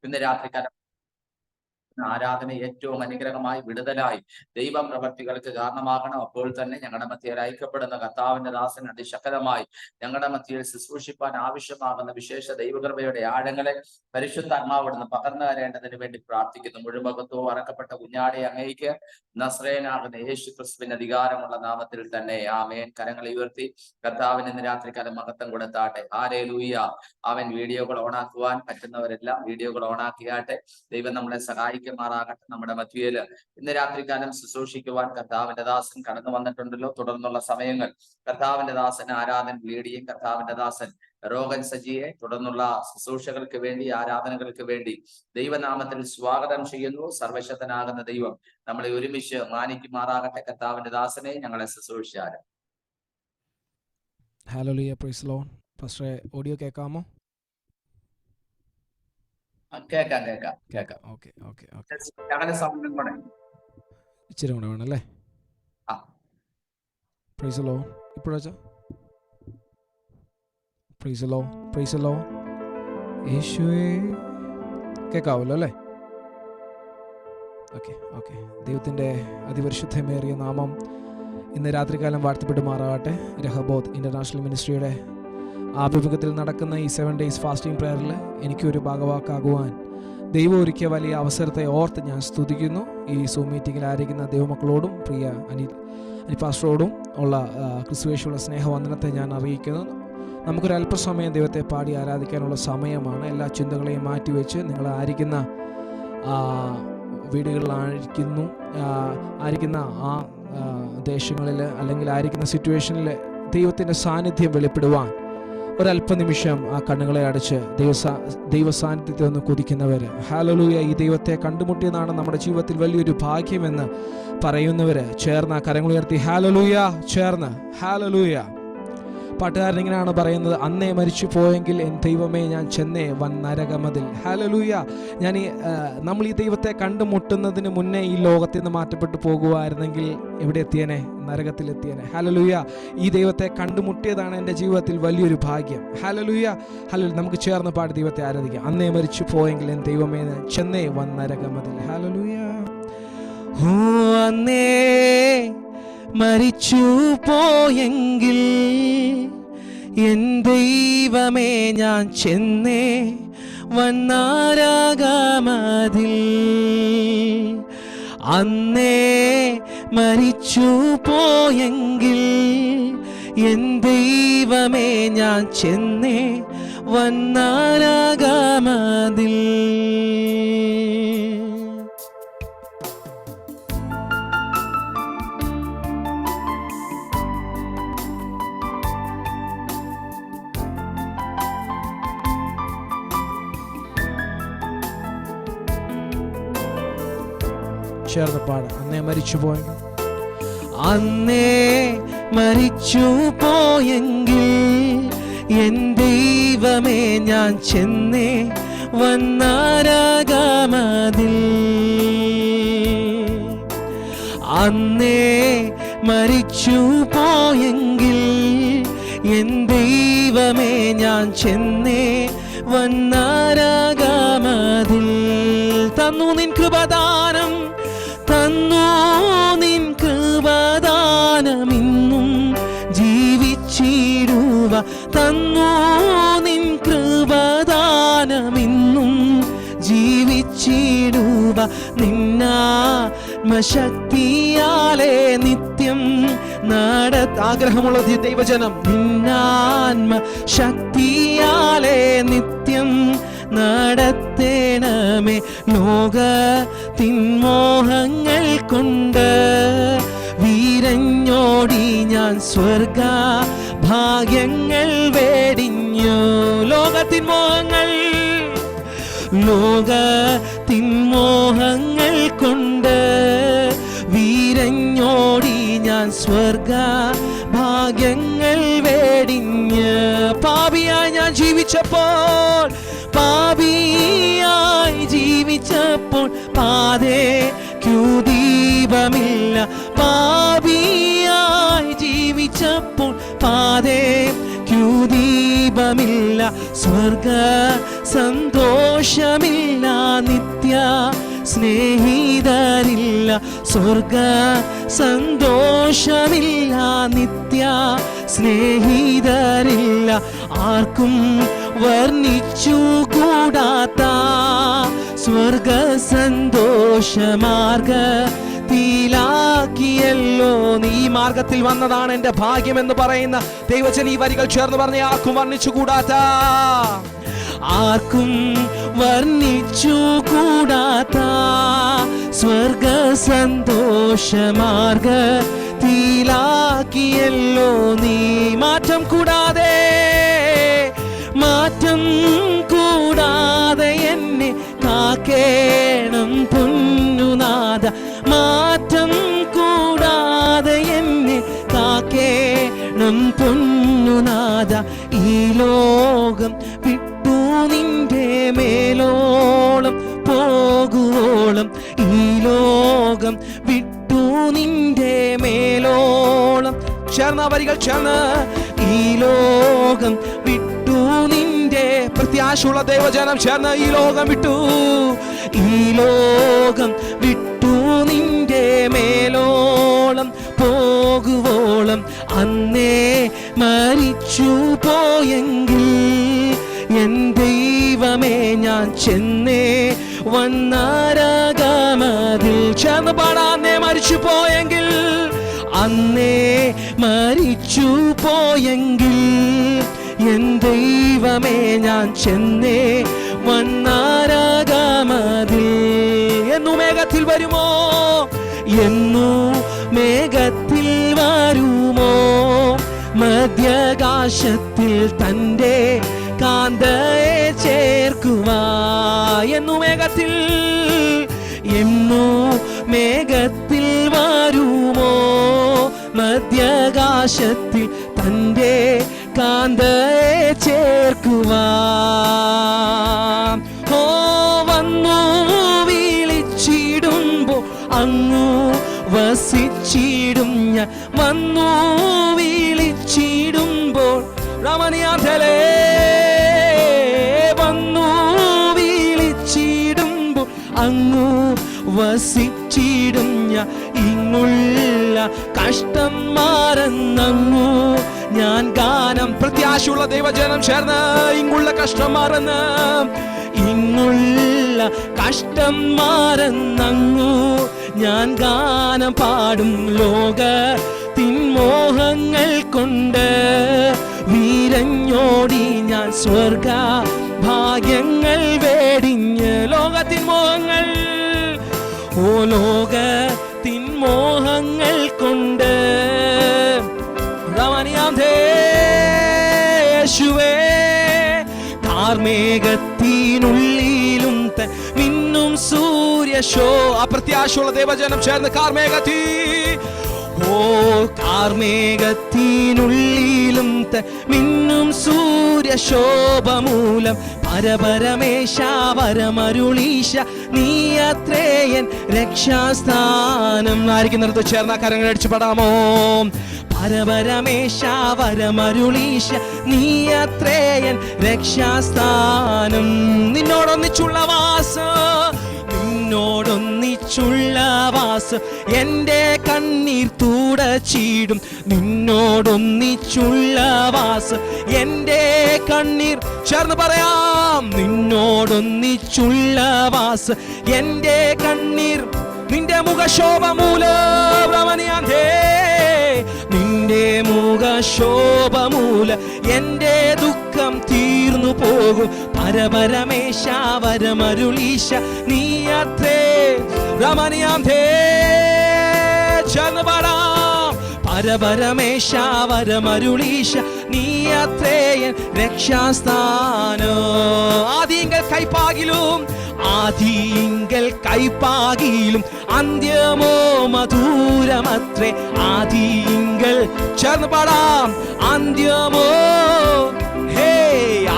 ഇന്ന് രാത്രികാലം ആരാധന ഏറ്റവും അനുഗ്രഹമായി വിടുതലായി ദൈവപ്രവർത്തികൾക്ക് കാരണമാകണം. അപ്പോൾ തന്നെ ഞങ്ങളുടെ മധ്യയിൽ ഐക്യപ്പെടുന്ന കർത്താവിന്റെ ദാസൻ അതിശക്തമായി ഞങ്ങളുടെ മധ്യയിൽ ശുശ്രൂഷിപ്പാൻ ആവശ്യമാകുന്ന വിശേഷ ദൈവകൃപയുടെ ആഴങ്ങളെ പരിശുദ്ധാത്മാവിടുന്ന് പകർന്നു തരേണ്ടതിന് വേണ്ടി പ്രാർത്ഥിക്കുന്നു. മുഴുവകത്വവും അറക്കപ്പെട്ട കുഞ്ഞാടെ അങ്ങേക്ക് നസ്രയനാകുന്ന യേശു ക്രിസ്തുവിന്റെ അധികാരമുള്ള നാമത്തിൽ തന്നെ ആമേൻ. കരങ്ങൾ ഉയർത്തി കർത്താവിന് ഇന്ന് രാത്രികാലം മഹത്വം കൊടുത്താട്ടെ. ഹല്ലേലൂയ. അവൻ വീഡിയോകൾ ഓണാക്കുവാൻ പറ്റുന്നവരെല്ലാം വീഡിയോകൾ ഓണാക്കിയാട്ടെ. ദൈവം നമ്മളെ സഹായിക്കുമാറാകട്ടെ. നമ്മുടെ മധ്യയില് ഇന്ന് രാത്രികാലം ശുശ്രൂഷിക്കുവാൻ കർത്താവിന്റെ ദാസൻ കടന്നു വന്നിട്ടുണ്ടല്ലോ. തുടർന്നുള്ള സമയങ്ങൾ കർത്താവിന്റെ ദാസൻ ആരാധന ലീഡിയും കർത്താവിന്റെ ദാസൻ രോഗൻ സജിയെ തുടർന്നുള്ള ശുശ്രൂഷകൾക്ക് വേണ്ടി ആരാധനകൾക്ക് വേണ്ടി ദൈവനാമത്തിൽ സ്വാഗതം ചെയ്യുന്നു. സർവശക്തനാകുന്ന ദൈവം നമ്മളെ ഒരുമിച്ച് മാനിക്കുമാറാകട്ടെ. കർത്താവിന്റെ ദാസനെ ഞങ്ങളെ ശുശ്രൂഷിച്ചാൽ ഹല്ലേലൂയ. Praise Lord. ഫസ്റ്റ് ഓഡിയോ കേൾക്കാമോ? കേൾക്കാം. ഓക്കെ. ഞങ്ങളുടെ സൗണ്ടും കൂടെ ഇച്ചിരി കൂടെ വേണം അല്ലേ? Praise Lord. ഇപ്പോഴാ പ്രൈസ് ലോർഡ്. യേശുവേ കേൾക്കാവല്ലോ അല്ലേ? ഓക്കെ. ദൈവത്തിൻ്റെ അതിപരിശുദ്ധമേറിയ നാമം ഇന്ന് രാത്രികാലം വാഴ്ത്തപ്പെടുമാറാകട്ടെ. രഹബോത്ത് ഇൻ്റർനാഷണൽ മിനിസ്ട്രിയുടെ ആഭിമുഖ്യത്തിൽ നടക്കുന്ന ഈ 7 days ഫാസ്റ്റിംഗ് പ്രയറിൽ എനിക്കൊരു ഭാഗവാക്കാകുവാൻ ദൈവം ഒരുക്കിയ വലിയ അവസരത്തെ ഓർത്ത് ഞാൻ സ്തുതിക്കുന്നു. ഈ സൂം മീറ്റിങ്ങിൽ ആയിരിക്കുന്ന ദൈവമക്കളോടും പ്രിയ അനിൽ പാസ്റ്ററോടും ഉള്ള ക്രിസ്തുവേശുള്ള സ്നേഹവന്ദനത്തെ ഞാൻ അറിയിക്കുന്നു. നമുക്കൊരു അല്പസമയം ദൈവത്തെ പാടി ആരാധിക്കാനുള്ള സമയമാണ്. എല്ലാ ചിന്തകളെയും മാറ്റിവെച്ച് നിങ്ങൾ ആയിരിക്കുന്ന ആയിരിക്കുന്ന ആ ദേശങ്ങളിൽ അല്ലെങ്കിൽ ആയിരിക്കുന്ന സിറ്റുവേഷനിൽ ദൈവത്തിൻ്റെ സാന്നിധ്യം വെളിപ്പെടുവാൻ ഒരല്പനിമിഷം ആ കണ്ണുകളെ അടച്ച് ദൈവ സാന്നിധ്യത്തെ ഒന്ന് കൊതിക്കുന്നവർ, ഹല്ലേലൂയ, ഈ ദൈവത്തെ കണ്ടുമുട്ടിയതാണ് നമ്മുടെ ജീവിതത്തിൽ വലിയൊരു ഭാഗ്യമെന്ന് പറയുന്നവർ ചേർന്ന് ആ കരങ്ങളുയർത്തി ഹല്ലേലൂയ ചേർന്ന് ഹല്ലേലൂയ. പാട്ടുകാരൻ ഇങ്ങനെയാണ് പറയുന്നത്: അന്നേ മരിച്ചു പോയെങ്കിൽ എൻ ദൈവമേ ഞാൻ ചെന്നേ വൻ നരകമതിൽ. ഹല്ലേലൂയ. നമ്മൾ ഈ ദൈവത്തെ കണ്ടുമുട്ടുന്നതിന് മുന്നേ ഈ ലോകത്തിൽ നിന്ന് മാറ്റപ്പെട്ടു പോകുമായിരുന്നെങ്കിൽ എവിടെ എത്തിയനെ? നരകത്തിലെത്തിയനെ. ഹല്ലേലൂയ. ഈ ദൈവത്തെ കണ്ടുമുട്ടിയതാണ് എൻ്റെ ജീവിതത്തിൽ വലിയൊരു ഭാഗ്യം. ഹല്ലേലൂയ. നമുക്ക് ചേർന്ന് പാടി ദൈവത്തെ ആരാധിക്കാം. അന്നേ മരിച്ചു പോയെങ്കിൽ എൻ ദൈവമേ ഞാൻ ചെന്നേ വൻ നരകമതിൽ. ഹല്ലേലൂയ. അന്നേ മരിച്ചു പോയെങ്കിൽ എൻ ദൈവമേ ഞാൻ ചെന്നേ വന്നാരകമതിൽ. അന്നേ മരിച്ചു പോയെങ്കിൽ എൻ ദൈവമേ ഞാൻ ചെന്നേ വന്നാരകമതിൽ. ചേർന്ന് പാട്. അന്നേ മരിച്ചു പോയെങ്കിൽ, അന്നേ മരിച്ചു പോയെങ്കിൽ എൻ ദൈവമേ ഞാൻ ചെന്നേ വന്നാരകമതിൽ. അന്നേ മരിച്ചു പോയെങ്കിൽ എൻ ദൈവമേ ഞാൻ ചെന്നേ വന്നാരകമതിൽ. തന്നു നിൻ കൃപദാനം, തന്നു നിൻ കൃപദാനമിന്നും ജീവിച്ചിടുക. തന്നു നിൻ കൃപദാനമിന്നും ജീവിച്ചിടുക. നിന്നാത്മശക്തിയാലേ നിത്യം ആഗ്രഹമുള്ള ദൈവജനം, നിന്നാത്മശക്തിയാലേ നിത്യം നടത്തേണമേ. ലോകത്തിൻമോഹങ്ങൾ കൊണ്ട് വീരഞ്ഞോടി ഞാൻ സ്വർഗ ഭാഗ്യങ്ങൾ വേടിഞ്ഞു. ലോകത്തിൻമോഹങ്ങൾ കൊണ്ട് വീരഞ്ഞോടി ഞാൻ സ്വർഗ ഭാഗ്യങ്ങൾ വേടിഞ്ഞ്. പാപിയായി ഞാൻ ജീവിച്ചപ്പോൾ പാതയ്ക്കു ദീപമില്ല. പാപിയായി ജീവിച്ചപ്പോൾ പാതയ്ക്കു ദീപമില്ല. സ്വർഗ സന്തോഷമില്ല. സ്നേഹിതരില്ല, സ്വർഗ സന്തോഷമില്ല, നിത്യ സ്നേഹിതരില്ല, ആർക്കും വർണ്ണിച്ചു കൂടാത്ത സ്വർഗ സന്തോഷമാർഗത്തിലാക്കിയല്ലോ നീ. മാർഗത്തിൽ വന്നതാണ് എൻ്റെ ഭാഗ്യം എന്ന് പറയുന്ന ദൈവജൻ ഈ വരികൾ ചേർന്ന് പറഞ്ഞ ആർക്കും വർണ്ണിച്ചു കൂടാത്ത, ആർക്കും വർണ്ണിച്ചു കൂടാത്ത സ്വർഗ സന്തോഷമാർഗത്തിലാക്കിയല്ലോ നീ. മാറ്റം കൂടാതെ, മാറ്റം കൂടാതെ എന്നെ കാക്കേണം പൊന്നുനാഥ, മാറ്റം കൂടാതെ എന്നെ കാക്കേണം പൊന്നുനാഥ. ഈ ലോകം വിട്ടു നിന്റെ മേലോളം പോകുവോളം, ഈ ലോകം വിട്ടു നിന്റെ മേലോളം. ചേർന്ന വരികൾ ചേർന്ന്, ഈ ലോകം വിട്ടു നിന്റെ, പ്രത്യാശയുള്ള ദൈവജനം ചേർന്ന്, ഈ ലോകം വിട്ടു, ഈ ലോകം വിട്ടു നിന്റെ മേലോളം പോകുവോളം, അന്നേ മരിച്ചു പോയെങ്കിൽ എൻ ദൈവമേ ഞാൻ ചെന്നേ വന്നരകമതിൽ. ചേർന്ന് പാടാന്നേ മരിച്ചു പോയെങ്കിൽ, അന്നേ മരിച്ചു പോയെങ്കിൽ എൻ ദൈവമേ ഞാൻ ചെന്നേ വന്നരകമതിൽ. എന്നു മേഘത്തിൽ വരുമോ, എന്നു മേഘത്തിൽ വരുമോ, മധ്യാകാശത്തിൽ തൻ്റെ കാന്തയെ ചേർക്കുവാ. എന്നു മേഘത്തിൽ, എന്നു മേഘത്തിൽ വരുമോ, മധ്യാകാശത്തിൽ തൻ്റെ കാന്തയെ ചേർക്കുവാൻ. ഓ വന്നു വിളിച്ചിടുമ്പോൾ അങ്ങു വസിച്ചിടും ഞാൻ, വന്നു വിളിച്ചിടുമ്പോൾ രമണിയാഥലേ, വന്നു വിളിച്ചിടുമ്പോൾ അങ്ങു വസിച്ചിടും ഞാൻ. ഇങ്ങുള്ള കഷ്ടം മാറുന്നങ്ങു ഞാൻ ഗാനം. പ്രത്യാശയുള്ള ദൈവജനം ചേർന്ന്, ഇങ്ങുള്ള കഷ്ടം മാറുന്ന, ഇങ്ങുള്ള കഷ്ടം മാറുന്നങ്ങു ഞാൻ ഗാനം പാടും. ലോകത്തിൻ മോഹങ്ങൾ കൊണ്ട് വീരഞ്ഞോടി ഞാൻ സ്വർഗ ഭാഗ്യങ്ങൾ വേടിഞ്ഞ്. ലോകത്തിൻ മോഹങ്ങൾ, ഓ ലോകത്തിൻ മോഹങ്ങൾ കൊണ്ട് യേശുവേ, കാർമേഘത്തിനുള്ളിലും മിന്നും സൂര്യശോ. അപ്രത്യാശയുള്ള ദൈവജനം ചേർന്ന് കാർമേഘത്തി, ഓ കാർമേഘത്തിനുള്ളിലും മിന്നും സൂര്യശോഭമൂലം പരപരമേശ വരമരുളീശ നീ അത്രേയൻ രക്ഷാസ്ഥാനം. ആയിരിക്കുന്നിടത്ത് ചേർന്ന കരങ്ങൾ അടിച്ചു പാടാമോ? പരപരമേശ വരമരുളീശ നീ അത്രേയൻ രക്ഷാസ്ഥാനം. നിന്നോടൊന്നിച്ചുള്ള വാസം, നിന്നോടൊന്നിച്ചുള്ള വാസം എൻ്റെ കണ്ണീർ തുടച്ചിടും. നിന്നോടൊന്നിച്ചുള്ള വാസം എൻ്റെ കണ്ണീർ, ചേർന്ന് പറയാം, നിന്നോടൊന്നിച്ചുള്ള വാസം എൻ്റെ കണ്ണീർ. നിന്റെ മുഖശോഭ മൂലം, നിന്റെ മുഖശോഭ മൂലം എൻ്റെ ദുഃഖം തീർന്നു പോകും. പരപരമേശ വരമരുളീശ നീ അത്രേ രമണിയാന്തേ. ചേർന്ന് പാടാം, പരപരമേശ വരമരുളീശ നീ അത്രേയൻ രക്ഷാസ്ഥാനോ. ആദിങ്കൽ കൈപ്പാകിലും, ആദിങ്കൽ കൈപ്പാകിലും അന്ത്യമോ മധുരമത്രേ. ആദിങ്കൽ, ചേർന്ന് പാടാം, അന്ത്യമോ, ഹേ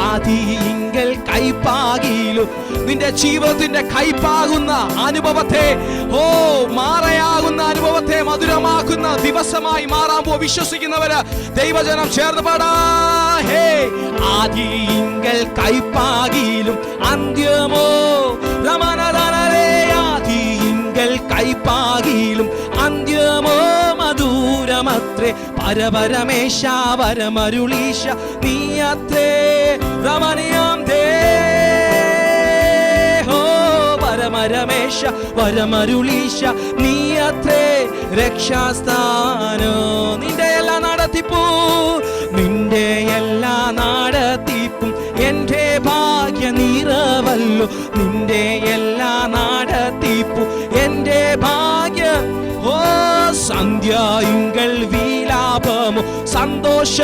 ആദിങ്കൽ കൈപ്പാകിലും നിന്റെ ജീവിതത്തിന്റെ കൈപ്പാകുന്ന അനുഭവത്തെ, ഓ മാറയാകുന്ന അനുഭവത്തെ മധുരമാക്കുന്ന ദിവസമായി മാറാൻ വിശ്വസിക്കുന്നവര് ദൈവജനം ചേർന്ന് പാടാ. ഹേ ആദിങ്കൽ കൈപ്പാകിലും അന്ത്യമോ രമണ പരപരമേശ വരമരുളീശ നീയത്രേ രമണീയം ദേ പരമരമേശ വരമരുളീശ നീയത്രേ രക്ഷാസ്ഥാനോ. നിന്റെ എല്ലാ നടത്തിപ്പും എന്റെ ഭാഗ്യ നിറവല്ലോ. നിന്റെ എല്ലാ നടത്തിപ്പും എന്റെ ഭാഗ്യ സന്ധ്യയുങ്കൾ വിലാപമോ സന്തോഷ.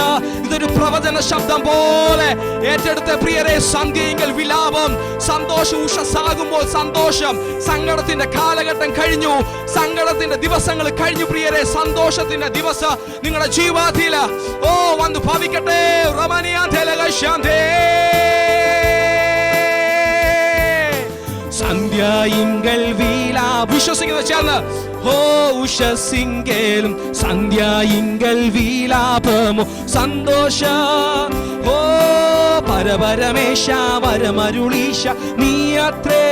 ഇതൊരു പ്രവചന ശബ്ദം പോലെ ഏറ്റെടുത്ത പ്രിയരെ, സന്ധ്യയുങ്കൾ വിലാപം, സന്തോഷം ഉഷസാകുമ്പോൾ സന്തോഷം. സങ്കടത്തിന്റെ കാലഘട്ടം കഴിഞ്ഞു, സങ്കടത്തിന്റെ ദിവസങ്ങൾ കഴിഞ്ഞു പ്രിയരെ. സന്തോഷത്തിന്റെ ദിവസം നിങ്ങളുടെ ജീവിതത്തിൽ വന്ന് ഭവിക്കട്ടെ. സന്ധ്യയിങ്കൽ വീലാ വിശ്വസിക്കുന്ന ചേർന്ന് ഉഷസിങ്കലും സന്ധ്യയിങ്കൽ വീലാപമോ സന്തോഷ. പരപരമേശ വരമരുളീശ നീയത്രേ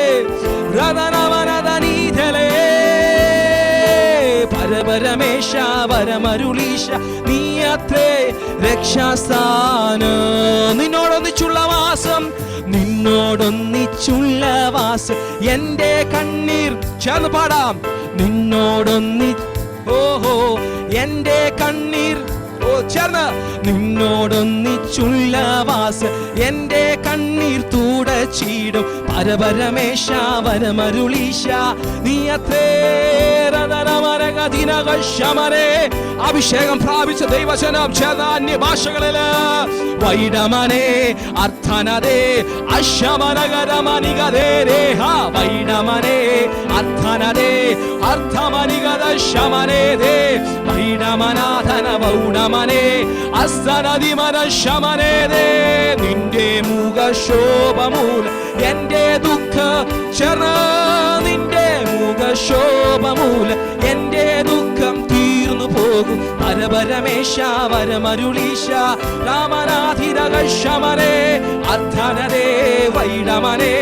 രതനവനതനീതലേ. പരപരമേശ വരമരുളീശ നീയത്രേ രക്ഷാസ്ഥാനം. നിന്നോടൊന്നിച്ചുള്ള വാസം, നിന്നോടൊന്നിച്ചുള്ള വാസം എന്റെ കണ്ണീർ ചേർന്ന് പാടാം. നിന്നോടൊന്നി എന്റെ കണ്ണീർ ചേർന്ന് നിന്നോടൊന്നിച്ചുള്ള വാസം എന്റെ കണ്ണീർ തുടച്ചിടും. പരപരമേശ വരമരുളീശ നീയത്രേ രതനമരകദിനകശമനേ. അഭിഷേകം പ്രാപിച്ച ദൈവജനം ചേർന്ന അന്യഭാഷകളില് വൈഡമനേ അർത്ഥനദേ അശമനകരമനികദേ രേഹ. വൈഡമനേ അർത്ഥനദേ അർത്ഥമനികദ ശമനേ ദേ. വൈഡമനാഥന വൗഡമനേ അസ്തനദിമന ശമനേ ദേ. നിന്റെ മുഖശോഭമൂല എന്റെ ദുഃഖ ചെറ. നിന്റെ മുഖശോഭമൂല എന്റെ ദുഃഖം തീർന്നു പോകും. പരപരമേശ വരമരുളീശ രാമനാഥിരകശമനേ അർത്ഥനദേ വൈഡമനേ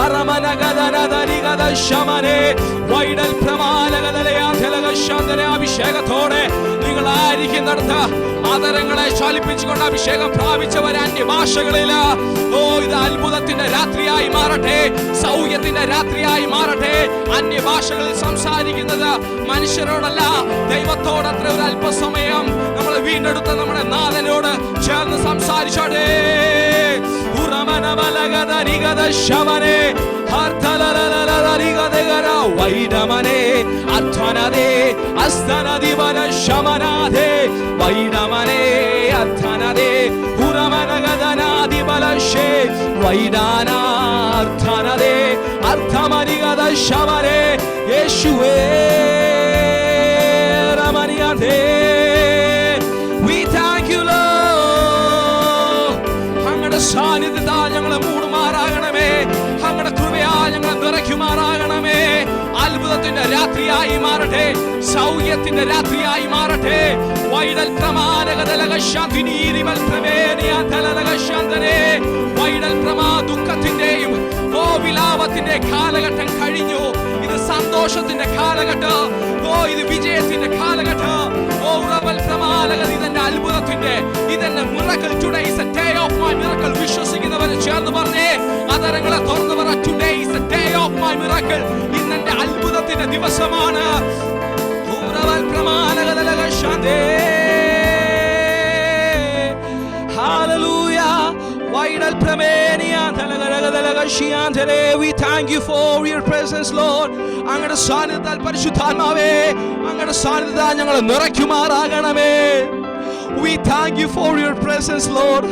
അറമനഗദനദരിഗദ ശമനേ. വൈഡൽ പ്രമാലഗദലയാധലകശാന്തനെ. അഭിഷേകത്തോടെ നിങ്ങളായിരിക്കുന്നിടത്ത് ആദരങ്ങളെ ചലിപ്പിച്ചുകൊണ്ട് അഭിഷേകം പ്രാപിച്ചവരെ അന്യഭാഷകളിൽ ഇത് അത്ഭുതത്തിന്റെ രാത്രിയായി മാറട്ടെ, സൗഖ്യത്തിന്റെ രാത്രിയായി മാറട്ടെ. അന്യഭാഷകളിൽ സംസാരിക്കുന്നത് മനുഷ്യരോടല്ല, ദൈവത്തോടത്ര ഒരു അല്പസമയം നമ്മൾ വീണ്ടെടുത്ത നമ്മുടെ നാഥനോട് ചേർന്ന് സംസാരിച്ചോട്ടെ. വൈഡമനേ അധ്വനദേ അസ്തനദിവന ശമനാദേ. വൈഡമനേ അധ്വനദേ പുരമനഗദനാദിബലശേ. വൈഡാനാർത്ഥനദേ അർത്ഥമനിഗദ ശമനേ. യേശുവേ രമണിയദേ. We thank you Lord. അങ്ങയുടെ സാന്നിധ്യത്താൽ ഞങ്ങളെ മൂടുമാറാകണമേ. അങ്ങയുടെ കൃപയാൽ ഞങ്ങളെ നിറയ്ക്കുമാറാകണമേ. അത്ഭുതത്തിന്റെ രാത്രിയായി മാറട്ടെ, സൗഖ്യത്തിന്റെ രാത്രിയായി മാറട്ടെ. വൈഡൽ വൈഡൽ പ്രമാ ദുഃഖത്തിന്റെയും വിലാപത്തിന്റെ കാലഘട്ടം കഴിഞ്ഞു. ഇത് സന്തോഷത്തിന്റെ കാലഘട്ടം, ഇത് വിജയത്തിന്റെ കാലഘട്ടം. ഇതെന്റെ അത്ഭുതത്തിന്റെ, ഇതെന്റെ miracle. Today is a day of my miracle. വിശ്വസിക്കുന്നവരെ ചേർന്ന് പറഞ്ഞേ, അതരങ്ങളെ തുറന്നു പറ. Today is a day of my miracle. ഇന്നെന്റെ അത്ഭുതത്തിന്റെ ദിവസമാണ്. Hallelujah. We thank you for your presence, Lord. അങ്ങയുടെ സാന്നിധ്യത്താൽ പരിശുദ്ധാത്മാവേ, അങ്ങയുടെ സാന്നിധ്യത്താൽ ഞങ്ങളെ നിറയ്ക്കുമാറാകണമേ. We thank you for your presence, Lord.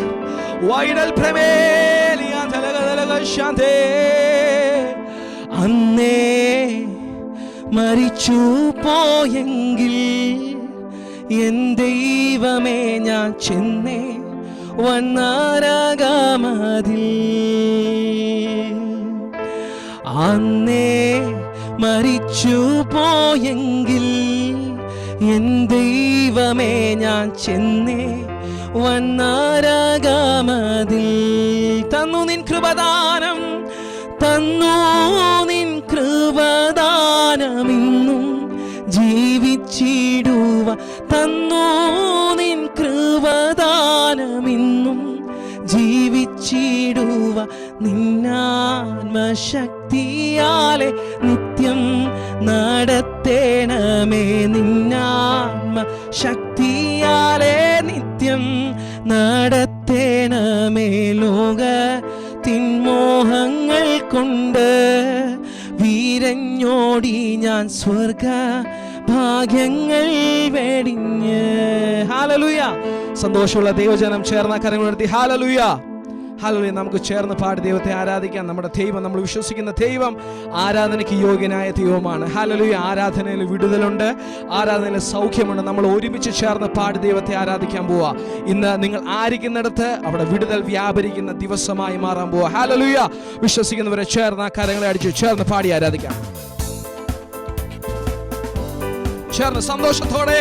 അന്നേ മരിച്ചു പോയെങ്കിൽ എൻ ദൈവമേ ഞാൻ ചെന്നേ വന്നാരാഗമതിൽ. അന്നേ മരിച്ചു പോയെങ്കിൽ എൻ ദൈവമേ ഞാൻ ചെന്നേ വന്നാരാഗമതിൽ. തന്നു നിൻ കൃപദാനം, തന്നു നിൻ കൃപദാനമിന്നും ജീവിച്ചിടുവ. തന്നു നിൻ നിന്നാത്മശക്തിയാലെ നിത്യം നടത്തേണമേ. നിന്നാത്മശക്തിയാലെ നിത്യം നടത്തേണമേ. ലോകത്തിൻമോഹങ്ങൾ കൊണ്ട് വീരഞ്ഞോടി ഞാൻ സ്വർഗ ഭാഗ്യങ്ങൾ വെടിഞ്ഞ്. ഹല്ലേലൂയ. സന്തോഷമുള്ള ദൈവജനം ചേർന്ന കരങ്ങളുയർത്തി ഹല്ലേലൂയ, ഹല്ലേലൂയ. നമുക്ക് ചേർന്ന് പാടി ദൈവത്തെ ആരാധിക്കാം. നമ്മുടെ ദൈവം, നമ്മൾ വിശ്വസിക്കുന്ന ദൈവം ആരാധനയ്ക്ക് യോഗ്യനായ ദൈവമാണ്. ഹല്ലേലൂയ. ആരാധനയിൽ വിടുതലുണ്ട്, ആരാധനയിൽ സൗഖ്യമുണ്ട്. നമ്മൾ ഒരുമിച്ച് ചേർന്ന് പാടി ദൈവത്തെ ആരാധിക്കാൻ പോവാ. ഇന്ന് നിങ്ങൾ ആയിരിക്കുന്നിടത്ത് അവിടെ വിടുതൽ വ്യാപരിക്കുന്ന ദിവസമായി മാറാൻ പോവാ. ഹല്ലേലൂയ. വിശ്വസിക്കുന്നവരെ ചേർന്ന് കരങ്ങളെ അടിച്ച് ചേർന്ന് പാടി ആരാധിക്കാം. ചേർന്ന് സന്തോഷത്തോടെ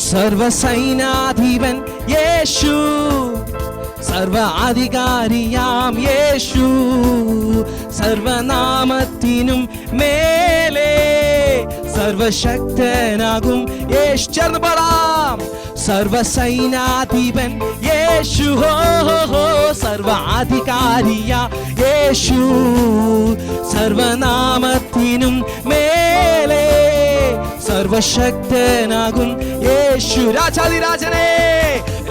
സർവസൈനാധിപൻ യേശു, സർവാധികാരിയാം യേശു, സർവനാമത്തിനും മേലെ സർവശക്തനാകും യേശു. ചേർന്ന് പാടാം. സർവസൈനാധിപൻ യേശു, സർവാധികാരിയാം യേശു, സർവനാമത്തിനും മേലെ സർവശക്തനാകും യേശു. രാജാതിരാജനെ,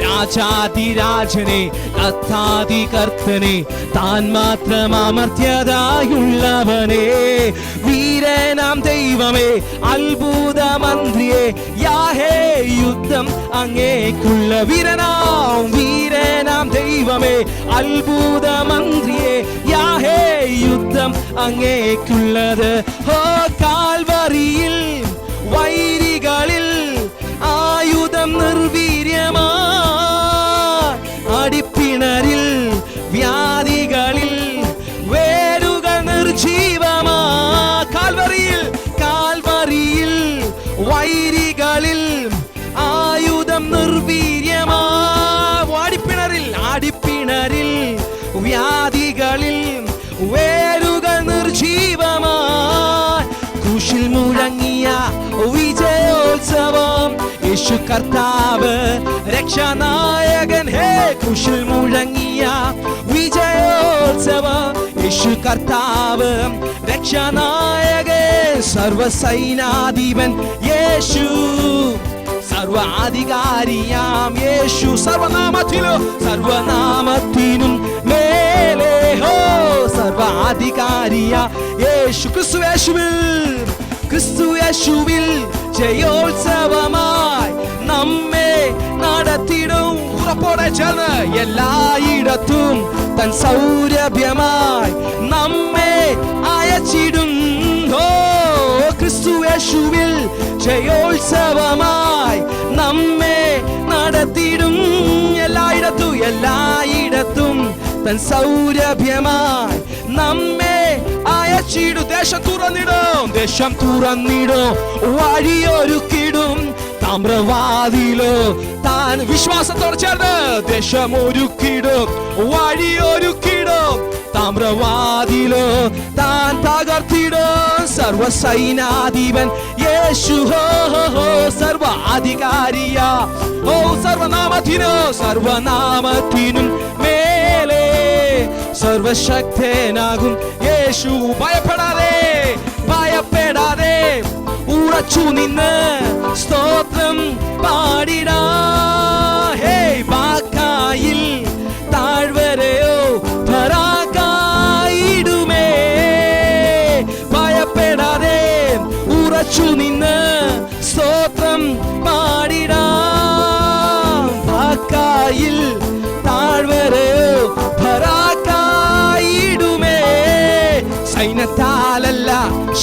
രാജാതിരാജനെ, കർത്താതികർത്തനെ, താൻ മാത്രം അമർത്യതയുള്ളവനെ, വീരനാം ദൈവമേ, അത്ഭുത മന്ത്രിയെ, യാഹേ യുദ്ധം അങ്ങേക്കുള്ള. വീരനാം ദൈവമേ, അത്ഭുത മന്ത്രിയെ, യാഹേ യുദ്ധം അങ്ങേക്കുള്ളത്. ഓ കാൽവറിയിൽ വൈരികളിൽ ആയുധം നിർവീര്യമായി, അടിപ്പിണരിൽ വ്യാധികളിൽ വേരുകൾ നിർജീവമാ. കാൽവറിയിൽ വൈരികളിൽ ആയുധം നിർവീര്യമായി, അടിപ്പിണരിൽ വ്യാധികളിൽ വേരുകൾ നിർജീവമായി. ക്രൂശിൽ മുഴങ്ങിയ വിജയോത്സവം, യേശു കർത്താവ് രക്ഷാനായകൻ. ഹേ, ക്രൂശിൽ മുഴങ്ങിയ വിജയോത്സവം, യേശു കർത്താവ് രക്ഷാനായകൻ. സർവസൈനാധിപൻ യേശു, സർവാധികാരിയാം യേശു, സർവനാമത്തിനും മേലെ സർവാധികാരിയാ യേശു. ക്രിസ്തു യേശുവിൽ ജയോത്സവമായി നമ്മെ നടത്തിടും. ഉറപ്പോടെ ചേർന്ന് എല്ലായിടത്തും തൻ സൗരഭ്യമായി നമ്മെ അയച്ചിടും. ഓ ക്രിസ്തു യേശുവിൽ ജയോത്സവമായി നമ്മെ നടത്തിടും. എല്ലായിടത്തും തൻ സൗരഭ്യമായി നമ്മെ അയച്ചിടും. ദേശം തുറന്നിടും, വഴിയൊരുക്കിടും. താമ്രവാതിലോ താൻ വിശ്വാസത്തോടെ ചേർന്ന് ദേശം ഒരുക്കിടും, വഴിയൊരുക്കിടും. താമ്രവാതിലോ താൻ തകർത്തിടും. സർവസൈനാധിപൻ യേശു, സർവാധികാരിയാ. ഓ സർവനാമത്തിനും മേലെ സർവശക്തനാകും യേശു. ഭയപ്പെടാതെ ഉറച്ചു നിന്ന് സ്തോത്രം പാടിടാ. ഹേ, വാക്കായിൽ താഴ്വരയോ പരാകായിടുമേ. ഭയപ്പെടാതെ ഉറച്ചു നിന്ന് സ്തോത്രം പാടിടാ. വാക്കായിൽ താഴ്വരയോ പരാകായിടുമേ. സൈന്യത്താലല്ല,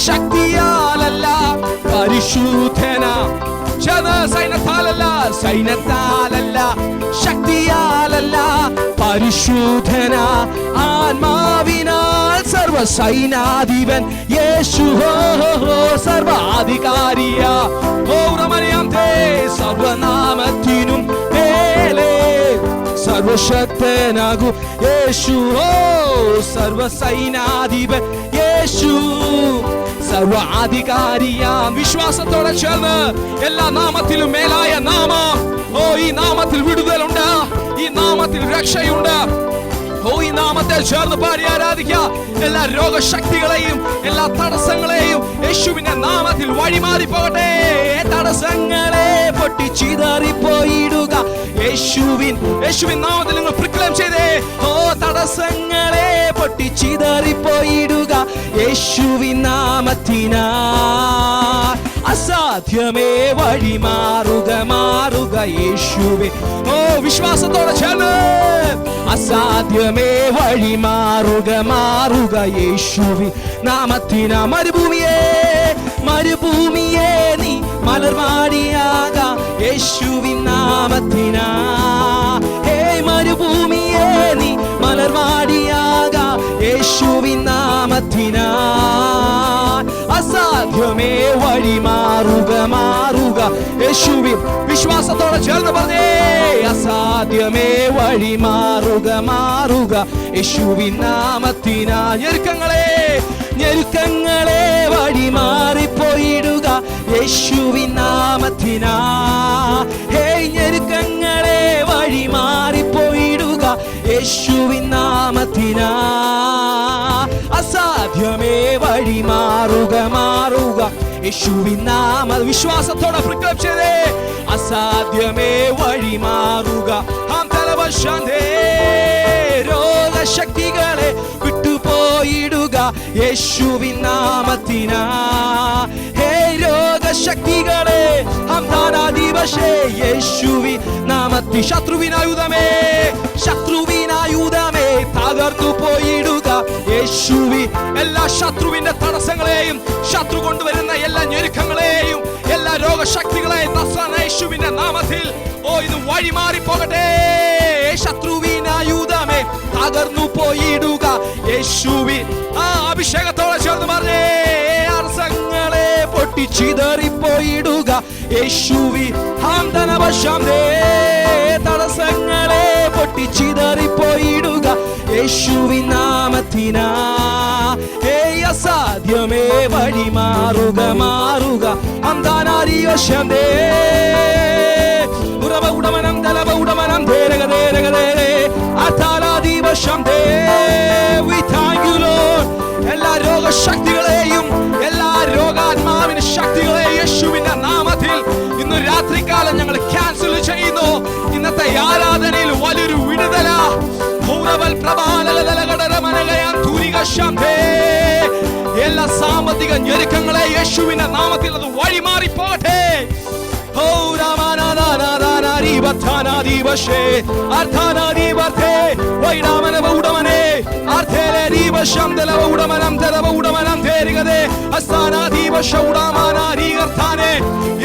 ശക്തിയാലല്ല, പരിശുദ്ധന. സൈന്യത്താലല്ല, ശക്തിയാലല്ല, പരിശുദ്ധന ആത്മാവിനാൽ. സർവസൈനാധിപൻ യേശു, സർവാധികാരിയാ. സർവനാമത്തിനും മേലെ സർവശക്തനാകും യേശു. സർവസൈനാധിപൻ യേശു, സർവാധികാരിയാം. വിശ്വാസത്തോടെ ചേർന്ന് എല്ലാ നാമത്തിലും മേലായ നാമം. ഓ, ഈ നാമത്തിൽ വിടുതലുണ്ട്, ഈ നാമത്തിൽ രക്ഷയുണ്ട്. ഓ, ഈ നാമത്തെ ചേർന്ന് പാടി ആരാധിക്കുക. എല്ലാ രോഗശക്തികളെയും എല്ലാ തടസ്സങ്ങളെയും യേശുവിന്റെ നാമത്തിൽ വഴിമാറി പോകട്ടെ. തടസ്സങ്ങളെ പൊട്ടിച്ചിതറിപ്പോയിടുക യേശുവിൻ നാമത്തിൽ നിങ്ങൾ പ്രിക്ലെയിം ചെയ്തേ. ഓ, തടസ്സങ്ങളെ പൊട്ടിച്ചിതറിപ്പോയിടുക യേശുവിൻ നാമത്തിനാ. അസാധ്യമേ വഴിമാറുക മാറുക യേശുവിൻ. ഓ, വിശ്വാസത്തോടെ ചേർന്ന് അസാധ്യമേ വഴിമാറുക മാറുക യേശുവിൻ നാമത്തിനാ. മരുഭൂമിയെ നീ മലർവാടിയാക യേശുവിൻ നാമത്തിനാ. ഹേ മരുഭൂമിയെ നീ മലർവാടിയാക യേശുവിൻ നാമത്തിനാ. അസാധ്യമേ വഴിമാറുക മാറുക യേശുവിൻ. വിശ്വാസത്തോടെ ചേർന്ന് പറഞ്ഞേ. അസാധ്യമേ വഴിമാറുക മാറുക യേശുവിൻ നാമത്തിനാ. ഞെരുക്കങ്ങളെ വഴിമാറിപ്പോയിടുക യേശുവിൻ നാമത്തിനാ. ഹേ ഞെരുക്കങ്ങളെ വഴിമാറിപ്പോയിടുക യേശുവിൻ നാമത്തിനാ. അസാധ്യമേ വഴിമാറുക മാറുക യേശുവിൻ നാമ. വിശ്വാസത്തോടെ പ്രഖ്യാപിച്ച് ചെയ്തേ. അസാധ്യമേ വഴിമാറുക. രോഗശക്തികളെ വിട്ടുപോയിടുക യേശുവിൻ നാമത്തിനാ. ഹേ രോഗശക്തികളെ യേശുവിൻ നാമത്തിൽ. ശത്രുവിനായുധമേ തകർന്നു പോയിടുക യേശുവിൻ. എല്ലാ ശത്രുവിന്റെ തടസ്സങ്ങളെയും ശത്രു കൊണ്ടുവരുന്ന എല്ലാ ഞെരുക്കങ്ങളെയും എല്ലാ രോഗശക്തികളെയും യേശുവിന്റെ നാമത്തിൽ ഓ ഇത് വഴിമാറി പോകട്ടെ. ശത്രുവിനായുധമേ തകർന്നു പോയിടുക യേശുവിൻ. ആ അഭിഷേകത്തോടെ ചേർന്ന് പറഞ്ഞേ. തടസ്സങ്ങളെ പൊട്ടിച്ചിതറിപ്പോയിടുക യേശുവിൻ. തടസ്സങ്ങളെ പൊട്ടിച്ചിതറിപ്പോയിടുക യേശുവിൻ നാമത്തിനാ. അസാധ്യമേ വഴിമാറുക മാറുക. അന്താനാരിയോശന്തേ ഉടമനം തലവ ഉടമനം എല്ലാ രോഗശക്തികളെയും എല്ലാ രോഗാത്മാവിന്റെ ശക്തികളെയും യേശുവിന്റെ നാമത്തിൽ ഇന്ന് രാത്രികാലം ഞങ്ങൾ ക്യാൻസൽ ചെയ്യുന്നു. ഇന്നത്തെ ആരാധനയിൽ വലിയൊരു വിടുതല. എല്ലാ സാമ്പത്തിക ഞെരുക്കങ്ങളെ യേശുവിന്റെ നാമത്തിൽ അത് വഴിമാറി പോകട്ടെ.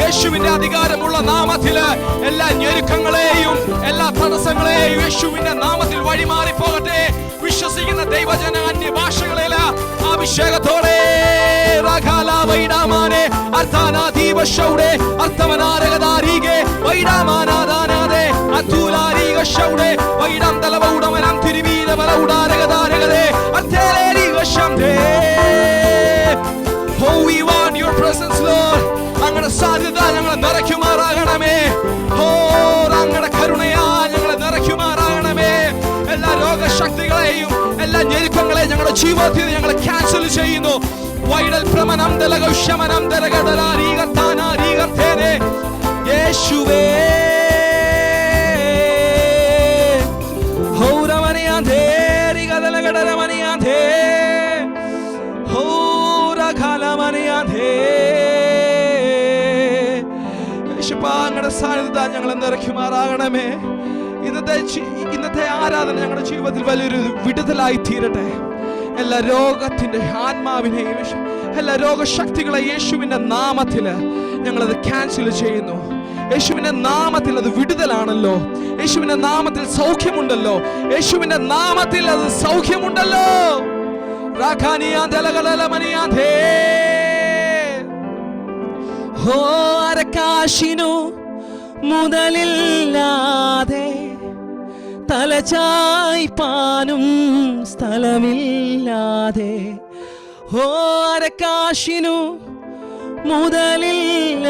യേശുവിന്റെ അധികാരമുള്ള നാമത്തില് എല്ലാ ഞെരുക്കങ്ങളെയും എല്ലാ തടസ്സങ്ങളെയും യേശുവിന്റെ നാമത്തിൽ വഴിമാറി പോകട്ടെ. വിശ്വസിക്കുന്ന ദൈവജന അന്യഭാഷകളിൽ അഭിഷേകത്തോടെ അങ്ങയുടെ സാധ്യത ഞങ്ങളെ നിറയ്ക്കുമാറാകണമേ. അങ്ങയുടെ കരുണയാ ഞങ്ങളെ നിറയ്ക്കുമാറാകണമേ. എല്ലാ രോഗശക്തികളെയും എല്ലാ ഞെരുക്കങ്ങളെയും ഞങ്ങളുടെ ജീവിതത്തിൽ ഞങ്ങൾ ക്യാൻസൽ ചെയ്യുന്നു. വൈഡൽ പ്രമനം ദലഗൗശമനം ദലഗദലാരീകത്താനാരീകത്തേനെ യേശുവേ. ഹൗരമനിയാന്തേ രിഗദലഗദലമനിയാന്തേ ഹൗരഖലമനിയാന്തേ. യേശുപ്പാ അങ്ങയുടെ സാന്നിധ്യത ഞങ്ങളെ നിറയ്ക്കുമാറാകണമേ. ഇന്നത്തെ ആരാധന ഞങ്ങളുടെ ജീവിതത്തിൽ വലിയൊരു വിടുതലായി തീരട്ടെ. എല്ലാ രോഗത്തിന്റെ ആത്മാവിനെയും എല്ലാ രോഗശക്തികളെ യേശുവിന്റെ നാമത്തില് ഞങ്ങളത് ക്യാൻസൽ ചെയ്യുന്നു. യേശുവിന്റെ നാമത്തിൽ അത് വിടുതലാണല്ലോ. യേശുവിന്റെ നാമത്തിൽ സൗഖ്യമുണ്ടല്ലോ. യേശുവിന്റെ നാമത്തിൽ അത് സൗഖ്യമുണ്ടല്ലോ. അരക്കാശിനു മുതലില്ലാതെ തലചായ്പാനും സ്ഥലമില്ലാതെ ഓ അരക്കാശിനു മുതലില്ലാതെ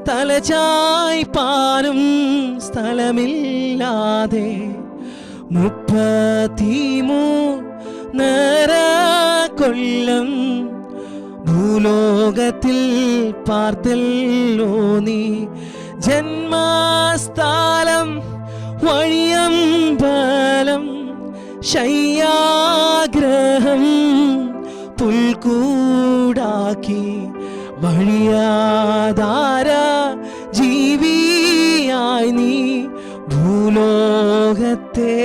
തലചായ്പാനും സ്ഥലമില്ലാതെ 33 കൊല്ലം ഭൂലോകത്തിൽ പാർത്തല്ലോ നീ. ജന്മസ്ഥലം വഴിയമ്പലം ശയ്യാഗ്രഹം പുൽക്കൂടാക്കി വഴിയാധാര ജീവിയായി നീ ഭൂലോകത്തെ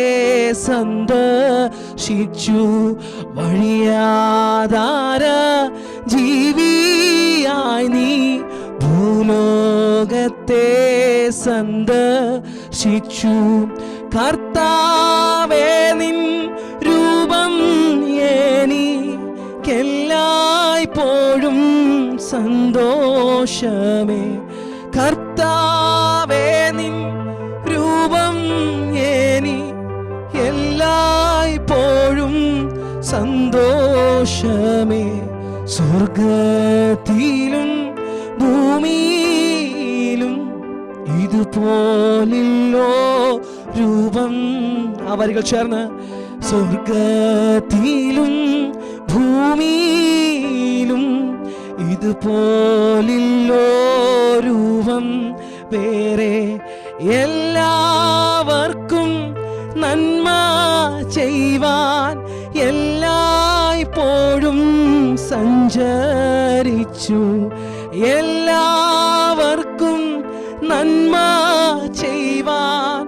സന്ദർശിച്ചു. വഴിയാധാര ജീവിയായി നീ ഭൂലോകത്തെ സന്ദർശിച്ചു. കർത്താവേ നിൻ രൂപം എനിക്കെല്ലായ്പ്പോഴും സന്തോഷമേ. കർത്താവേ നിൻ രൂപം എനിക്കെല്ലായ്പ്പോഴും സന്തോഷമേ. സ്വർഗത്തിലും ഭൂമിയിലും ഇതുപോലില്ലോ രൂപം. ആ വരികൾ ചേർന്ന്. സ്വർഗത്തിലും ഭൂമിയിലും ഇതുപോലില്ലോ രൂപം വേറെ. എല്ലാവർക്കും നന്മ ചെയ്യുവാൻ എല്ലായ്പ്പോഴും സഞ്ചരിച്ചു. എല്ലാവർക്കും നന്മ ചെയ്യുവാൻ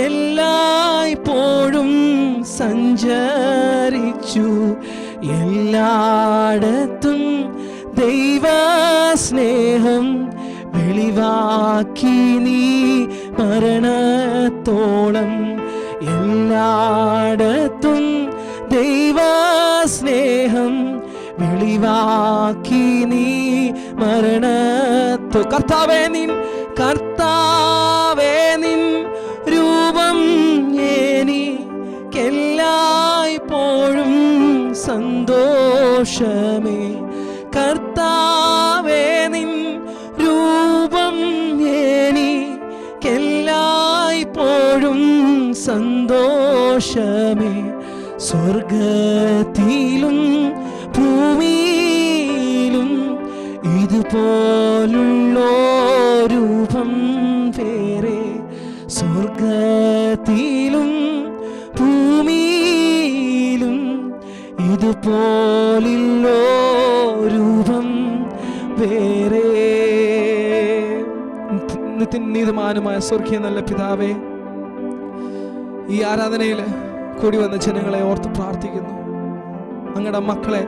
എല്ലായ്പ്പോഴും സഞ്ചരിച്ചു. എല്ലായിടത്തും ദൈവസ്നേഹം വെളിവാക്കി നീ മരണത്തോളം. എല്ലായിടത്തും ദൈവസ്നേഹം വെളിവാക്കി നീ മരണത്തോ. കർത്താവേ നിൻ രൂപം എനിക്കെല്ലായ്പ്പോഴും സന്തോഷമേ. കർത്താവേ നിൻ രൂപം എനിക്കെല്ലായ്പ്പോഴും സന്തോഷമേ. സ്വർഗത്തിലും ഭൂമിയിലും ഇതുപോലുള്ള രൂപം വേറെ. സ്വർഗത്തിലും ഭൂമിയിലും ഇതുപോലുള്ള രൂപം വേറെ. നീതിമാനുമായ സ്വർഗീയ നല്ല പിതാവേ, ഈ ആരാധനയിൽ കൂടി വന്ന ജനങ്ങളെ ഓർത്ത് പ്രാർത്ഥിക്കുന്നു. അങ്ങയുടെ മക്കളെ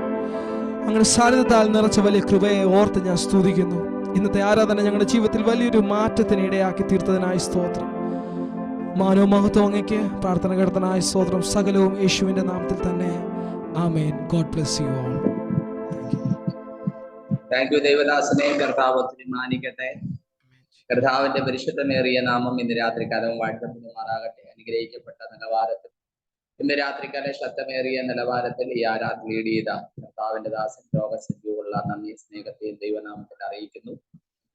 അങ്ങയുടെ സാന്നിധ്യത്താൽ നിറച്ച വലിയ കൃപയെ ഓർത്ത് ഞാൻ സ്തുതിക്കുന്നു. ഇന്നത്തെ ആരാധന ഞങ്ങളുടെ ജീവിതത്തിൽ വലിയൊരു മാറ്റത്തിന് ഇടയാക്കി തീർത്തതിനായി സ്തോത്രം. മാനവ മഹത്വം അങ്ങയ്ക്ക്. പ്രാർത്ഥന കേട്ടതിനായി സ്തോത്രം. സകലവും യേശുവിന്റെ നാമത്തിൽ തന്നെ. ആമേൻ. God bless you all. Thank you ദൈവദാസനെ. കർത്താവ് ഒത്തിരി മാനിക്കട്ടെ. കർത്താവിന്റെ പരിശുദ്ധമേറിയ നാമം ഇന്ന് രാത്രികാലം വാഴ്ത്തപ്പെടുമാറാകട്ടെ. അനുഗ്രഹിക്കപ്പെട്ട നിലവാരത്തിൽ ഇന്ന് രാത്രികാല ശബ്ദമേറിയ നിലവാരത്തിൽ ഈ ആരാധന ലീഡ് ചെയ്ത കർത്താവിന്റെ ദാസൻ ലോകസജ്ജുള്ള നന്ദി സ്നേഹത്തെയും ദൈവനാമത്തിൽ അറിയിക്കുന്നു.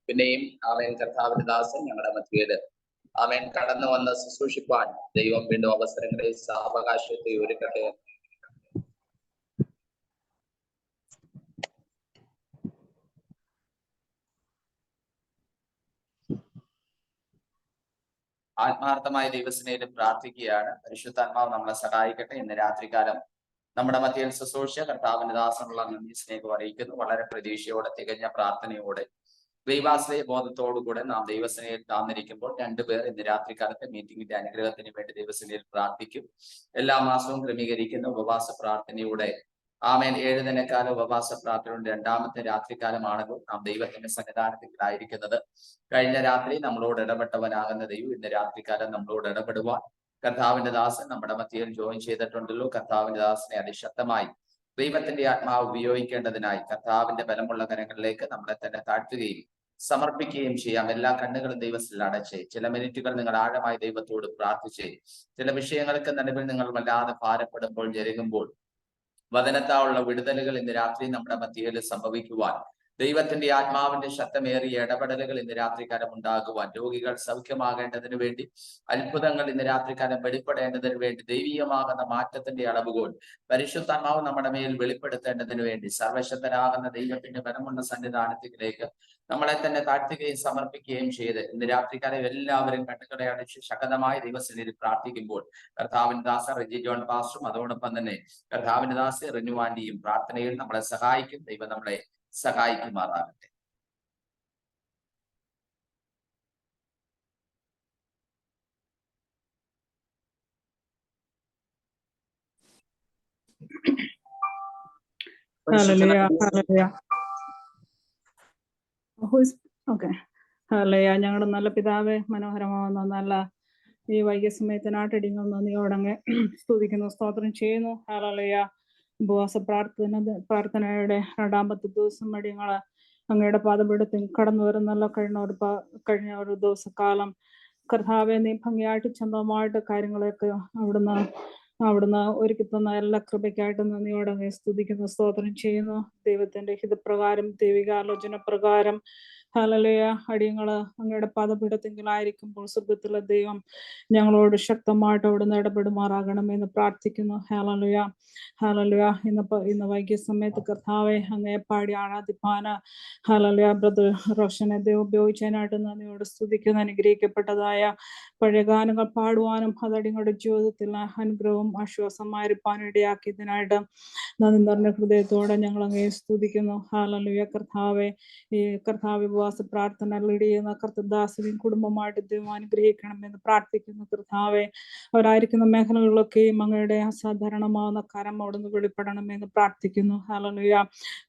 പിന്നെയും അവൻ കർത്താവിന്റെ ദാസൻ ഞങ്ങളുടെ മധ്യയിൽ അവൻ കടന്നു വന്ന് ശുശ്രൂഷിപ്പാൻ ദൈവം വീണ്ടും അവസരങ്ങളെ സാവകാശത്തെ ഒരുക്കട്ടെ. ആത്മാർത്ഥമായ ദൈവസ്നേഹം പ്രാർത്ഥിക്കുകയാണ്. പരിശുദ്ധാത്മാവ് നമ്മളെ സഹായിക്കട്ടെ. ഇന്ന് രാത്രികാലം നമ്മുടെ മധ്യയിൽ ശുശ്രൂഷ കർത്താവിന്റെ ദാസനുള്ള നന്ദി സ്നേഹം അറിയിക്കുന്നു. വളരെ പ്രതീക്ഷയോടെ തികഞ്ഞ പ്രാർത്ഥനയോടെ ദൈവാശ്രയ ബോധത്തോടുകൂടെ നാം ദൈവസേനയിൽ താന്നിരിക്കുമ്പോൾ രണ്ടുപേർ ഇന്ന് രാത്രികാലത്തെ മീറ്റിംഗിന്റെ അനുഗ്രഹത്തിന് വേണ്ടി ദൈവസേനയിൽ പ്രാർത്ഥിക്കും. എല്ലാ മാസവും ക്രമീകരിക്കുന്ന ഉപവാസ പ്രാർത്ഥനയുടെ ആമേൻ 7 ദിനക്കാല ഉപവാസ പ്രാർത്ഥനയുടെ രണ്ടാമത്തെ രാത്രികാലമാണല്ലോ നാം ദൈവത്തിന്റെ സന്നിധാനത്തിലായിരിക്കുന്നത്. കഴിഞ്ഞ രാത്രി നമ്മളോട് ഇടപെട്ടവനാകുന്ന ദൈവം ഇന്ന് രാത്രികാലം നമ്മളോട് ഇടപെടുവാൻ കർത്താവിന്റെ ദാസൻ നമ്മുടെ മധ്യയിൽ ജോയിൻ ചെയ്തിട്ടുണ്ടല്ലോ. കർത്താവിന്റെ ദാസനെ അതിശക്തമായി ദൈവത്തിന്റെ ആത്മാവ് ഉപയോഗിക്കേണ്ടതിനായി കർത്താവിന്റെ ബലമുള്ള കരങ്ങളിലേക്ക് നമ്മളെ തന്നെ താഴ്ത്തുകയും സമർപ്പിക്കുകയും ചെയ്യാം. എല്ലാ കണ്ണുകളും ദൈവത്തിൽ അടച്ച് ചില മിനിറ്റുകൾ നിങ്ങൾ ആഴമായി ദൈവത്തോട് പ്രാർത്ഥിച്ച് ചില വിഷയങ്ങൾക്ക് നടുവിൽ നിങ്ങൾ വല്ലാതെ ഭാരപ്പെടുമ്പോൾ ഞെരുങ്ങുമ്പോൾ വചനത്താലുള്ള വിടുതലുകൾ ഇന്ന് രാത്രി നമ്മുടെ മധ്യയിൽ സംഭവിക്കുവാൻ, ദൈവത്തിന്റെ ആത്മാവിന്റെ ശക്തമേറിയ ഇടപെടലുകൾ ഇന്ന് രാത്രികാലം ഉണ്ടാകുവാൻ, രോഗികൾ സൗഖ്യമാകേണ്ടതിന് വേണ്ടി, അത്ഭുതങ്ങൾ ഇന്ന് രാത്രികാലം വെളിപ്പെടേണ്ടതിന് വേണ്ടി, ദൈവീയമാകുന്ന മാറ്റത്തിന്റെ അളവുകോൽ പരിശുദ്ധാത്മാവ് നമ്മുടെ മേൽ വെളിപ്പെടുത്തേണ്ടതിന് വേണ്ടി, സർവശക്തനാകുന്ന ദൈവത്തിന്റെ ബലമുള്ള സന്നിധാനത്തിലേക്ക് നമ്മളെ തന്നെ താഴ്ത്തുകയും സമർപ്പിക്കുകയും ചെയ്ത് ഇന്ന് രാത്രികാലം എല്ലാവരും കണ്ണുകളെ അടച്ച് ശക്തമായ ദൈവസന്നിധിയിൽ പ്രാർത്ഥിക്കുമ്പോൾ കർത്താവിൻ ദാസ റെജി ജോൺ പാസ്റ്ററും അതോടൊപ്പം തന്നെ കർത്താവിൻ ദാസ് റിനുവാന്റിയും പ്രാർത്ഥനയിൽ നമ്മളെ സഹായിക്കും. ദൈവം നമ്മളെ സഹായിക്കുമാറാകട്ടെ. ഞങ്ങളുടെ നല്ല പിതാവേ, മനോഹരമാവുന്ന നല്ല ഈ വൈകിയ സമയത്തിനായിട്ടിടിങ്ങൾ നന്ദിയോടങ്ങ് സ്തുതിക്കുന്നു, സ്തോത്രം ചെയ്യുന്നു. ഹല്ലേലൂയ. ഉപവാസ പ്രാർത്ഥനയുടെ 2ാമത്തെ ദിവസം അടിയങ്ങള് അങ്ങയുടെ പാദപീഠത്തിൽ കടന്നു വരുന്നല്ലോ. കഴിഞ്ഞ ഒരു ദിവസക്കാലം കർത്താവെ, നീ ഭംഗിയായിട്ട് ചന്തമായിട്ട് കാര്യങ്ങളൊക്കെ അവിടുന്ന് ഒരുക്കി തന്ന എല്ലാ കൃപയ്ക്കായിട്ട് നന്ദിയോടെ സ്തുതിക്കുന്നു, സ്തോത്രം ചെയ്യുന്നു. ദൈവത്തിന്റെ ഹിതപ്രകാരം, ദൈവികാലോചന പ്രകാരം ഹല്ലേലൂയ അടിയങ്ങള് അങ്ങയുടെ പാദപീഠത്തിലായിരിക്കുമ്പോൾ സ്വർഗ്ഗത്തിലെ ദൈവം ഞങ്ങളോട് ശക്തമായിട്ട് അവിടുന്ന് ഇടപെടുമാറാകണമെന്ന് പ്രാർത്ഥിക്കുന്നു. Hallelujah, hallelujah. ഇന്ന് വൈകിയ സമയത്ത് കർത്താവെ അങ്ങയെ പാടി ആരാധിപ്പാന് ഹല്ലേലൂയ ബ്രദർ റോഷനെ ദൈവം ഉപയോഗിച്ചതിനായിട്ട് നന്ദിയോട് സ്തുതിക്കുന്നു. അനുഗ്രഹിക്കപ്പെട്ടതായ പഴയ ഗാനങ്ങൾ പാടുവാനും അതടിങ്ങളുടെ ജീവിതത്തിൽ അനുഗ്രഹവും ആശ്വാസമായിരിക്കാനും ഇടയാക്കിയതിനായിട്ട് നന്ദി നിറഞ്ഞ ഹൃദയത്തോടെ ഞങ്ങൾ അങ്ങയെ സ്തുതിക്കുന്നു. ഹല്ലേലൂയ. കർത്താവ് ഉപവാസ പ്രാർത്ഥന ലീഡ് ചെയ്യുന്ന കർത്തദാസിനെയും കുടുംബമായിട്ട് ദൈവം അനുഗ്രഹിക്കണമെന്ന് പ്രാർത്ഥിക്കുന്നു. കർത്താവെ, അവരായിരിക്കുന്ന മേഖലകളിലൊക്കെയും അങ്ങയുടെ അസാധാരണമാവുന്ന കരം അവിടുന്ന് വെളിപ്പെടണമെന്ന് പ്രാർത്ഥിക്കുന്നു. Hallelujah,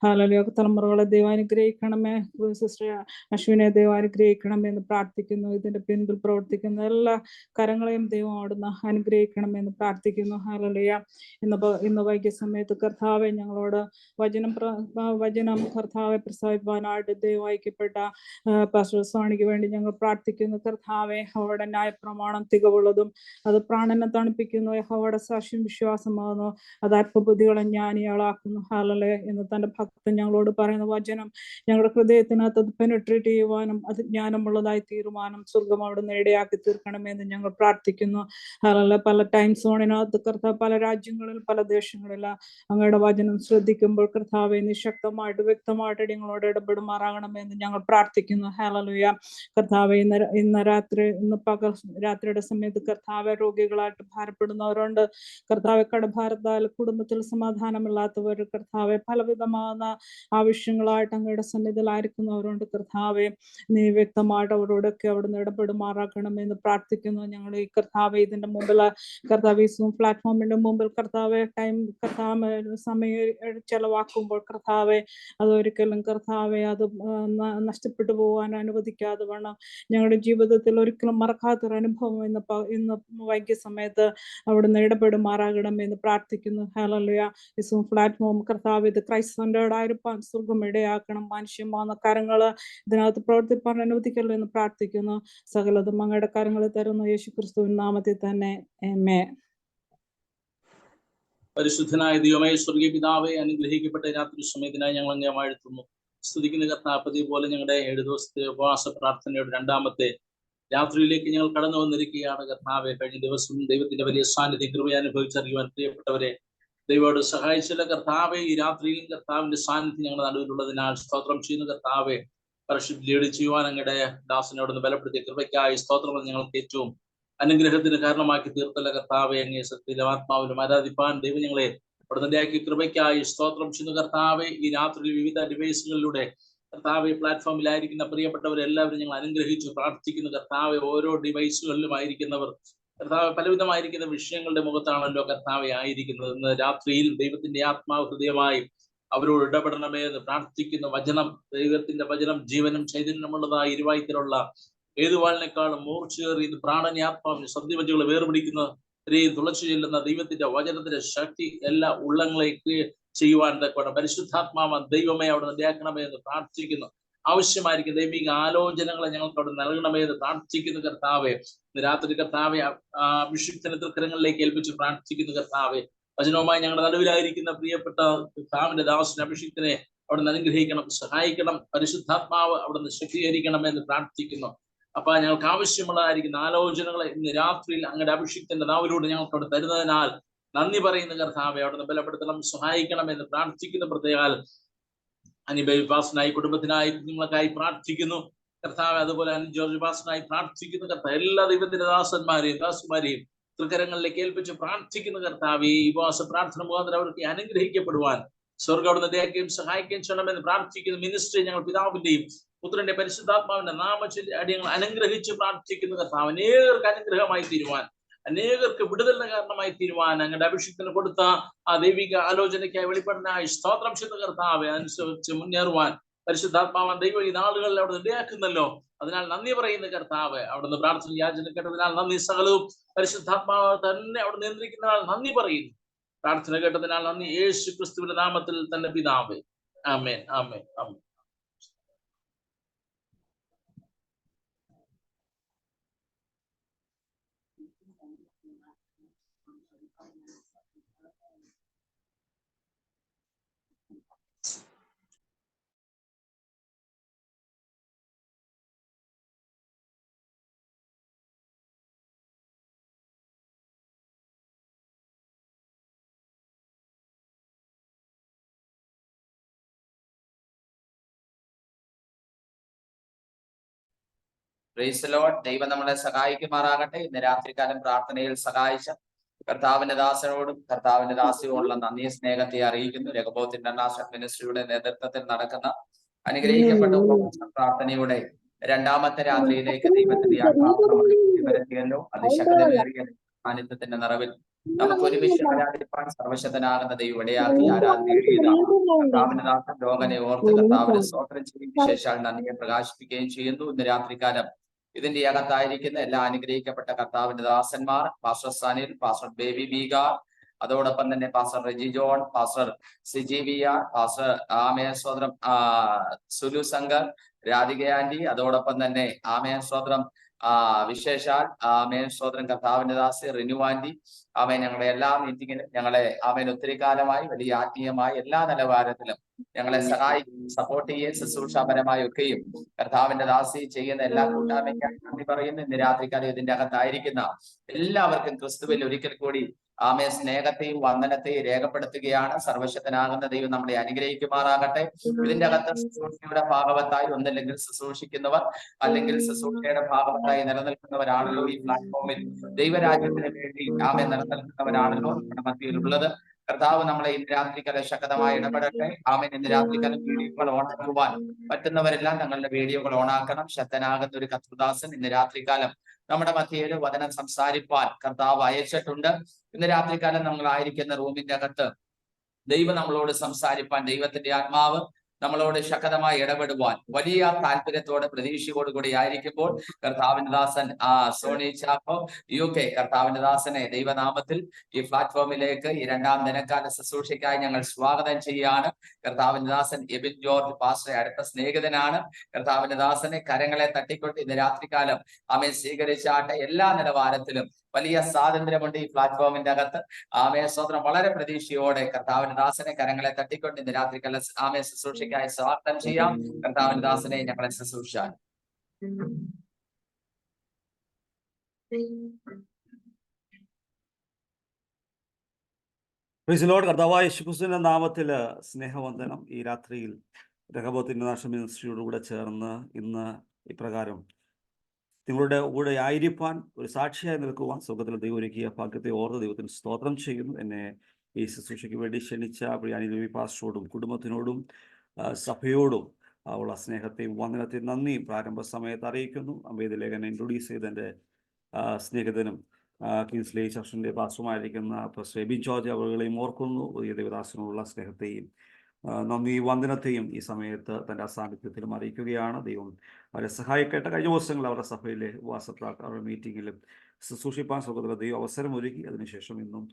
hallelujah. തലമുറകളെ ദൈവം അനുഗ്രഹിക്കണമേ. സിസ്റ്റർ അശ്വിനെ ദൈവം അനുഗ്രഹിക്കണമെന്ന് പ്രാർത്ഥിക്കുന്നു. ഇതിന്റെ പിൻപിൽ പ്രവർത്തിക്കുന്ന എല്ലാ കരങ്ങളെയും ദൈവം അവിടുന്ന് അനുഗ്രഹിക്കണമെന്ന് പ്രാർത്ഥിക്കുന്നു. ഹല്ലേലൂയ. ഇന്ന് വൈകിയ സമയത്ത് കർത്താവെ ഞങ്ങളോട് വചനം കർത്താവെ പ്രസവിപ്പാനായിട്ട് ദൈവം ഐക്യപ്പെട്ട പാസ്റ്റർ സ്വാണിക്ക് വേണ്ടി ഞങ്ങൾ പ്രാർത്ഥിക്കുന്നു. കർത്താവെ, അവരുടെ ന്യായപ്രമാണം തികവുള്ളതും അത് പ്രാണനെ തണുപ്പിക്കുന്നു. യഹോവയുടെ സാക്ഷ്യം വിശ്വാസമാകുന്നു, അത് അല്പബുദ്ധികളെ ജ്ഞാനികളാക്കുന്നു. ഹല്ലേലൂയ. എന്ന് തന്റെ ഭക്തൻ ഞങ്ങളോട് പറയുന്ന വചനം ഞങ്ങളുടെ ഹൃദയത്തിനകത്ത് അത് പെനിട്രേറ്റ് ചെയ്യുവാനും അത് ജ്ഞാനമുള്ളതായി തീരുമാനം സ്വർഗം അവിടുന്ന് ഇടയാക്കി തീർക്കണമെന്ന് ഞങ്ങൾ പ്രാർത്ഥിക്കുന്നു. ഹല്ലേലൂയ. പല ടൈം സോണിനകത്ത് കർത്താവ് പല രാജ്യങ്ങളിൽ പല ദേശങ്ങളിൽ അങ്ങയുടെ വചനം ശ്രദ്ധിക്കുമ്പോൾ കർത്താവെ നീ ശക്തമായിട്ട് വ്യക്തമായിട്ട് ഞങ്ങളോട് ഇടപെടുമാറാകണമെന്ന് ഞങ്ങൾ പ്രാർത്ഥിക്കുന്നു. ഹല്ലേലൂയ. കർത്താവെ, ഇന്ന് പകൽ രാത്രിയുടെ സമയത്ത് കർത്താവെ രോഗികളായിട്ട് ഭാരപ്പെടുന്നവരുണ്ട്. കർത്താവെ, കടഭാരത്താൽ കുടുംബത്തിൽ സമാധാനമില്ലാത്തവർ, കർത്താവെ പലവിധമാകുന്ന ആവശ്യങ്ങളായിട്ട് അങ്ങയുടെ സന്നിധിയിലായിരിക്കുന്നവരുണ്ട്. കർത്താവെ, നീ വ്യക്തമായിട്ട് അവരോടൊക്കെ അവിടുന്ന് ഇടപെടുമാറാക്കണമെന്ന് പ്രാർത്ഥിക്കുന്നു. ഞങ്ങൾ ഈ കർത്താവെ ഇതിന്റെ മുമ്പിൽ കർത്താവ് പ്ലാറ്റ്ഫോമിന്റെ മുമ്പിൽ കർത്താവെ സമയം ചെലവാക്കുമ്പോൾ കർത്താവെ അതൊരിക്കലും കർത്താവെ അത് നഷ്ടപ്പെട്ടു പോകാൻ അനുവദിക്കാതെ വേണം ഞങ്ങളുടെ ജീവിതത്തിൽ ഒരിക്കലും മറക്കാത്തൊരു അനുഭവം ഇന്ന് വൈകിയ സമയത്ത് അവിടുന്ന് ഇടപെടുമാറാകണമെന്ന് പ്രാർത്ഥിക്കുന്നു. ഹല്ലേലൂയ. ഈ പ്ലാറ്റ്ഫോം കർത്താവ് ഇത് ക്രൈസ്റ്റ് സെന്റേർഡ് ആയിരിക്കാൻ സ്വർഗം ഇടയാക്കണം. മനുഷ്യമാകുന്ന കാര്യങ്ങൾ ഇതിനകത്ത് പ്രവർത്തിപ്പാൻ അനുവദിക്കല്ലോ എന്ന് പ്രാർത്ഥിക്കുന്നു. സകലതും അങ്ങയുടെ കാര്യങ്ങളിൽ തരുന്നു യേശുക്രിസ്തുവിൻ നാമത്തിൽ തന്നെ. ആമേൻ. പരിശുദ്ധനായ ദൈവമേ, സ്വർഗീയ പിതാവേ, അനുഗ്രഹിക്കപ്പെട്ട രാത്രി സമയത്തിനായി ഞങ്ങൾ അങ്ങേ വാഴ്ത്തുന്നു, സ്തുതിക്കുന്ന കർത്താവ്. പോലെ ഞങ്ങളുടെ 7 ദിവസത്തെ ഉപവാസ പ്രാർത്ഥനയുടെ 2ാമത്തെ രാത്രിയിലേക്ക് ഞങ്ങൾ കടന്നു വന്നിരിക്കുകയാണ്. കർത്താവെ, കഴിഞ്ഞ ദിവസം ദൈവത്തിന്റെ വലിയ സാന്നിധ്യം കൃപ അനുഭവിച്ചറിയുവാൻ പ്രിയപ്പെട്ടവരെ ദൈവത്തോട് സഹായിച്ചില്ല. കർത്താവെ, ഈ രാത്രിയിലും കർത്താവിന്റെ സാന്നിധ്യം ഞങ്ങളുടെ നടുവിലുള്ളതിനാൽ സ്തോത്രം ചെയ്യുന്നു. കർത്താവെ, പരിശുദ്ധ ലീഡ് ചെയ്യുവാൻ അങ്ങയുടെ ദാസനോടൊന്ന് ബലപ്പെടുത്തിയ കൃപയ്ക്കായി സ്തോത്രം. ഞങ്ങൾക്ക് ഏറ്റവും അനുഗ്രഹത്തിന് കാരണമാക്കി തീർത്തല്ല കർത്താവെ, അങ്ങേ സത്യത്തിലും ആത്മാവിലും ആരാധിപ്പാൻ ദൈവം ഞങ്ങളെ അവിടുന്ന് കൃപയ്ക്കായി സ്തോത്രം ചെയ്യുന്നു. കർത്താവെ, ഈ രാത്രിയിൽ വിവിധ ഡിവൈസുകളിലൂടെ കർത്താവെ പ്ലാറ്റ്ഫോമിലായിരിക്കുന്ന പ്രിയപ്പെട്ടവരെല്ലാവരും ഞങ്ങൾ അനുഗ്രഹിച്ചു പ്രാർത്ഥിക്കുന്നു. കർത്താവെ, ഓരോ ഡിവൈസുകളിലും ആയിരിക്കുന്നവർ കർത്താവ് പലവിധമായിരിക്കുന്ന വിഷയങ്ങളുടെ മുഖത്താണല്ലോ കർത്താവെ ആയിരിക്കുന്നത്. ഇന്ന് രാത്രിയിൽ ദൈവത്തിന്റെ ആത്മാവ് ഹൃദയമായി അവരോട് ഇടപെടണമേ എന്ന് പ്രാർത്ഥിക്കുന്നു. വചനം, ദൈവത്തിന്റെ വചനം ജീവനും ചൈതന്യമുള്ളതായി ഇരുവായ്ക്കലുള്ള ഏതു വാളിനേക്കാളും മൂർച്ചയേറി പ്രാണനെ ആത്മാവിന് സന്ധിവചകളെ വേർപിടിക്കുന്ന തുളച്ചു ചെല്ലുന്ന ദൈവത്തിന്റെ വചനത്തിന്റെ ശക്തി എല്ലാ ഉള്ളങ്ങളെ ചെയ്യുവാൻ തക്കവണ്ണം പരിശുദ്ധാത്മാവ ദൈവമേ അവിടെ നിലയാക്കണമേ എന്ന് പ്രാർത്ഥിക്കുന്നു. ആവശ്യമായിരിക്കും ദൈവിക ആലോചനകളെ ഞങ്ങൾക്ക് അവിടെ നൽകണമേ എന്ന് പ്രാർത്ഥിക്കുന്നു. കർത്താവെ, ഇന്ന് രാത്രി കർത്താവെ അഭിഷിക്തന്റെ തൃക്കരങ്ങളിലേക്ക് ഏൽപ്പിച്ച് പ്രാർത്ഥിക്കുന്നു. കർത്താവെ, വചനവുമായി ഞങ്ങളുടെ നടുവിലായിരിക്കുന്ന പ്രിയപ്പെട്ട കർത്താവിന്റെ ദാസനെ അഭിഷിക്തനെ അവിടുന്ന് അനുഗ്രഹിക്കണം, സഹായിക്കണം. പരിശുദ്ധാത്മാവ് അവിടുന്ന് ശക്തീകരിക്കണം എന്ന് പ്രാർത്ഥിക്കുന്നു. അപ്പൊ ഞങ്ങൾക്ക് ആവശ്യമുള്ളതായിരിക്കുന്ന ആലോചനകളെ ഇന്ന് രാത്രിയിൽ അങ്ങയുടെ അഭിഷിക്തന്റെ നാവിലൂടെ ഞങ്ങൾക്ക് അവിടെ തരുന്നതിനാൽ നന്ദി പറയുന്ന കർത്താവെ അവിടുന്ന് ബലപ്പെടുത്തണം, സഹായിക്കണം എന്ന് പ്രാർത്ഥിക്കുന്ന. പ്രത്യേകാൽ അനിബേബി പാസ്റ്റനായി, കുടുംബത്തിനായി, കുഞ്ഞുങ്ങൾക്കായി പ്രാർത്ഥിക്കുന്നു കർത്താവ്. അതുപോലെ അനി ജോർജ് പാസ്റ്റനായി പ്രാർത്ഥിക്കുന്നു കർത്താവ്. എല്ലാ ദൈവത്തിന്റെ ദാസന്മാരെയും തൃക്കരങ്ങളിലേക്ക് ഏൽപ്പിച്ച് പ്രാർത്ഥിക്കുന്ന കർത്താവ്. ഈ ഉപവാസ പ്രാർത്ഥന മുഖാന്തരം അവർക്ക് അനുഗ്രഹിക്കപ്പെടുവാൻ സ്വർഗ്ഗം അവിടുന്ന് ദയക്കുകയും സഹായിക്കുകയും ചെയ്യണമെന്ന് പ്രാർത്ഥിക്കുന്നു. മിനിസ്ട്രി ഞങ്ങൾ പിതാവിന്റെയും പുത്രന്റെ പരിശുദ്ധാത്മാവിന്റെ നാമത്തിൽ അടിയങ്ങൾ അനുഗ്രഹിച്ച് പ്രാർത്ഥിക്കുന്ന കർത്താവ്. അനേകർക്ക് അനുഗ്രഹമായി തീരുവാൻ, അനേകർക്ക് വിടുതലിന് കാരണമായി തീരുവാൻ അങ്ങയുടെ അഭിഷിക്തന് കൊടുത്ത ആ ദൈവിക ആലോചനയ്ക്കായി വെളിപ്പെടുന്നായി സ്തോത്രം ചെയ്യുന്ന കർത്താവെ. അനുസരിച്ച് മുന്നേറുവാൻ പരിശുദ്ധാത്മാവൻ ദൈവം ഈ നാളുകളിൽ അവിടെ ഇടയാക്കുന്നല്ലോ. അതിനാൽ നന്ദി പറയുന്ന കർത്താവ്. അവിടുന്ന് പ്രാർത്ഥന യാചന കേട്ടതിനാൽ നന്ദി. സകലവും പരിശുദ്ധാത്മാവ് തന്നെ അവിടെ നിയന്ത്രിക്കുന്നതിനാൽ നന്ദി പറയുന്നു. പ്രാർത്ഥന കേട്ടതിനാൽ നന്ദി. യേശു ക്രിസ്തുവിന്റെ നാമത്തിൽ തന്നെ പിതാവേ, ആമേൻ, ആമേൻ, ആമേൻ. Praise the Lord. ദൈവം നമ്മളെ സഹായിക്കുമാറാകട്ടെ. ഇന്ന് രാത്രികാലം പ്രാർത്ഥനയിൽ സഹായിച്ച കർത്താവിന്റെ ദാസനോടും കർത്താവിന്റെ ദാസിയോടുള്ള നന്ദി സ്നേഹത്തെ അറിയിക്കുന്നു. രഘുബോത്ത് ഇന്റർനാഷണൽ മിനിസ്ട്രിയുടെ നേതൃത്വത്തിൽ നടക്കുന്ന അനുഗ്രഹിക്കപ്പെട്ട ഉപവാസ പ്രാർത്ഥനയുടെ രണ്ടാമത്തെ രാത്രിയിലേക്ക് ദൈവത്തിന്റെ ആത്മാവെത്തിയല്ലോ. അതിശക്തമേറിയ സാന്നിധ്യത്തിന്റെ നിറവിൽ നമുക്ക് ഒരുമിച്ച് ആരാധിപ്പാൻ സർവശക്തനാകുന്ന ദൈവം ഇടയാക്കി കർത്താവിന്റെ ദാസൻ രോഗനെ ഓർത്ത് കർത്താവിന്റെ സ്തോത്രം ചെയ്യും. വിശേഷാൽ നന്ദിയെ പ്രകാശിപ്പിക്കുകയും ചെയ്യുന്നു. ഇന്ന് രാത്രികാലം ഇതിന്റെ അകത്തായിരിക്കുന്ന എല്ലാ അനുഗ്രഹിക്കപ്പെട്ട കർത്താവിന്റെ ദാസന്മാർ, പാസ്റ്റർ സനിൽ, പാസ്റ്റർ ബേബി ബീഗാർ, അതോടൊപ്പം തന്നെ പാസ്റ്റർ റെജി ജോൺ, പാസ്റ്റർ സിജി വിയ, പാസ്റ്റർ ആമയ സ്വതന്ത്രം സുലു ശങ്കർ, രാധിക ആന്റി, അതോടൊപ്പം തന്നെ ആമയ സ്വതന്ത്രം വിശേഷാൽ ആമേൻ സ്വതന്ത്രം കർത്താവിന്റെ ദാസി റിനു ആന്റി. ആമേൻ ഞങ്ങളുടെ എല്ലാ മീറ്റിങ്ങിലും ഞങ്ങളെ ആമേൻ ഒത്തിരി കാലമായി വലിയ ആത്മീയമായി എല്ലാ നിലവാരത്തിലും ഞങ്ങളെ സപ്പോർട്ട് ചെയ്യുകയും ശുശ്രൂഷാപരമായി ഒക്കെയും കർത്താവിന്റെ ദാസി ചെയ്യുന്ന എല്ലാ കൂട്ടായ്മയ്ക്കും നന്ദി പറയുന്നു. ഇന്ന് രാത്രികാലം ഇതിന്റെ അകത്തായിരിക്കുന്ന എല്ലാവർക്കും ക്രിസ്തുവിൽ ഒരിക്കൽ കൂടി ആമേ സ്നേഹത്തെയും വന്ദനത്തെയും രേഖപ്പെടുത്തുകയാണ്. സർവശക്തനാകുന്ന ദൈവം നമ്മളെ അനുഗ്രഹിക്കുമാറാകട്ടെ. ഇതിന്റെ അകത്ത് ശുശ്രൂഷയുടെ ഭാഗവത്തായി ഒന്നില്ലെങ്കിൽ ശുശ്രൂഷിക്കുന്നവർ അല്ലെങ്കിൽ ശുശ്രൂഷയുടെ ഭാഗവത്തായി നിലനിൽക്കുന്നവരാണല്ലോ ഈ പ്ലാറ്റ്ഫോമിൽ ദൈവരാജ്യത്തിന് വേണ്ടി ആമേ നിലനിൽക്കുന്നവരാണല്ലോ നമ്മുടെ മധ്യയിലുള്ളത്. കർത്താവ് നമ്മളെ ഇന്ന് രാത്രിക്കാലം ശക്തമായി ഇടപെടട്ടെ. ആമേൻ. ഇന്ന് രാത്രിക്കാലം വീഡിയോകൾ ഓണാക്കുവാൻ പറ്റുന്നവരെല്ലാം തങ്ങളുടെ വീഡിയോകൾ ഓണാക്കണം. ശക്തനാകുന്ന ഒരു കർത്തൃദാസൻ ഇന്ന് രാത്രികാലം നമ്മുടെ മധ്യയിൽ വചനം സംസാരിപ്പാൻ കർത്താവ് അയച്ചിട്ടുണ്ട്. ഇന്ന് രാത്രികാലം നമ്മളായിരിക്കുന്ന റൂമിന്റെ അകത്ത് ദൈവം നമ്മളോട് സംസാരിപ്പാൻ, ദൈവത്തിന്റെ ആത്മാവ് നമ്മളോട് ശക്തമായി ഇടപെടുവാൻ വലിയ താല്പര്യത്തോടെ പ്രതീക്ഷയോടുകൂടി ആയിരിക്കുമ്പോൾ കർത്താവിന്റെ ദാസൻ സോണി ചാക്കോ UK കർത്താവിന്റെ ദാസനെ ദൈവനാമത്തിൽ ഈ പ്ലാറ്റ്ഫോമിലേക്ക് ഈ രണ്ടാം ദിനക്കാല ശുശ്രൂഷയ്ക്കായി ഞങ്ങൾ സ്വാഗതം ചെയ്യുകയാണ്. കർത്താവിന്റെ ദാസൻ എബിൻ ജോർജ് പാസ്റ്റർ അടുത്ത സ്നേഹിതനാണ്. കർത്താവിന്റെ ദാസനെ കരങ്ങളെ തട്ടിക്കൊണ്ട് ഇന്ന് രാത്രികാലം ആമേ സ്വീകരിച്ചാട്ടെ. എല്ലാ നിലവാരത്തിലും വലിയ സ്വാതന്ത്ര്യമുണ്ട് ഈ പ്ലാറ്റ്ഫോമിന്റെ അകത്ത്. ആമേ സ്വതന്ത്രം വളരെ പ്രതീക്ഷയോടെ കർത്താവിന്റെ ദാസനെ കരങ്ങളെ തട്ടിക്കൊണ്ട് ഇന്ന് രാത്രികാല ആമേ ശുശ്രൂഷയ്ക്കായി സ്വാഗതം ചെയ്യാം. കർത്താവിന്റെ ദാസനെ ഞങ്ങളെ ശുശ്രൂഷാൻ. Price the Lord. കർത്താവായ യേശുക്രിസ്തുവിന്റെ നാമത്തിൽ സ്നേഹവന്ദനം. ഈ രാത്രിയിൽ രഹബോത്ത് ഇന്റർനാഷണൽ മിനിസ്ട്രിയോട് കൂടെ ചേർന്ന് ഇന്ന് ഇപ്രകാരം നിങ്ങളുടെ കൂടെ ആയിരിക്കാൻ ഒരു സാക്ഷിയായി നിൽക്കുവാൻ സ്വർഗ്ഗത്തിൽ ദൈവം ഒരുക്കിയ ഭാഗ്യത്തെ ഓർത്ത് ദൈവത്തിന് സ്തോത്രം ചെയ്യുന്നു. എന്നെ ഈ ശുശ്രൂഷയ്ക്ക് വേണ്ടി ക്ഷണിച്ച പ്രിയാനി പാസ്റ്ററോടും കുടുംബത്തിനോടും സഭയോടും ഉള്ള സ്നേഹത്തെയും വന്ദനത്തെയും നന്ദിയും പ്രാരംഭ സമയത്ത് അറിയിക്കുന്നു. അമ്പേത് ലേഖനം ഇൻട്രൊഡ്യൂസ് ചെയ്ത എൻ്റെ സ്നേഹിതനും കിങ്സ്ലി ചർച്ചിൻ്റെ പാസ്റ്ററുമായിരിക്കുന്ന പാസ്റ്റർ എബിൻ ജോർജ് അവകളെയും ഓർക്കുന്നു. പുതിയ ദേവദാസനുള്ള സ്നേഹത്തെയും നന്ദി വന്ദനത്തെയും ഈ സമയത്ത് തൻ്റെ അസാന്നിധ്യത്തിലും അറിയിക്കുകയാണ്. ദൈവം അവരെ സഹായിക്കട്ടെ. കഴിഞ്ഞ ദിവസങ്ങളിൽ അവരുടെ സഭയിലെ അവരുടെ മീറ്റിങ്ങിലും ശുശ്രൂഷിപ്പാൻ സ്വർഗ്ഗത്തിലെ ദൈവം അവസരം ഒരുക്കി. അതിനുശേഷം ഇന്നും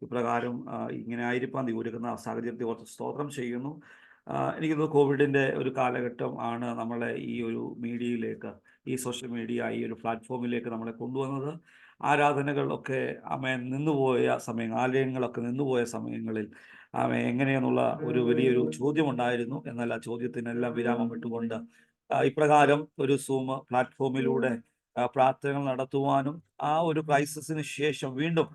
ഇപ്രകാരം ഇങ്ങനെ ആയിരിക്കാൻ ദൈവം ഒരുക്കുന്ന സാഹചര്യത്തെ ഓർത്ത് സ്തോത്രം ചെയ്യുന്നു. എനിക്ക് തോന്നുന്നു കോവിഡിൻ്റെ ഒരു കാലഘട്ടം ആണ് നമ്മളെ ഈ ഒരു മീഡിയയിലേക്ക്, ഈ സോഷ്യൽ മീഡിയ ഈ ഒരു പ്ലാറ്റ്ഫോമിലേക്ക് നമ്മളെ കൊണ്ടുവന്നത്. ആരാധനകളൊക്കെ നിന്നുപോയ സമയം, ആലയങ്ങളൊക്കെ നിന്നുപോയ സമയങ്ങളിൽ എങ്ങനെയെന്നുള്ള ഒരു വലിയൊരു ചോദ്യമുണ്ടായിരുന്നു. എന്നാൽ ആ ചോദ്യത്തിനെല്ലാം വിരാമം ഇട്ടുകൊണ്ട് ഇപ്രകാരം ഒരു സൂം പ്ലാറ്റ്ഫോമിലൂടെ പ്രാർത്ഥനകൾ നടത്തുവാനും ആ ഒരു ക്രൈസിസിന് ശേഷം വീണ്ടും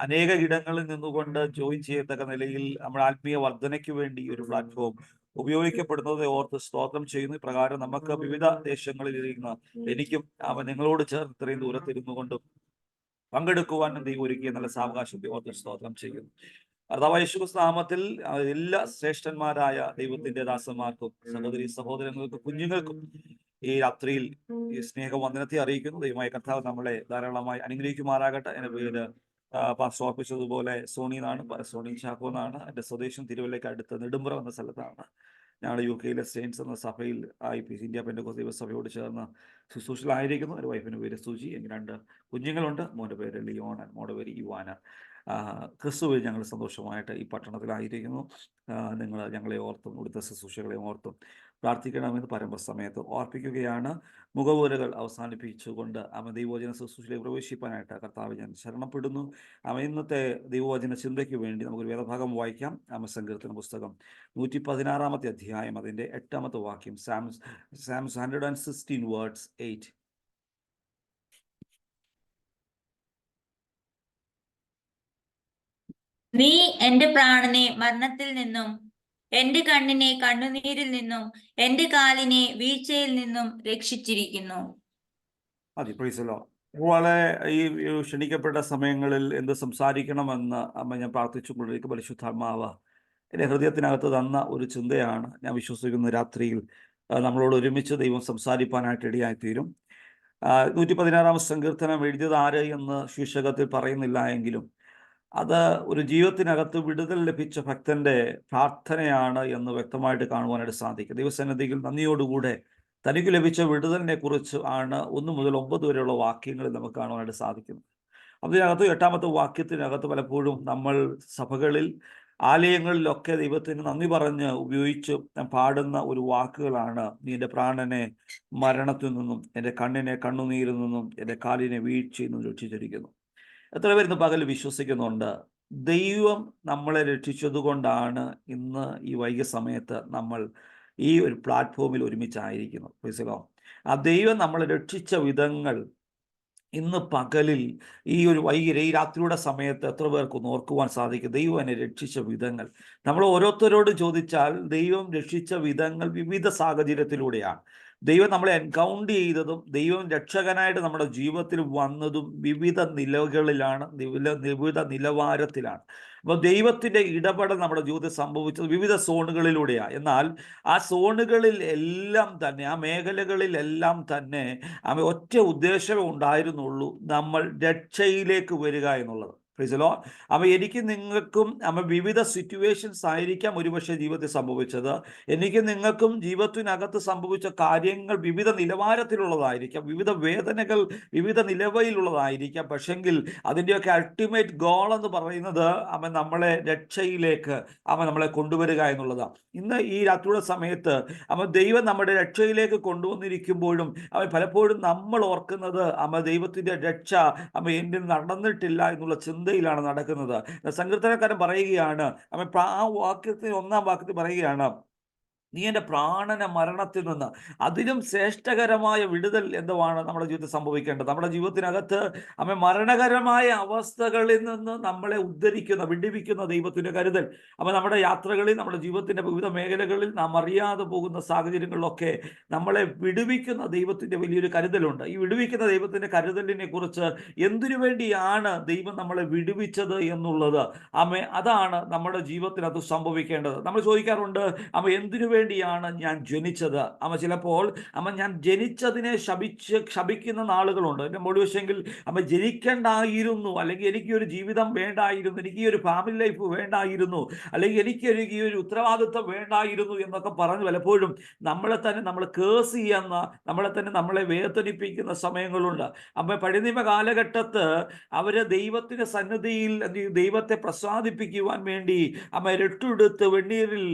അനേക ഇടങ്ങളിൽ നിന്നുകൊണ്ട് ജോയിൻ ചെയ്യത്തക്ക നിലയിൽ നമ്മുടെ ആത്മീയ വർധനയ്ക്ക് വേണ്ടി ഒരു പ്ലാറ്റ്ഫോം ഉപയോഗിക്കപ്പെടുന്നത് ഓർത്ത് സ്തോത്രം ചെയ്യുന്നു. ഇപ്രകാരം നമുക്ക് വിവിധ ദേശങ്ങളിൽ ഇരുന്ന എനിക്കും നിങ്ങളോട് ചേർന്ന് ഇത്രയും ദൂരത്തിരുന്നു കൊണ്ടും പങ്കെടുക്കുവാനും ദൈവം ഒരുക്കിയ നല്ല സാവകാശത്തെ ഓർത്ത് സ്തോത്രം ചെയ്യുന്നു. കർത്താവായ യേശുക്രിസ്തു നാമത്തിൽ എല്ലാ ശ്രേഷ്ഠന്മാരായ ദൈവത്തിന്റെ ദാസന്മാർക്കും സഹോദരി സഹോദരങ്ങൾക്കും കുഞ്ഞുങ്ങൾക്കും ഈ രാത്രിയിൽ ഈ സ്നേഹവന്ദനത്തെ അറിയിക്കുന്നു. ദൈവമായ കർത്താവ് നമ്മളെ ധാരാളമായി അനുഗ്രഹിക്കുമാറാകട്ടെ. എൻ്റെ പേര് പാസ്റ്റർ ഓർപ്പിച്ചതുപോലെ സോണി എന്നാണ്, സോണി ചാക്കോ എന്നാണ്. എൻ്റെ സ്വദേശം തിരുവല്ലയ്ക്ക് അടുത്ത് നെടുമ്പുറം എന്ന സ്ഥലത്താണ്. ഞങ്ങൾ UK സെയിൻസ് എന്ന സഭയിൽ ഇന്ത്യ പെന്തക്കോസ്ത് ദൈവസഭയോട് ചേർന്ന് ശുശ്രൂഷയിലായിരിക്കുന്നു. എൻ്റെ വൈഫിൻ്റെ പേര് സുജി. എനിക്ക് 2 കുഞ്ഞുങ്ങളുണ്ട്. മോൻ്റെ പേര് ലിയോൺ, മോൻ്റെ പേര് ഇവാന. ക്രിസ്തുവിൽ ഞങ്ങൾ സന്തോഷമായിട്ട് ഈ പട്ടണത്തിലായിരിക്കുന്നു. നിങ്ങൾ ഞങ്ങളെ ഓർത്തും ഇവിടുത്തെ ശുശ്രൂഷകളെ ഓർത്തും പ്രാർത്ഥിക്കണമെന്ന് പരമ്പരസമയത്ത് ഓർപ്പിക്കുകയാണ്. മുഖവുരകൾ അവസാനിപ്പിച്ചുകൊണ്ട് ദൈവവചന ശുശ്രൂഷയിലേക്ക് പ്രവേശിപ്പാനായിട്ട് കർത്താവ് ഞാൻ ശരണപ്പെടുന്നു. ഇന്നത്തെ ദൈവവചന ചിന്തയ്ക്ക് വേണ്ടി നമുക്കൊരു വേദഭാഗം വായിക്കാം. സങ്കീർത്തന പുസ്തകം 116 അധ്യായം അതിൻ്റെ 8 വാക്യം. Psalms 116 words 8. നീ എന്റെ പ്രാണനെ മരണത്തിൽ നിന്നും, എന്റെ കണ്ണിനെ കണ്ണുനീരിൽ നിന്നും, എന്റെ കാലിനെ വീഴ്ചയിൽ നിന്നും രക്ഷിച്ചിരിക്കുന്നു. വളരെ ഈ ക്ഷണിക്കപ്പെട്ട സമയങ്ങളിൽ എന്ത് സംസാരിക്കണമെന്ന് ഞാൻ പ്രാർത്ഥിച്ചുകൊണ്ടിരിക്കും. പരിശുദ്ധാത്മാവ് എൻ്റെ ഹൃദയത്തിനകത്ത് തന്ന ഒരു ചിന്തയാണ്. ഞാൻ വിശ്വസിക്കുന്ന രാത്രിയിൽ നമ്മളോട് ഒരുമിച്ച് ദൈവം സംസാരിപ്പാനായിട്ട് ഇടയായിത്തീരും. 116 സങ്കീർത്തനം എഴുതിയത് ആര് എന്ന് ശീർഷകത്തിൽ പറയുന്നില്ല എങ്കിലും അത് ഒരു ജീവിതത്തിനകത്ത് വിടുതൽ ലഭിച്ച ഭക്തന്റെ പ്രാർത്ഥനയാണ് എന്ന് വ്യക്തമായിട്ട് കാണുവാനായിട്ട് സാധിക്കും. ദൈവസന്നിധിയിൽ നന്ദിയോടുകൂടെ തനിക്ക് ലഭിച്ച വിടുതലിനെ കുറിച്ച് ആണ് 1 മുതൽ 9 വരെയുള്ള വാക്യങ്ങളിൽ നമുക്ക് കാണുവാനായിട്ട് സാധിക്കുന്നത്. അതിനകത്ത് 8 വാക്യത്തിനകത്ത് പലപ്പോഴും നമ്മൾ സഭകളിൽ, ആലയങ്ങളിലൊക്കെ ദൈവത്തിന് നന്ദി പറഞ്ഞ് ഉപയോഗിച്ച് പാടുന്ന ഒരു വാക്കുകളാണ്: നീ എൻ്റെ പ്രാണനെ മരണത്തിൽ നിന്നും, എൻ്റെ കണ്ണിനെ കണ്ണുനീരിൽ നിന്നും, എൻ്റെ കാലിനെ വീഴ്ചയിൽ നിന്നും രക്ഷിച്ചിരിക്കുന്നു. എത്ര പേര് പകൽ വിശ്വസിക്കുന്നുണ്ട് ദൈവം നമ്മളെ രക്ഷിച്ചതുകൊണ്ടാണ് ഇന്ന് ഈ വൈകിയ സമയത്ത് നമ്മൾ ഈ ഒരു പ്ലാറ്റ്ഫോമിൽ ഒരുമിച്ചായിരിക്കുന്നത്? മനസ്സിലാവും. ആ ദൈവം നമ്മളെ രക്ഷിച്ച വിധങ്ങൾ ഇന്ന് പകലിൽ ഈ ഒരു ഈ രാത്രിയുടെ സമയത്ത് എത്ര പേർക്കൊന്ന് ഓർക്കുവാൻ സാധിക്കും? ദൈവം എന്നെ രക്ഷിച്ച വിധങ്ങൾ നമ്മൾ ഓരോരുത്തരോട് ചോദിച്ചാൽ ദൈവം രക്ഷിച്ച വിധങ്ങൾ വിവിധ സാഹചര്യത്തിലൂടെയാണ്. ദൈവം നമ്മളെ എൻകൗണ്ടർ ചെയ്തതും ദൈവം രക്ഷകനായിട്ട് നമ്മുടെ ജീവിതത്തിൽ വന്നതും വിവിധ നിലകളിലാണ്, വിവിധ നിലവാരത്തിലാണ്. അപ്പോൾ ദൈവത്തിൻ്റെ ഇടപെടൽ നമ്മുടെ ജീവിതത്തിൽ സംഭവിച്ചത് വിവിധ സോണുകളിലൂടെയാണ്. എന്നാൽ ആ സോണുകളിൽ എല്ലാം തന്നെ, ആ മേഖലകളിലെല്ലാം തന്നെ ഒറ്റ ഉദ്ദേശമേ ഉണ്ടായിരുന്നുള്ളൂ: നമ്മൾ രക്ഷയിലേക്ക് വരിക എന്നുള്ളത്. പ്രീസലോ എനിക്ക് നിങ്ങൾക്കും വിവിധ സിറ്റുവേഷൻസ് ആയിരിക്കാം ഒരുപക്ഷെ ജീവിതത്തിൽ സംഭവിച്ചത്. എനിക്ക് നിങ്ങൾക്കും ജീവിതത്തിനകത്ത് സംഭവിച്ച കാര്യങ്ങൾ വിവിധ നിലവാരത്തിലുള്ളതായിരിക്കാം, വിവിധ വേദനകൾ വിവിധ നിലവിലുള്ളതായിരിക്കാം. പക്ഷെങ്കിൽ അതിൻ്റെയൊക്കെ അൾട്ടിമേറ്റ് ഗോൾ എന്ന് പറയുന്നത് നമ്മളെ രക്ഷയിലേക്ക് നമ്മളെ കൊണ്ടുവരിക എന്നുള്ളതാണ്. ഇന്ന് ഈ രാത്രിയുടെ സമയത്ത് ദൈവം നമ്മുടെ രക്ഷയിലേക്ക് കൊണ്ടുവന്നിരിക്കുമ്പോഴും പലപ്പോഴും നമ്മൾ ഓർക്കുന്നത് ദൈവത്തിൻ്റെ രക്ഷ എന്നിൽ നടന്നിട്ടില്ല എന്നുള്ള ചിന്തയിലാണ് നടക്കുന്നത്. സങ്കീർത്തനക്കാരൻ പറയുകയാണ്, ആ വാക്യത്തിൽ 1-ാം വാക്യത്തിൽ പറയുകയാണ്: നീ എൻ്റെ പ്രാണന മരണത്തിൽ നിന്ന്. അതിലും ശ്രേഷ്ഠകരമായ വിടുതൽ എന്തുവാണ് നമ്മുടെ ജീവിതത്തിൽ സംഭവിക്കേണ്ടത്? നമ്മുടെ ജീവിതത്തിനകത്ത് മരണകരമായ അവസ്ഥകളിൽ നിന്ന് നമ്മളെ ഉദ്ധരിക്കുന്ന, വിടുവിക്കുന്ന ദൈവത്തിൻ്റെ കരുതൽ. നമ്മുടെ യാത്രകളിൽ, നമ്മുടെ ജീവിതത്തിൻ്റെ വിവിധ മേഖലകളിൽ നാം അറിയാതെ പോകുന്ന സാഹചര്യങ്ങളിലൊക്കെ നമ്മളെ വിടുവിക്കുന്ന ദൈവത്തിൻ്റെ വലിയൊരു കരുതലുണ്ട്. ഈ വിടുവിക്കുന്ന ദൈവത്തിൻ്റെ കരുതലിനെ കുറിച്ച് എന്തിനു വേണ്ടിയാണ് ദൈവം നമ്മളെ വിടുവിച്ചത് എന്നുള്ളത് അതാണ് നമ്മുടെ ജീവിതത്തിനകത്ത് സംഭവിക്കേണ്ടത്. നമ്മൾ ചോദിക്കാറുണ്ട്, എന്തിനു വേണ്ടിയാണ് ഞാൻ ജനിച്ചത്. ചിലപ്പോൾ ഞാൻ ജനിച്ചതിനെ ശപിക്കുന്ന നാളുകളുണ്ട്. എൻ്റെ മോടിവശെങ്കിൽ ജനിക്കേണ്ടായിരുന്നു, അല്ലെങ്കിൽ എനിക്ക് ഒരു ജീവിതം വേണ്ടായിരുന്നു, എനിക്ക് ഈ ഒരു ഫാമിലി ലൈഫ് വേണ്ടായിരുന്നു, അല്ലെങ്കിൽ എനിക്ക് ഈ ഒരു ഉത്തരവാദിത്വം വേണ്ടായിരുന്നു എന്നൊക്കെ പറഞ്ഞ് പലപ്പോഴും നമ്മളെ തന്നെ നമ്മൾ കേസ് ചെയ്യുന്ന, നമ്മളെ വേദനിപ്പിക്കുന്ന സമയങ്ങളുണ്ട്. പഴയ നിയമ കാലഘട്ടത്ത് അവര് ദൈവത്തിന്റെ സന്നിധിയിൽ ദൈവത്തെ പ്രസാദിപ്പിക്കുവാൻ വേണ്ടി രട്ടുടുത്ത് വെണ്ണീരിൽ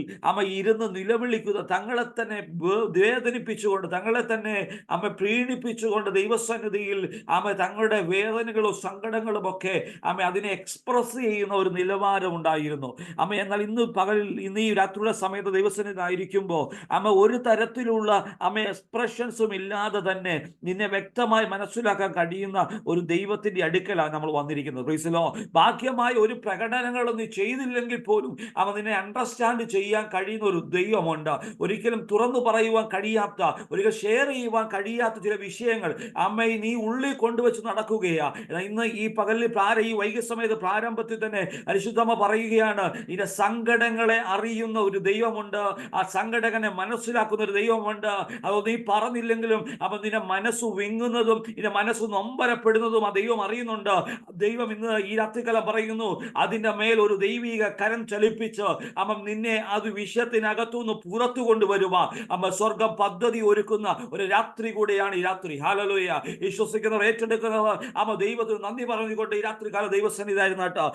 ഇരുന്ന് നിലവിളിക്കുന്ന, തങ്ങളെ തന്നെ വേദനിപ്പിച്ചുകൊണ്ട്, തങ്ങളെ തന്നെ പ്രീണിപ്പിച്ചുകൊണ്ട് ദൈവസന്നിധിയിൽ തങ്ങളുടെ വേദനകളും സങ്കടങ്ങളും ഒക്കെ അതിനെ എക്സ്പ്രസ് ചെയ്യുന്ന ഒരു നിലവാരം ഉണ്ടായിരുന്നു. എന്നാൽ ഇന്ന് ഈ രാത്രിയുടെ സമയത്ത് ദൈവസന്നിധി ആയിരിക്കുമ്പോൾ ഒരു തരത്തിലുള്ള എക്സ്പ്രഷൻസും ഇല്ലാതെ തന്നെ നിന്നെ വ്യക്തമായി മനസ്സിലാക്കാൻ കഴിയുന്ന ഒരു ദൈവത്തിന്റെ അടുക്കലാണ് നമ്മൾ വന്നിരിക്കുന്നത്. Price the Lord. ബാഹ്യമായ ഒരു പ്രകടനങ്ങളൊന്നും ചെയ്തില്ലെങ്കിൽ പോലും നിന്നെ അണ്ടർസ്റ്റാൻഡ് ചെയ്യാൻ കഴിയുന്ന ഒരു ദൈവമുണ്ട്. ഒരിക്കലും തുറന്നു പറയുവാൻ കഴിയാത്ത, ഒരിക്കലും ഷെയർ ചെയ്യുവാൻ കഴിയാത്ത ചില വിഷയങ്ങൾ നീ ഉള്ളിൽ കൊണ്ടുവച്ച് നടക്കുകയാ. ഇന്ന് ഈ പകലിൽ ഈ വൈകിയ സമയത്ത് പ്രാരംഭത്തിൽ തന്നെ പരിശുദ്ധമ്മ പറയുകയാണ്, നിന്റെ സങ്കടങ്ങളെ അറിയുന്ന ഒരു ദൈവമുണ്ട്, ആ സങ്കടകനെ മനസ്സിലാക്കുന്ന ഒരു ദൈവമുണ്ട്. അത് നീ പറഞ്ഞില്ലെങ്കിലും നിന്റെ മനസ്സ് വിങ്ങുന്നതും നിന്റെ മനസ്സ് നൊമ്പരപ്പെടുന്നതും ആ ദൈവം അറിയുന്നുണ്ട്. ദൈവം ഇന്ന് ഈ രാത്രികാലം പറയുന്നു, അതിന്റെ മേൽ ഒരു ദൈവിക കരം ചലിപ്പിച്ച് നിന്നെ അത് വിഷയത്തിനകത്തുനിന്ന് പുറത്തു കൊണ്ടുവരുവാ സ്വർഗം പദ്ധതി ഒരുക്കുന്ന ഒരു രാത്രി കൂടെയാണ് ഈ രാത്രി. ഹല്ലേലൂയ. വിശ്വസിക്കുന്നവർ, ഏറ്റെടുക്കുന്നവർ ദൈവത്തിന് നന്ദി പറഞ്ഞുകൊണ്ട് ഈ രാത്രികാല ദൈവസന്നിധിയായിരുന്നു കേട്ടോ.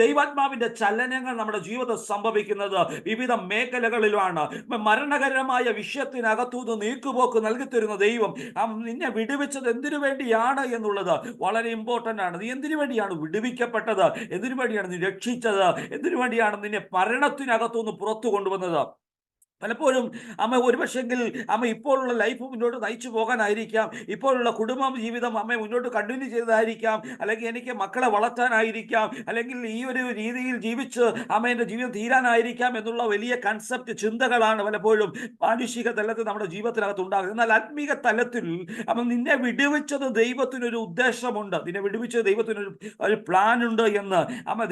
ദൈവാത്മാവിന്റെ ചലനങ്ങൾ നമ്മുടെ ജീവിതത്തിൽ സംഭവിക്കുന്നത് വിവിധ മേഖലകളിലാണ്. മരണകരമായ വിഷയത്തിനകത്തുനിന്ന് നീക്കുപോക്ക് നൽകി തരുന്ന ദൈവം നിന്നെ വിടുവിച്ചത് എന്തിനു വേണ്ടിയാണ് എന്നുള്ളത് വളരെ ഇമ്പോർട്ടന്റ് ആണ്. നീ എന്തിനു വേണ്ടിയാണ് വിടുവിക്കപ്പെട്ടത്? എന്തിനു വേണ്ടിയാണ് നീ രക്ഷിച്ചത്? എന്തിനു വേണ്ടിയാണ് നിന്നെ മരണത്തിനകത്തുനിന്ന് പുറത്തു കൊണ്ടുവന്നത്? പലപ്പോഴും ഒരുപക്ഷെങ്കിൽ ഇപ്പോഴുള്ള ലൈഫ് മുന്നോട്ട് നയിച്ചു പോകാനായിരിക്കാം, ഇപ്പോഴുള്ള കുടുംബ ജീവിതം മുന്നോട്ട് കണ്ടിന്യൂ ചെയ്തതായിരിക്കാം, അല്ലെങ്കിൽ എനിക്ക് മക്കളെ വളർത്താനായിരിക്കാം, അല്ലെങ്കിൽ ഈ ഒരു രീതിയിൽ ജീവിച്ച് എൻ്റെ ജീവിതം തീരാനായിരിക്കാം എന്നുള്ള വലിയ കൺസെപ്റ്റ് ചിന്തകളാണ് പലപ്പോഴും മാനുഷിക തലത്തിൽ നമ്മുടെ ജീവിതത്തിനകത്ത് ഉണ്ടാകുന്നത്. എന്നാൽ ആത്മീക തലത്തിൽ നിന്നെ വിടുവിച്ചത് ദൈവത്തിനൊരു ഉദ്ദേശമുണ്ട്, നിന്നെ വിടുവിച്ചത് ദൈവത്തിനൊരു പ്ലാൻ ഉണ്ട് എന്ന്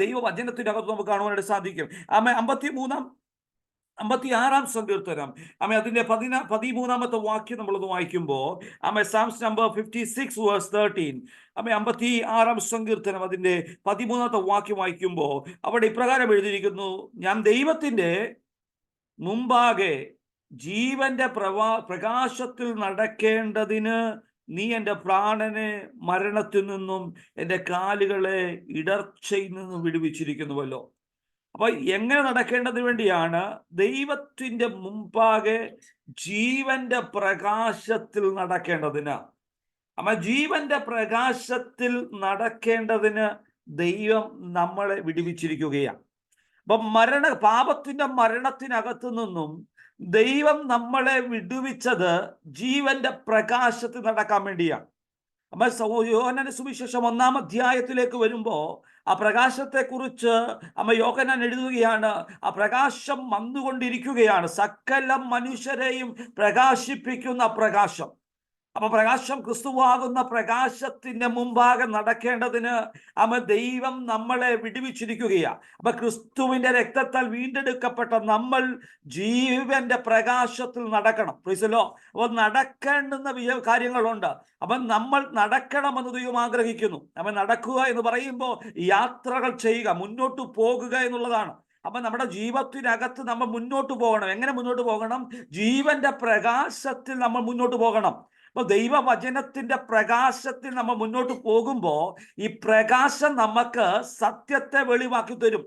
ദൈവവചനത്തിനകത്ത് നമുക്ക് കാണുവാനായിട്ട് സാധിക്കും. 56-ാം സങ്കീർത്തനം അതിന്റെ 13-ാമത്തെ വാക്യം നമ്മളൊന്ന് വായിക്കുമ്പോൾ സാംസ് നമ്പർ 56 വേഴ്സ് 13 56-ാം സങ്കീർത്തനം അതിന്റെ 13-ാമത്തെ വാക്യം വായിക്കുമ്പോൾ അവിടെ ഇപ്രകാരം എഴുതിയിരിക്കുന്നു, ഞാൻ ദൈവത്തിന്റെ മുമ്പാകെ ജീവന്റെ പ്രകാശത്തിൽ നടക്കേണ്ടതിന് നീ എൻ്റെ പ്രാണനെ മരണത്തിൽ നിന്നും എൻ്റെ കാലുകളെ ഇടർച്ചയിൽ നിന്നും വിടുവിച്ചിരിക്കുന്നുവല്ലോ. അപ്പൊ എങ്ങനെ നടക്കേണ്ടതിന് വേണ്ടിയാണ്? ദൈവത്തിന്റെ മുമ്പാകെ ജീവന്റെ പ്രകാശത്തിൽ നടക്കേണ്ടതിന്. ജീവന്റെ പ്രകാശത്തിൽ നടക്കേണ്ടതിന് ദൈവം നമ്മളെ വിടുവിച്ചിരിക്കുകയാണ്. അപ്പൊ പാപത്തിന്റെ മരണത്തിനകത്തു നിന്നും ദൈവം നമ്മളെ വിടുവിച്ചത് ജീവന്റെ പ്രകാശത്തിൽ നടക്കാൻ വേണ്ടിയാണ്. യോഹന്നാന്റെ സുവിശേഷം 1-ാം അധ്യായത്തിലേക്ക് വരുമ്പോൾ ആ പ്രകാശത്തെക്കുറിച്ച് യോഹന്നാൻ എഴുതുകയാണ്, ആ പ്രകാശം വന്നുകൊണ്ടിരിക്കുകയാണ്, സകല മനുഷ്യരെയും പ്രകാശിപ്പിക്കുന്ന പ്രകാശം. പ്രകാശം ക്രിസ്തുവാകുന്ന പ്രകാശത്തിന്റെ മുമ്പാകെ നടക്കേണ്ടതിന് ദൈവം നമ്മളെ വിടുവിച്ചിരിക്കുകയാണ്. ക്രിസ്തുവിന്റെ രക്തത്താൽ വീണ്ടെടുക്കപ്പെട്ട നമ്മൾ ജീവന്റെ പ്രകാശത്തിൽ നടക്കണം. Price the Lord. അപ്പോൾ നടക്കേണ്ടുന്ന കാര്യങ്ങളുണ്ട്. നമ്മൾ നടക്കണമെന്ന് ദൈവം ആഗ്രഹിക്കുന്നു. നടക്കുക എന്ന് പറയുമ്പോൾ യാത്രകൾ ചെയ്യുക, മുന്നോട്ട് പോകുക എന്നുള്ളതാണ്. നമ്മുടെ ജീവിതത്തിനകത്ത് നമ്മൾ മുന്നോട്ട് പോകണം. എങ്ങനെ മുന്നോട്ട് പോകണം? ജീവന്റെ പ്രകാശത്തിൽ നമ്മൾ മുന്നോട്ട് പോകണം. ദൈവവചനത്തിന്റെ പ്രകാശത്തിൽ നമ്മൾ മുന്നോട്ട് പോകുമ്പോൾ ഈ പ്രകാശം നമുക്ക് സത്യത്തെ വെളിവാക്കി തരും.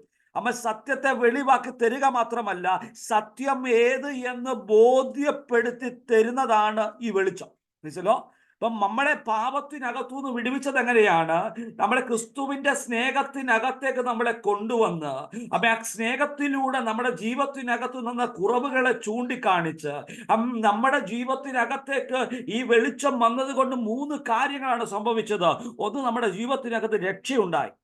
സത്യത്തെ വെളിവാക്കി തരിക മാത്രമല്ല, സത്യം ഏത് എന്ന് ബോധ്യപ്പെടുത്തി തരുന്നതാണ് ഈ വെളിച്ചം. മനസ്സിലോ? നമ്മളെ പാപത്തിനകത്തുനിന്ന് വിടുവിച്ചത് എങ്ങനെയാണ്? നമ്മളെ ക്രിസ്തുവിന്റെ സ്നേഹത്തിനകത്തേക്ക് നമ്മളെ കൊണ്ടുവന്ന് ആ സ്നേഹത്തിലൂടെ നമ്മുടെ ജീവിതത്തിനകത്ത് നിന്ന് കുറവുകളെ ചൂണ്ടിക്കാണിച്ച് നമ്മുടെ ജീവിതത്തിനകത്തേക്ക് ഈ വെളിച്ചം വന്നത് കൊണ്ട് 3 കാര്യങ്ങളാണ് സംഭവിച്ചത്. ഒന്ന്, നമ്മുടെ ജീവിതത്തിനകത്ത് രക്ഷയുണ്ടായി.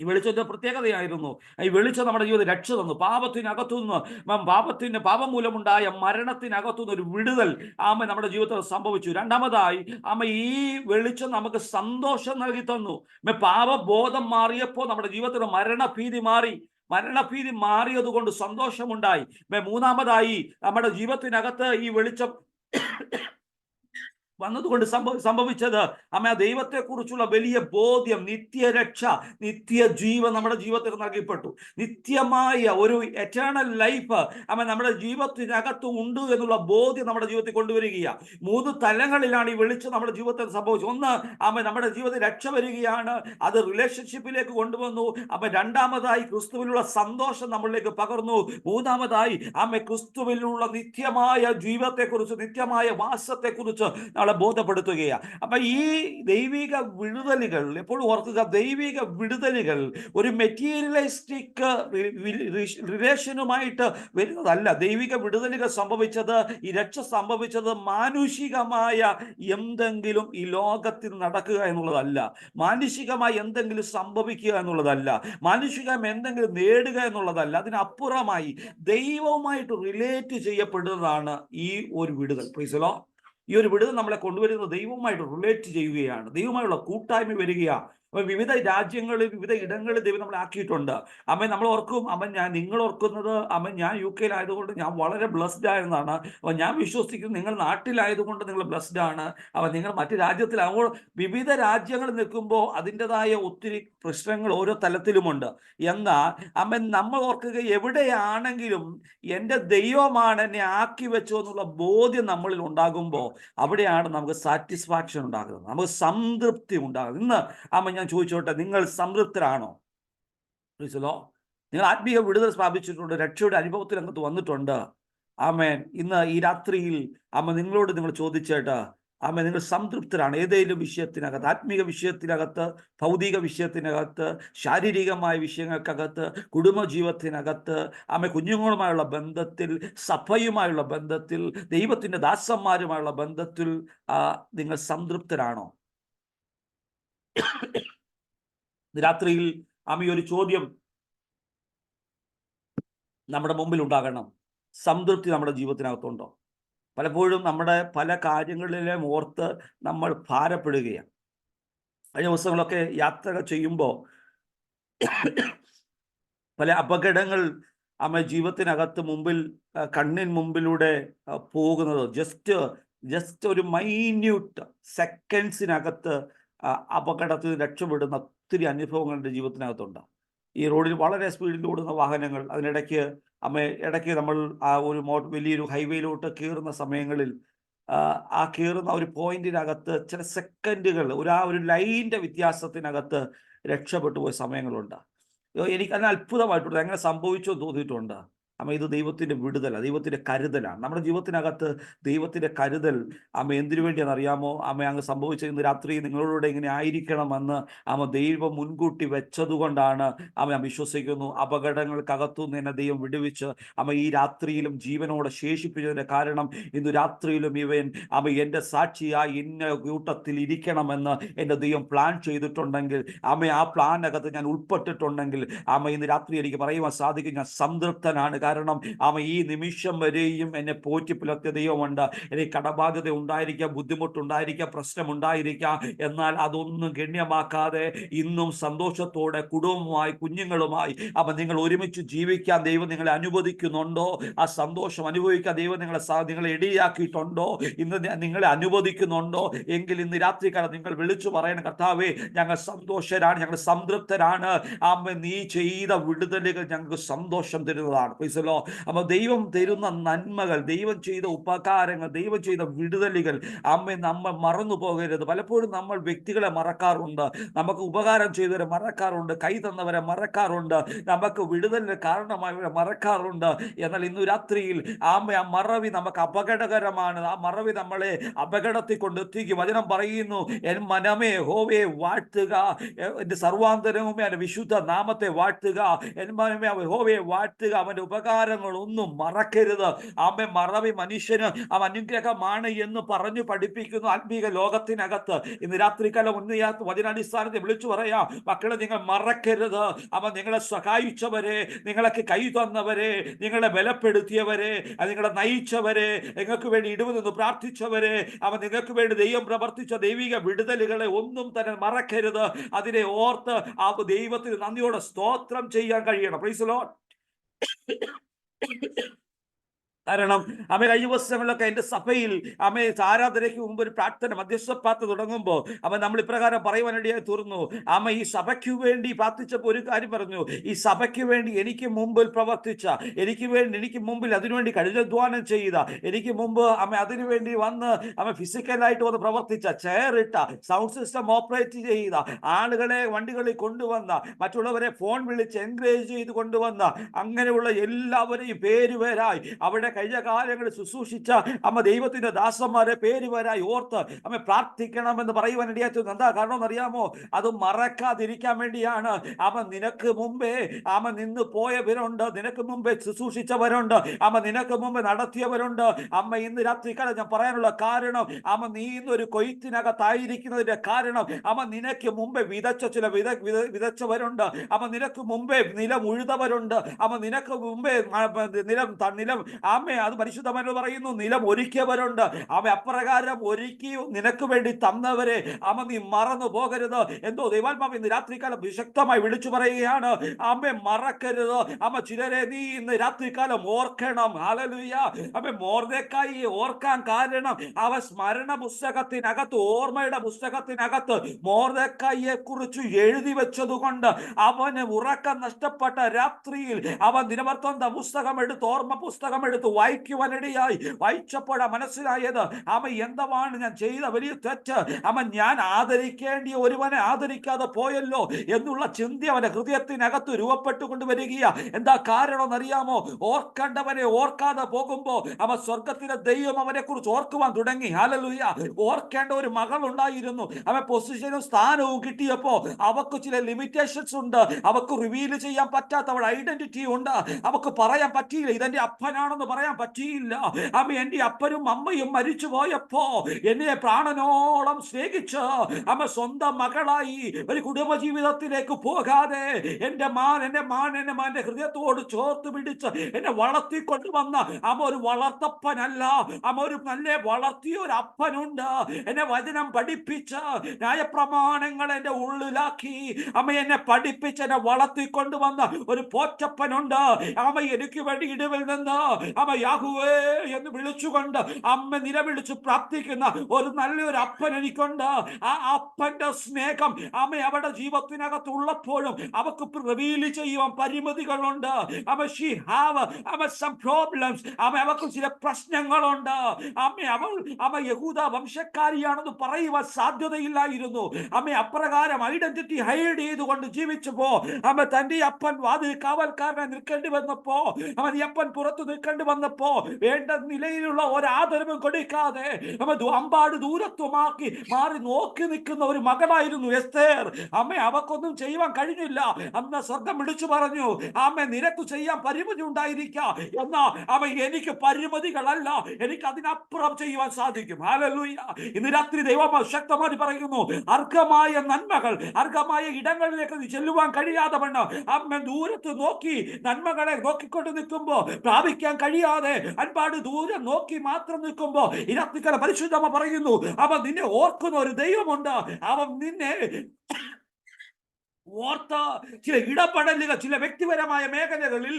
ഈ വെളിച്ചത്തിന്റെ പ്രത്യേകതയായിരുന്നു, ഈ വെളിച്ചം നമ്മുടെ ജീവിതത്തിൽ രക്ഷ തന്നു. പാപത്തുനിന്ന് പാപം മൂലമുണ്ടായ മരണത്തിനകത്തുനിന്ന് ഒരു വിടുതൽ നമ്മുടെ ജീവിതത്തിൽ സംഭവിച്ചു. രണ്ടാമതായി ഈ വെളിച്ചം നമുക്ക് സന്തോഷം നൽകി തന്നു. പാപബോധം മാറിയപ്പോൾ നമ്മുടെ ജീവിതത്തിൽ മരണഭീതി മാറി. മരണഭീതി മാറിയത് കൊണ്ട് സന്തോഷമുണ്ടായി. മൂന്നാമതായി നമ്മുടെ ജീവിതത്തിനകത്ത് ഈ വെളിച്ചം വന്നതുകൊണ്ട് സംഭവിച്ചത് ദൈവത്തെക്കുറിച്ചുള്ള വലിയ ബോധ്യം, നിത്യരക്ഷ, നിത്യജീവൻ നമ്മുടെ ജീവിതത്തിൽ നൽകപ്പെട്ടു. നിത്യമായ ഒരു എറ്റേണൽ ലൈഫ് നമ്മുടെ ജീവിതത്തിനകത്ത് ഉണ്ട് എന്നുള്ള ബോധ്യം നമ്മുടെ ജീവിതത്തിൽ കൊണ്ടുവരികയാണ്. 3 തലങ്ങളിലാണ് ഈ വെളിച്ചം നമ്മുടെ ജീവിതത്തിൽ സംഭവിച്ചത്. ഒന്ന്, നമ്മുടെ ജീവിതത്തിൽ രക്ഷ വരികയാണ്, അത് റിലേഷൻഷിപ്പിലേക്ക് കൊണ്ടുവന്നു. രണ്ടാമതായി ക്രിസ്തുവിലുള്ള സന്തോഷം നമ്മളിലേക്ക് പകർന്നു. മൂന്നാമതായി ക്രിസ്തുവിലുള്ള നിത്യമായ ജീവിതത്തെക്കുറിച്ച്, നിത്യമായ വാസത്തെക്കുറിച്ച് നമ്മളെ ബോധപ്പെടുത്തുകയാണ്. അപ്പൊ ഈ ദൈവിക വിടുതലുകൾ എപ്പോഴും ഓർക്കുക, ദൈവിക വിടുതലുകൾ ഒരു മെറ്റീരിയലിസ്റ്റിക് റിലേഷനുമായിട്ട് വരുന്നതല്ല. ദൈവിക വിടുതലുകൾ സംഭവിച്ചത്, ഈ രക്ഷ സംഭവിച്ചത് മാനുഷികമായ എന്തെങ്കിലും ഈ ലോകത്തിൽ നടക്കുക എന്നുള്ളതല്ല, മാനുഷികമായി എന്തെങ്കിലും സംഭവിക്കുക എന്നുള്ളതല്ല, മാനുഷികം എന്തെങ്കിലും നേടുക എന്നുള്ളതല്ല. അതിനപ്പുറമായി ദൈവവുമായിട്ട് റിലേറ്റ് ചെയ്യപ്പെടുന്നതാണ് ഈ ഒരു വിടുതൽ. Price the Lord. ഈ ഒരു വിടുതൽ നമ്മളെ കൊണ്ടുവരുന്നത് ദൈവവുമായിട്ട് റിലേറ്റ് ചെയ്യുകയാണ്, ദൈവമായുള്ള കൂട്ടായ്മ വരികയാണ്. വിവിധ രാജ്യങ്ങളിൽ, വിവിധ ഇടങ്ങളിൽ ദൈവം നമ്മളെ ആക്കിയിട്ടുണ്ട്. നമ്മൾ ഓർക്കും, നിങ്ങൾ ഓർക്കുന്നത് ഞാൻ UK ആയതുകൊണ്ട് ഞാൻ വളരെ ബ്ലസ്ഡ് ആയെന്നാണ്. ഞാൻ വിശ്വസിക്കുന്നു നിങ്ങൾ നാട്ടിലായതുകൊണ്ട് നിങ്ങൾ ബ്ലസ്ഡ് ആണ്. നിങ്ങൾ മറ്റു രാജ്യത്തിലാകുമ്പോൾ, വിവിധ രാജ്യങ്ങളിൽ നിൽക്കുമ്പോൾ അതിൻ്റെതായ ഒത്തിരി പ്രശ്നങ്ങൾ ഓരോ തലത്തിലുമുണ്ട്. എന്നാൽ നമ്മൾ ഓർക്കുക, എവിടെയാണെങ്കിലും എൻ്റെ ദൈവമാണ് എന്നെ ആക്കി വെച്ചോ എന്നുള്ള ബോധ്യം നമ്മളിൽ ഉണ്ടാകുമ്പോൾ അവിടെയാണ് നമുക്ക് സാറ്റിസ്ഫാക്ഷൻ ഉണ്ടാകുന്നത്, നമുക്ക് സംതൃപ്തി ഉണ്ടാകുന്നത്. ഇന്ന് ഞാൻ ചോദിച്ചോട്ടെ, നിങ്ങൾ സംതൃപ്തരാണോ? നിങ്ങൾ ആത്മീയ വിടുതൽ സ്ഥാപിച്ചിട്ടുണ്ട്, രക്ഷയുടെ അനുഭവത്തിൽ അങ്ങോട്ട് വന്നിട്ടുണ്ട്. ഇന്ന് ഈ രാത്രിയിൽ നിങ്ങളോട് നിങ്ങൾ ചോദിച്ചേട്ട്, നിങ്ങൾ സംതൃപ്തരാണ്? ഏതെങ്കിലും വിഷയത്തിനകത്ത്, ആത്മീക വിഷയത്തിനകത്ത്, ഭൗതിക വിഷയത്തിനകത്ത്, ശാരീരികമായ വിഷയങ്ങൾക്കകത്ത്, കുടുംബജീവിതത്തിനകത്ത്, കുഞ്ഞുങ്ങളുമായുള്ള ബന്ധത്തിൽ, സഭയുമായുള്ള ബന്ധത്തിൽ, ദൈവത്തിൻ്റെ ദാസന്മാരുമായുള്ള ബന്ധത്തിൽ നിങ്ങൾ സംതൃപ്തരാണോ? രാത്രിയിൽ ഒരു ചോദ്യം നമ്മുടെ മുമ്പിൽ ഉണ്ടാകണം. സംതൃപ്തി നമ്മുടെ ജീവിതത്തിനകത്തുണ്ടോ? പലപ്പോഴും നമ്മുടെ പല കാര്യങ്ങളിലും ഓർത്ത് നമ്മൾ ഭാരപ്പെടുകയാണ്. കഴിഞ്ഞ ദിവസങ്ങളൊക്കെ യാത്ര ചെയ്യുമ്പോൾ പല അപകടങ്ങൾ ജീവിതത്തിനകത്ത് മുമ്പിൽ, കണ്ണിൻ മുമ്പിലൂടെ പോകുന്നത് ജസ്റ്റ് ഒരു മൈന്യൂട്ട് സെക്കൻഡ്സിനകത്ത് അപകടത്തിൽ രക്ഷപ്പെടുന്ന ഒത്തിരി അനുഭവങ്ങൾ എൻ്റെ ജീവിതത്തിനകത്തുണ്ട്. ഈ റോഡിൽ വളരെ സ്പീഡിൽ ഓടുന്ന വാഹനങ്ങൾ, അതിനിടയ്ക്ക് ഇടയ്ക്ക് നമ്മൾ ഒരു വലിയൊരു ഹൈവേയിലോട്ട് കയറുന്ന സമയങ്ങളിൽ കയറുന്ന ഒരു പോയിന്റിനകത്ത് ചില സെക്കൻഡുകൾ, ഒരു ലൈനിൻ്റെ വ്യത്യാസത്തിനകത്ത് രക്ഷപ്പെട്ടു പോയ സമയങ്ങളുണ്ട്. എനിക്ക് അതിന് അത്ഭുതമായിട്ടുണ്ട്, എങ്ങനെ സംഭവിച്ചോ തോന്നിയിട്ടുണ്ട്. ഇത് ദൈവത്തിൻ്റെ വിടുതലാണ്, ദൈവത്തിൻ്റെ കരുതലാണ്. നമ്മുടെ ജീവിതത്തിനകത്ത് ദൈവത്തിൻ്റെ കരുതൽ എന്തിനു വേണ്ടിയാണെന്ന് അറിയാമോ? അങ്ങ് സംഭവിച്ച ഇന്ന് രാത്രി നിങ്ങളോട് ഇങ്ങനെ ആയിരിക്കണമെന്ന് ദൈവം മുൻകൂട്ടി വെച്ചതുകൊണ്ടാണ് ഞാൻ വിശ്വസിക്കുന്നു. അപകടങ്ങൾക്കകത്തുനിന്ന് എന്നെ ദൈവം വിടുവിച്ച് ഈ രാത്രിയിലും ജീവനോടെ ശേഷിപ്പിച്ചതിൻ്റെ കാരണം ഇന്ന് രാത്രിയിലും ഇവൻ എൻ്റെ സാക്ഷിയായി ഇന്ന കൂട്ടത്തിൽ ഇരിക്കണമെന്ന് എൻ്റെ ദൈവം പ്ലാൻ ചെയ്തിട്ടുണ്ടെങ്കിൽ, ആ പ്ലാനകത്ത് ഞാൻ ഉൾപ്പെട്ടിട്ടുണ്ടെങ്കിൽ ഇന്ന് രാത്രി എനിക്ക് പറയുവാൻ സാധിക്കും, ഞാൻ സംതൃപ്തനാണ്. കാരണം ഈ നിമിഷം വരെയും എന്നെ പോറ്റി പുലർത്തിയ ദൈവമുണ്ട്. എനിക്ക് കടബാധ്യത ഉണ്ടായിരിക്കാം, ബുദ്ധിമുട്ടുണ്ടായിരിക്കാം, പ്രശ്നമുണ്ടായിരിക്കാം, എന്നാൽ അതൊന്നും ഗണ്യമാക്കാതെ ഇന്നും സന്തോഷത്തോടെ കുടുംബവുമായി, കുഞ്ഞുങ്ങളുമായി നിങ്ങൾ ഒരുമിച്ച് ജീവിക്കാൻ ദൈവം നിങ്ങളെ അനുവദിക്കുന്നുണ്ടോ? ആ സന്തോഷം അനുഭവിക്കാൻ ദൈവം നിങ്ങളെ ഇടയാക്കിയിട്ടുണ്ടോ? ഇന്ന് നിങ്ങളെ അനുവദിക്കുന്നുണ്ടോ? എങ്കിൽ ഇന്ന് രാത്രിക്കാലം നിങ്ങൾ വിളിച്ചു പറയണം, കർത്താവേ, ഞങ്ങൾ സന്തോഷരാണ്, ഞങ്ങൾ സംതൃപ്തരാണ്. നീ ചെയ്ത വിടുതലുകൾ ഞങ്ങൾക്ക് സന്തോഷം തരുന്നതാണ്. ദൈവം തരുന്ന നന്മകൾ, ദൈവം ചെയ്ത ഉപകാരങ്ങൾ, ദൈവം ചെയ്ത വിടുതലുകൾ നമ്മൾ മറന്നു പോകരുത്. പലപ്പോഴും നമ്മൾ വ്യക്തികളെ മറക്കാറുണ്ട്, നമുക്ക് ഉപകാരം ചെയ്തവരെ മറക്കാറുണ്ട്, കൈ തന്നവരെ മറക്കാറുണ്ട്, നമുക്ക് വിടുതലിന് കാരണമായവരെ മറക്കാറുണ്ട്. എന്നാൽ ഇന്നു രാത്രിയിൽ ആ മറവി നമുക്ക് അപകടകരമാണ്. ആ മറവി നമ്മളെ അപകടത്തിൽ കൊണ്ടെത്തിക്കും. വചനം പറയുന്നു, എൻ മനമേ യഹോവയെ വാഴ്ത്തുക, എൻ്റെ സർവാന്തരവുമേ എൻ്റെ വിശുദ്ധ നാമത്തെ വാഴ്ത്തുക, എൻ മനമേ യഹോവയെ വാഴ്ത്തുക, അവൻ്റെ അപ്രകാരങ്ങളൊന്നും മറക്കരുത്. ആമേ, മറവി മനുഷ്യന് അനുഗ്രഹമാണ് എന്ന് പറഞ്ഞു പഠിപ്പിക്കുന്നു ആത്മീക ലോകത്തിനകത്ത്. ഇന്ന് രാത്രികാലം ഒന്ന് വചനാടിസ്ഥാനത്തെ വിളിച്ചു പറയാം, മക്കളെ നിങ്ങൾ മറക്കരുത്. നിങ്ങളെ സഹായിച്ചവരെ, നിങ്ങൾക്ക് കൈ തന്നവരെ, നിങ്ങളെ ബലപ്പെടുത്തിയവരെ, നിങ്ങളെ നയിച്ചവരെ, നിങ്ങൾക്ക് വേണ്ടി ഇടവെന്ന് പ്രാർത്ഥിച്ചവരെ, നിങ്ങൾക്ക് വേണ്ടി ദൈവം പ്രവർത്തിച്ച ദൈവിക വിടുതലുകളെ ഒന്നും തന്നെ മറക്കരുത്. അതിനെ ഓർത്ത് ദൈവത്തിന് നന്ദിയോടെ സ്തോത്രം ചെയ്യാൻ കഴിയണം. Price the Lord. കാരണം കഴിഞ്ഞ ദിവസങ്ങളിലൊക്കെ എൻ്റെ സഭയിൽ ആരാധനയ്ക്ക് മുമ്പ് ഒരു പ്രാർത്ഥന, മധ്യസ്ഥ പ്രാർത്ഥന തുടങ്ങുമ്പോൾ നമ്മൾ ഇപ്രകാരം പറയുവാനിടയായി തീർന്നു. ഈ സഭയ്ക്ക് വേണ്ടി പ്രാർത്ഥിച്ചപ്പോൾ ഒരു കാര്യം പറഞ്ഞു, ഈ സഭയ്ക്ക് വേണ്ടി എനിക്ക് മുമ്പിൽ പ്രവർത്തിച്ച, എനിക്ക് മുമ്പിൽ അതിനുവേണ്ടി കഠിനാധ്വാനം ചെയ്ത, എനിക്ക് മുമ്പ് അതിനുവേണ്ടി വന്ന് ഫിസിക്കലായിട്ട് വന്ന് പ്രവർത്തിച്ച, ചെയറിട്ട, സൗണ്ട് സിസ്റ്റം ഓപ്പറേറ്റ് ചെയ്ത ആളുകളെ വണ്ടികളിൽ കൊണ്ടുവന്ന, മറ്റുള്ളവരെ ഫോൺ വിളിച്ച് എൻകറേജ് ചെയ്ത് കൊണ്ടുവന്ന, അങ്ങനെയുള്ള എല്ലാവരെയും പേരുപേരായി അവിടെ കഴിഞ്ഞ കാലങ്ങളിൽ ശുശ്രൂഷിച്ച ദൈവത്തിന്റെ ദാസന്മാരെ പേരുപേരായി ഓർത്ത് പ്രാർത്ഥിക്കണമെന്ന് പറയുവാനിടയായി. എന്താ കാരണം എന്നറിയാമോ? അത് മറക്കാതിരിക്കാൻ വേണ്ടിയാണ്. നിനക്ക് മുമ്പേ നിന്ന് പോയവരുണ്ട്, നിനക്ക് മുമ്പേ ശുശ്രൂഷിച്ചവരുണ്ട്, നിനക്ക് മുമ്പേ നടത്തിയവരുണ്ട്. ഇന്ന് രാത്രിക്കാലം ഞാൻ പറയാനുള്ള കാരണം, നീ ഇന്നൊരു കൊയ്ത്തിനകത്തായിരിക്കുന്നതിന്റെ കാരണം, നിനക്ക് മുമ്പേ വിതച്ചവരുണ്ട്, നിനക്ക് മുമ്പേ നിലം ഉഴുതവരുണ്ട്, നിനക്ക് മുമ്പേ നിലം അത് പരിശുദ്ധമായി പറയുന്നു, നിലം ഒരുക്കിയവരുണ്ട്. അപ്രകാരം ഒരുക്കി നിനക്ക് വേണ്ടി തന്നവരെ നീ മറന്നു പോകരുത്. എന്തോ ദൈവാത്മാവ് ഇന്ന് രാത്രികാലം വിശക്തമായി വിളിച്ചു പറയുകയാണ്, മറക്കരുത്. ചിലരെ നീ ഇന്ന് രാത്രികാലം ഓർക്കണം. ഹല്ലേലൂയ. മൊർദെഖായി ഓർക്കാൻ കാരണം, സ്മരണ പുസ്തകത്തിനകത്ത്, ഓർമ്മയുടെ പുസ്തകത്തിനകത്ത് മൊർദെഖായിയെ കുറിച്ച് എഴുതി വെച്ചതുകൊണ്ട് അവന് ഉറക്കം നഷ്ടപ്പെട്ട രാത്രിയിൽ ദിനവൃത്താന്ത പുസ്തകം എടുത്ത്, ഓർമ്മ പുസ്തകം എടുത്ത് വായിക്കുവാനിടയായി. വായിച്ചപ്പോഴാ മനസ്സിലായത്, എന്താണ് ഞാൻ ചെയ്ത വലിയ തെറ്റ്, ഞാൻ ആദരിക്കേണ്ടിയ ഒരുവനെ ആദരിക്കാതെ പോയല്ലോ എന്നുള്ള ചിന്ത അവന്റെ ഹൃദയത്തിനകത്ത് രൂപപ്പെട്ടുകൊണ്ട് വരികയാ. എന്താ കാരണം എന്നറിയാമോ? ഓർക്കേണ്ടവനെ ഓർക്കാതെ പോകുമ്പോ സ്വർഗത്തിലെ ദൈവം അവനെ കുറിച്ച് ഓർക്കുവാൻ തുടങ്ങി. ഹല്ലേലൂയ. ഓർക്കേണ്ട ഒരു മകൾ ഉണ്ടായിരുന്നു, പൊസിഷനും സ്ഥാനവും കിട്ടിയപ്പോ അവക്ക് ചില ലിമിറ്റേഷൻസ് ഉണ്ട്, അവക്ക് റിവീൽ ചെയ്യാൻ പറ്റാത്ത അവളുടെ ഐഡന്റിറ്റി ഉണ്ട്. അവക്ക് പറയാൻ പറ്റിയില്ല, ഇതെന്റെ അപ്പനാണെന്ന് പറയാൻ പറ്റിയില്ല. എന്റെ അപ്പനും അമ്മയും മരിച്ചു പോയപ്പോ എന്നെ പ്രാണനോളം സ്നേഹിച്ച് സ്വന്തം മകളായി ഒരു കുടുംബജീവിതത്തിലേക്ക് പോകാതെ എന്റെ മാന്റെ ഹൃദയത്തോട് ചോർത്ത് പിടിച്ച് എന്നെ വളർത്തിക്കൊണ്ടുവന്ന ഒരു വളർത്തപ്പനല്ല, ഒരു നല്ല വളർത്തിയ ഒരു അപ്പനുണ്ട്. എന്നെ വചനം പഠിപ്പിച്ച് ന്യായപ്രമാണങ്ങൾ എന്റെ ഉള്ളിലാക്കി എന്നെ പഠിപ്പിച്ച് എന്നെ വളർത്തിക്കൊണ്ടുവന്ന ഒരു പോറ്റപ്പനുണ്ട്. എനിക്ക് വേണ്ടി ഇടവിൽ നിന്ന് യാഹുവേ എന്ന് വിളിച്ചുകൊണ്ട് നിലവിളിച്ച് പ്രാർത്ഥിക്കുന്ന ഒരു നല്ലൊരു അപ്പൻ എനിക്കുണ്ട്. ആ അപ്പന്റെ സ്നേഹം അവരുടെ ജീവിതത്തിനകത്ത് ഉള്ളപ്പോഴും അവക്ക് റിവീൽ ചെയ്യുവാൻ പരിമിതികളുണ്ട്. അവക്ക് ചില പ്രശ്നങ്ങളുണ്ട്. അവൾ യഹൂദ വംശക്കാരിയാണെന്ന് പറയുവാൻ സാധ്യതയില്ലായിരുന്നു. അപ്രകാരം ഐഡന്റിറ്റി ഹൈഡ് ചെയ്തുകൊണ്ട് ജീവിച്ചപ്പോ തന്റെ അപ്പൻ വാതിൽ കാവൽക്കാരനെ നിൽക്കേണ്ടി വന്നപ്പോ, ഈ അപ്പൻ പുറത്തു നിൽക്കേണ്ടി വന്നപ്പോ വേണ്ട നിലയിലുള്ള ഒരാദരവും കൊടുക്കാതെ അമ്പാട് ദൂരത്വമാക്കി മാറി നോക്കി നിൽക്കുന്ന ഒരു മകളായിരുന്നു എസ്തേർ. അവക്കൊന്നും ചെയ്യുവാൻ കഴിഞ്ഞില്ല. അന്ന് സ്വർഗം വിളിച്ചു പറഞ്ഞു, നിനക്ക് ചെയ്യാൻ പരിമിതി ഉണ്ടായിരിക്കാം, എന്നാ എനിക്ക് പരിമിതികളല്ല, എനിക്ക് അതിനപ്പുറം ചെയ്യുവാൻ സാധിക്കും. ഹല്ലേലൂയ. ഇന്ന് രാത്രി ദൈവം ശക്തമായി പറയുന്നു, അർഹമായ നന്മകൾ, അർഹമായ ഇടങ്ങളിലേക്ക് ചെല്ലുവാൻ കഴിയാതെ വണ്ണം ദൂരത്ത് നോക്കി നന്മകളെ നോക്കിക്കൊണ്ട് നിൽക്കുമ്പോ, പ്രാപിക്കാൻ കഴിയാതെ അൻപാട് ദൂരം നോക്കി മാത്രം നിൽക്കുമ്പോ, ഈ രാത്രികാലം പരിശുദ്ധമ പറയുന്നു, അവൻ നിന്നെ ഓർക്കുന്ന ഒരു ദൈവമുണ്ട്. അവൻ നിന്നെ ഓർത്ത ചില ഇടപെടലുകൾ, ചില വ്യക്തിപരമായ മേഖലകളിൽ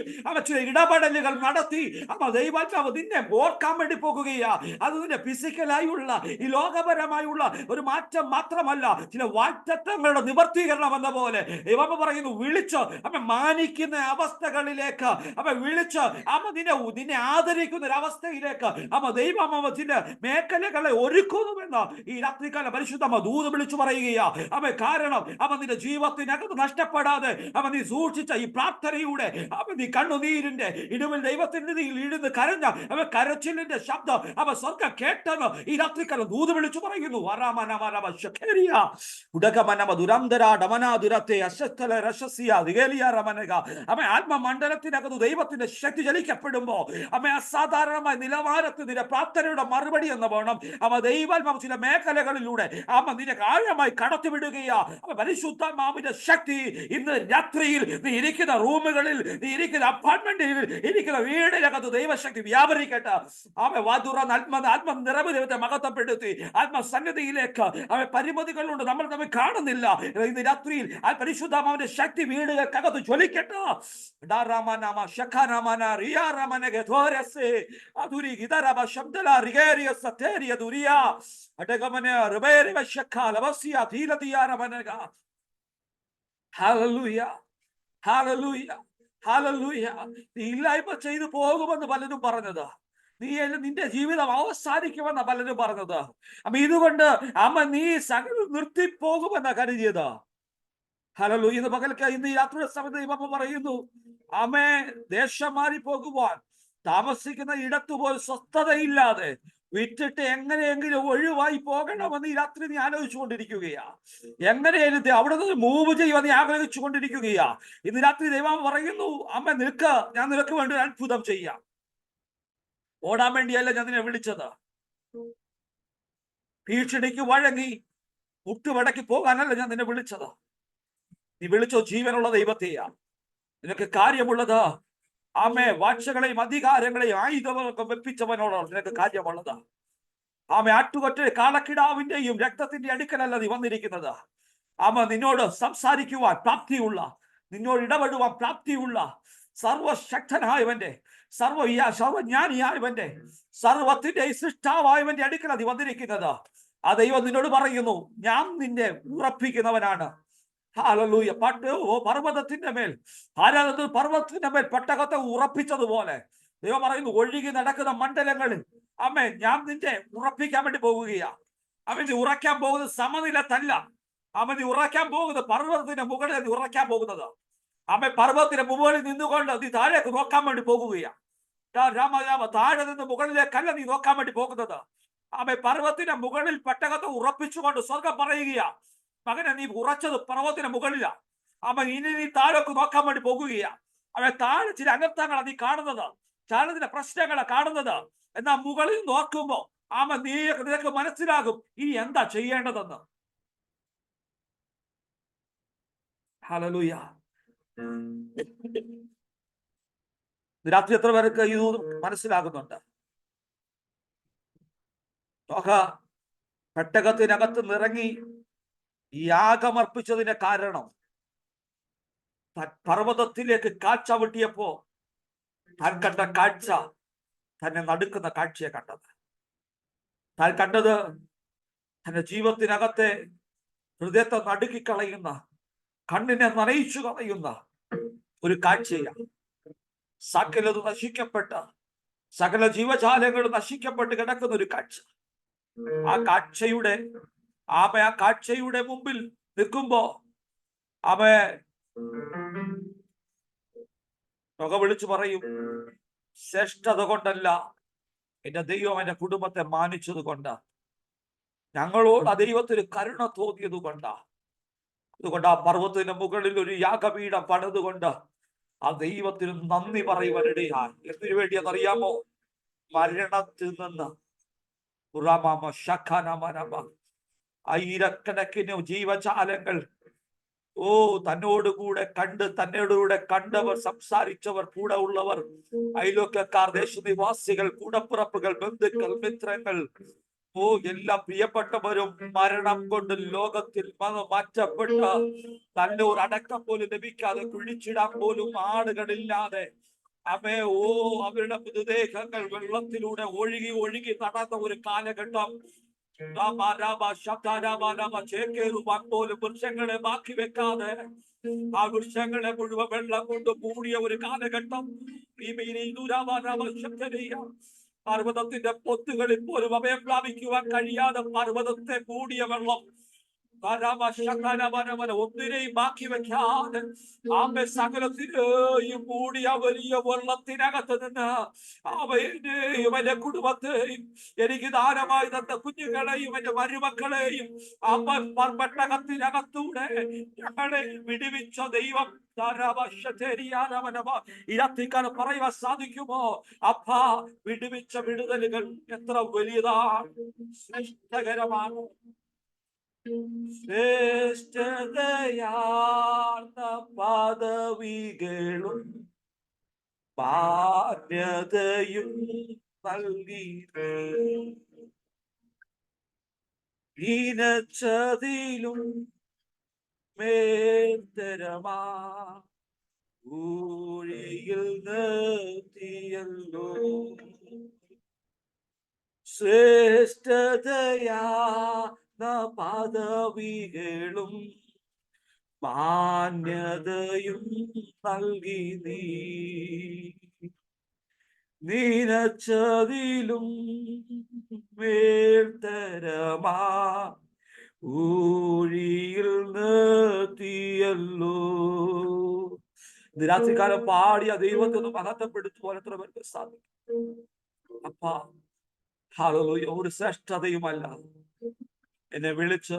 ചില ഇടപെടലുകൾ നടത്തി ദൈവാത്മാവ് നിന്നെ ഓർക്കാൻ വേണ്ടി പോകുകയാ. അത് നിന്റെ ഫിസിക്കലായുള്ള ഈ ലോകപരമായുള്ള ഒരു മാറ്റം മാത്രമല്ല, ചില വാഗ്ദത്തങ്ങളുടെ നിവർത്തീകരണം എന്ന പോലെ ദൈവം പറയുന്നു, വിളിച്ച് മാനിക്കുന്ന അവസ്ഥകളിലേക്ക് വിളിച്ച് നിന്നെ ആദരിക്കുന്ന ഒരു അവസ്ഥയിലേക്ക് ദൈവം ചില മേഖലകളെ ഒരുക്കുന്നുവെന്ന് ഈ രാത്രികാല പരിശുദ്ധ ദൂത് വിളിച്ചു പറയുകയാ. കാരണം നിന്റെ ജീവിതത്തിന് ദൈവത്തിനകത്ത് നഷ്ടപ്പെടാതെ അവൻ നീ സൂക്ഷിച്ച ഈ പ്രാർത്ഥനയുടെ അവൻ നീ കണ്ണുനീരിന്റെ ഇടുവിൽ ദൈവത്തിന്റെ ഇരുന്ന് കരഞ്ഞ അവൻ കരച്ചിലിന്റെ ശബ്ദം അവൻ സ്വർഗ്ഗം കേട്ടത് ഈ രാത്രിക്കാലം ദൂത് വിളിച്ചു പറയുന്നു. അവൻ ആത്മമണ്ഡലത്തിനകത്ത് ദൈവത്തിന്റെ ശക്തി ചലിക്കപ്പെടുമ്പോ അവൻ അസാധാരണമായ നിലവാരത്തിൽ നിന്റെ പ്രാർത്ഥനയുടെ മറുപടി എന്ന് വേണം അവൻ ദൈവാത്മാവ് ചില മേഖലകളിലൂടെ അവൻ നിന്നെ ആഴമായി കടത്തിവിടുകയാ. അവൻ പരിശുദ്ധാത്മാവിന്റെ ശക്തി ഇന്ന് രാത്രിയിൽ നീ ഇരിക്കുന്ന റൂമുകളിൽ, നീ ഇരിക്കുന്ന അപ്പാർട്ട്മെന്റിൽ, ഇരിക്കുന്ന വീടിനകത്ത് ദൈവശക്തി വ്യാപരിക്കട്ടെ. അവൻ ആത്മ നിറവിധത്തെ മഹത്വപ്പെടുത്തി ആത്മസന്നിധിയിലേക്ക് അവൻ പരിമിതികളുണ്ട് നമ്മൾ തമ്മിൽ കാണുന്നില്ല. ഇന്ന് രാത്രിയിൽ ആ പരിശുദ്ധാത്മാവിന്റെ ശക്തി വീടുകൾക്കകത്ത് ജ്വലിക്കട്ടെ. നീ ഇല്ലായ്മ ചെയ്തു പോകുമെന്ന് പലരും പറഞ്ഞത്, നിന്റെ ജീവിതം അവസാനിക്കുമെന്ന പലരും പറഞ്ഞത്. അപ്പൊ ഇതുകൊണ്ട് നീ സകലം നിർത്തിപ്പോകുമെന്ന കരുതിയത്. ഹല്ലേലൂയ. ഇന്ന് പകൽക്ക് ഇന്ന് ഈ രാത്രിയുടെ സമയത്ത് ദൈവം പറയുന്നു, അമ്മേ ദേശം മാറി പോകുവാൻ താമസിക്കുന്ന ഇടത്തുപോലും സ്വസ്ഥതയില്ലാതെ വിറ്റിട്ട് എങ്ങനെയെങ്കിലും ഒഴിവായി പോകണമെന്ന് ഈ രാത്രി നീ ആലോചിച്ചു കൊണ്ടിരിക്കുകയാ. എങ്ങനെയായാലും അവിടെ നിന്ന് മൂവ് ചെയ്യുവാൻ നീ ആഗ്രഹിച്ചു കൊണ്ടിരിക്കുകയാ. ഇന്ന് രാത്രി ദൈവം പറയുന്നു, അമ്മ നിൽക്ക്, ഞാൻ നിനക്ക് വേണ്ടി ഒരു അത്ഭുതം ചെയ്യാം. ഓടാൻ വേണ്ടിയല്ല ഞാൻ നിന്നെ വിളിച്ചത്, ഭീഷണിക്ക് വഴങ്ങി മുട്ടുമടക്കി പോകാനല്ല ഞാൻ നിന്നെ വിളിച്ചത്. നീ വിളിച്ചോ ജീവനുള്ള ദൈവത്തെയാ. നിനക്ക് കാര്യമുള്ളത് വാഴ്ചകളെയും അധികാരങ്ങളെയും ആയുധങ്ങളൊക്കെ വെപ്പിച്ചവനോടാണ് നിനക്ക് കാര്യമുള്ളത്. ആട്ടുകൊറ്റ കാളക്കിടാവിന്റെയും രക്തത്തിന്റെ അടുക്കലല്ല നീ വന്നിരിക്കുന്നത്. നിന്നോട് സംസാരിക്കുവാൻ പ്രാപ്തിയുള്ള, നിന്നോട് ഇടപെടുവാൻ പ്രാപ്തിയുള്ള സർവശക്തനായവന്റെ, സർവജ്ഞാനിയായവന്റെ, സർവത്തിന്റെ സൃഷ്ടാവായവന്റെ അടുക്കൽ നീ വന്നിരിക്കുന്നത്. ആ ദൈവം നിന്നോട് പറയുന്നു, ഞാൻ നിന്നെ ഉറപ്പിക്കുന്നവനാണ്. ഹല്ലേലൂയ. പർവ്വതത്തിന്റെ മേൽ പർവ്വതത്തിന്റെ മേൽ പട്ടകത്തെ ഉറപ്പിച്ചതുപോലെ ദൈവം പറയുന്നു, ഒഴുകി നടക്കുന്ന മണ്ഡലങ്ങളിൽ ഞാൻ നിന്നെ ഉറപ്പിക്കാൻ വേണ്ടി പോകുകയാ. നീ ഉറക്കാൻ പോകുന്നത് സമനിലത്തല്ല. നീ ഉറക്കാൻ പോകുന്നത് പർവ്വതത്തിന്റെ മുകളിൽ നീ ഉറക്കാൻ പോകുന്നത്. പർവ്വതത്തിന്റെ മുകളിൽ നിന്നുകൊണ്ട് നീ താഴേക്ക് നോക്കാൻ വേണ്ടി പോകുകയാ. താഴെ നിന്ന് മുകളിലേക്കല്ല നീ നോക്കാൻ വേണ്ടി പോകുന്നത്. പർവ്വതത്തിന്റെ മുകളിൽ പട്ടകത്തെ ഉറപ്പിച്ചുകൊണ്ട് സ്വർഗം പറയുകയാ, മകനെ നീ ഉറച്ചത് പർവ്വതത്തിന് മുകളിലാ. ഇനി നീ താഴേക്ക് നോക്കാൻ വേണ്ടി പോകുകയാ. താഴെ ചില അനർത്ഥങ്ങളാണ് നീ കാണുന്നത്, ചില പ്രശ്നങ്ങളെ കാണുന്നത്. എന്നാൽ മുകളിൽ നോക്കുമ്പോ നിനക്ക് മനസ്സിലാകും ഇനി എന്താ ചെയ്യേണ്ടതെന്ന്. ഹല്ലേലൂയ. രാത്രി എത്ര പേർക്ക് ഇത് മനസ്സിലാകുന്നുണ്ട്? പെട്ടകത്തിനകത്ത് നിറങ്ങി യാഗമർപ്പിച്ചതിന്റെ കാരണം പർവ്വതത്തിലേക്ക് കാഴ്ച വിട്ടിയപ്പോ താൻ കണ്ട കാഴ്ച തന്നെ നടുക്കുന്ന കാഴ്ചയെ കണ്ടത്. താൻ കണ്ടത് തന്റെ ജീവിതത്തിനകത്തെ ഹൃദയത്തെ നടുക്കിക്കളയുന്ന, കണ്ണിനെ നനയിച്ചു കളയുന്ന ഒരു കാഴ്ചയാണ്. സകലത് നശിക്കപ്പെട്ട, സകല ജീവജാലങ്ങൾ നശിക്കപ്പെട്ട് കിടക്കുന്ന ഒരു കാഴ്ച. ആ കാഴ്ചയുടെ മുമ്പിൽ നിൽക്കുമ്പോ വിളിച്ചു പറയും, ശ്രേഷ്ഠത കൊണ്ടല്ല, എന്റെ ദൈവം എന്റെ കുടുംബത്തെ മാനിച്ചത് കൊണ്ടാ, ഞങ്ങളോട് ആ ദൈവത്തിന് കരുണ തോന്നിയത് കൊണ്ടാ. അതുകൊണ്ട് ആ പർവ്വതത്തിന് മുകളിൽ ഒരു യാഗപീഠം പണിതുകൊണ്ട് ആ ദൈവത്തിന് നന്ദി പറയുവാനിടയാ. എന്തിനു വേണ്ടിയെന്നറിയാമോ? മരണത്തിൽ നിന്ന് ആയിരക്കണക്കിന് ജീവജാലങ്ങൾ തന്നോടുകൂടെ കണ്ടവർ, സംസാരിച്ചവർ, കൂടെ ഉള്ളവർ, അയൽവക്കക്കാർ, ദേശനിവാസികൾ, കൂടപ്പിറപ്പുകൾ, ബന്ധുക്കൾ, മിത്രങ്ങൾ, എല്ലാം പ്രിയപ്പെട്ടവരും മരണം കൊണ്ട് ലോകത്തിൽ മാറ്റപ്പെട്ട, തന്നെ ഒരു അടക്കം പോലും ലഭിക്കാതെ, കുഴിച്ചിടാൻ പോലും ആളുകളില്ലാതെ അവരുടെ മൃതദേഹങ്ങൾ വെള്ളത്തിലൂടെ ഒഴുകി ഒഴുകി നടന്ന ഒരു കാലഘട്ടം. പോലും വൃക്ഷങ്ങളെ ബാക്കി വെക്കാതെ ആ വൃക്ഷങ്ങളെ മുഴുവൻ വെള്ളം കൊണ്ട് മൂടിയ ഒരു കാലഘട്ടം. പർവ്വതത്തിന്റെ പൊത്തുകളിൽ പോലും അഭയം പ്രാപിക്കുവാൻ കഴിയാതെ പർവ്വതത്തെ മൂടിയ വെള്ളം ഒന്നിനെയും ബാക്കി വെക്കാതെ ആമേ സകലത്തിനെയും മൂടിയ വലിയ വെള്ളത്തിനകത്ത് നിന്ന് അവയെയും എന്റെ കുടുംബത്തെയും എനിക്ക് ദാനമായി തന്ന കുഞ്ഞുങ്ങളെയും എന്റെ മരുമക്കളെയും പെട്ടകത്തിനകത്തൂടെ ഞങ്ങളെ വിടുവിച്ച ദൈവം ഇരത്തിക്കാലം പറയുവാൻ സാധിക്കുമോ? അപ്പാ, വിടുവിച്ച വിടുതലുകൾ എത്ര വലിയതാണ്, ശ്രേഷ്ഠകരമാണ്. ശ്രേഷ്ഠതയാർന്ന പദവികളും മാന്യതയും നൽകി ഈനച്ചതിലും മേൽത്തരമാ ഊഴിയിൽ നിർത്തിയല്ലോ. ശ്രേഷ്ഠതയാ പദവികളും മാന്യതയും നൽകി നീനച്ചതിലും മേൽത്തരമാ ഊഴിയിൽ നിർത്തിയല്ലോ. രാത്രികാലം പാടിയ ദൈവത്തെ ഒന്ന് മഹത്വപ്പെടുത്തുവാൻ എത്ര പേർക്ക് സാധിക്കും? അപ്പാ, ഹല്ലേലൂയ. ഒരു ശ്രേഷ്ഠതയുമല്ല എന്നെ വിളിച്ച്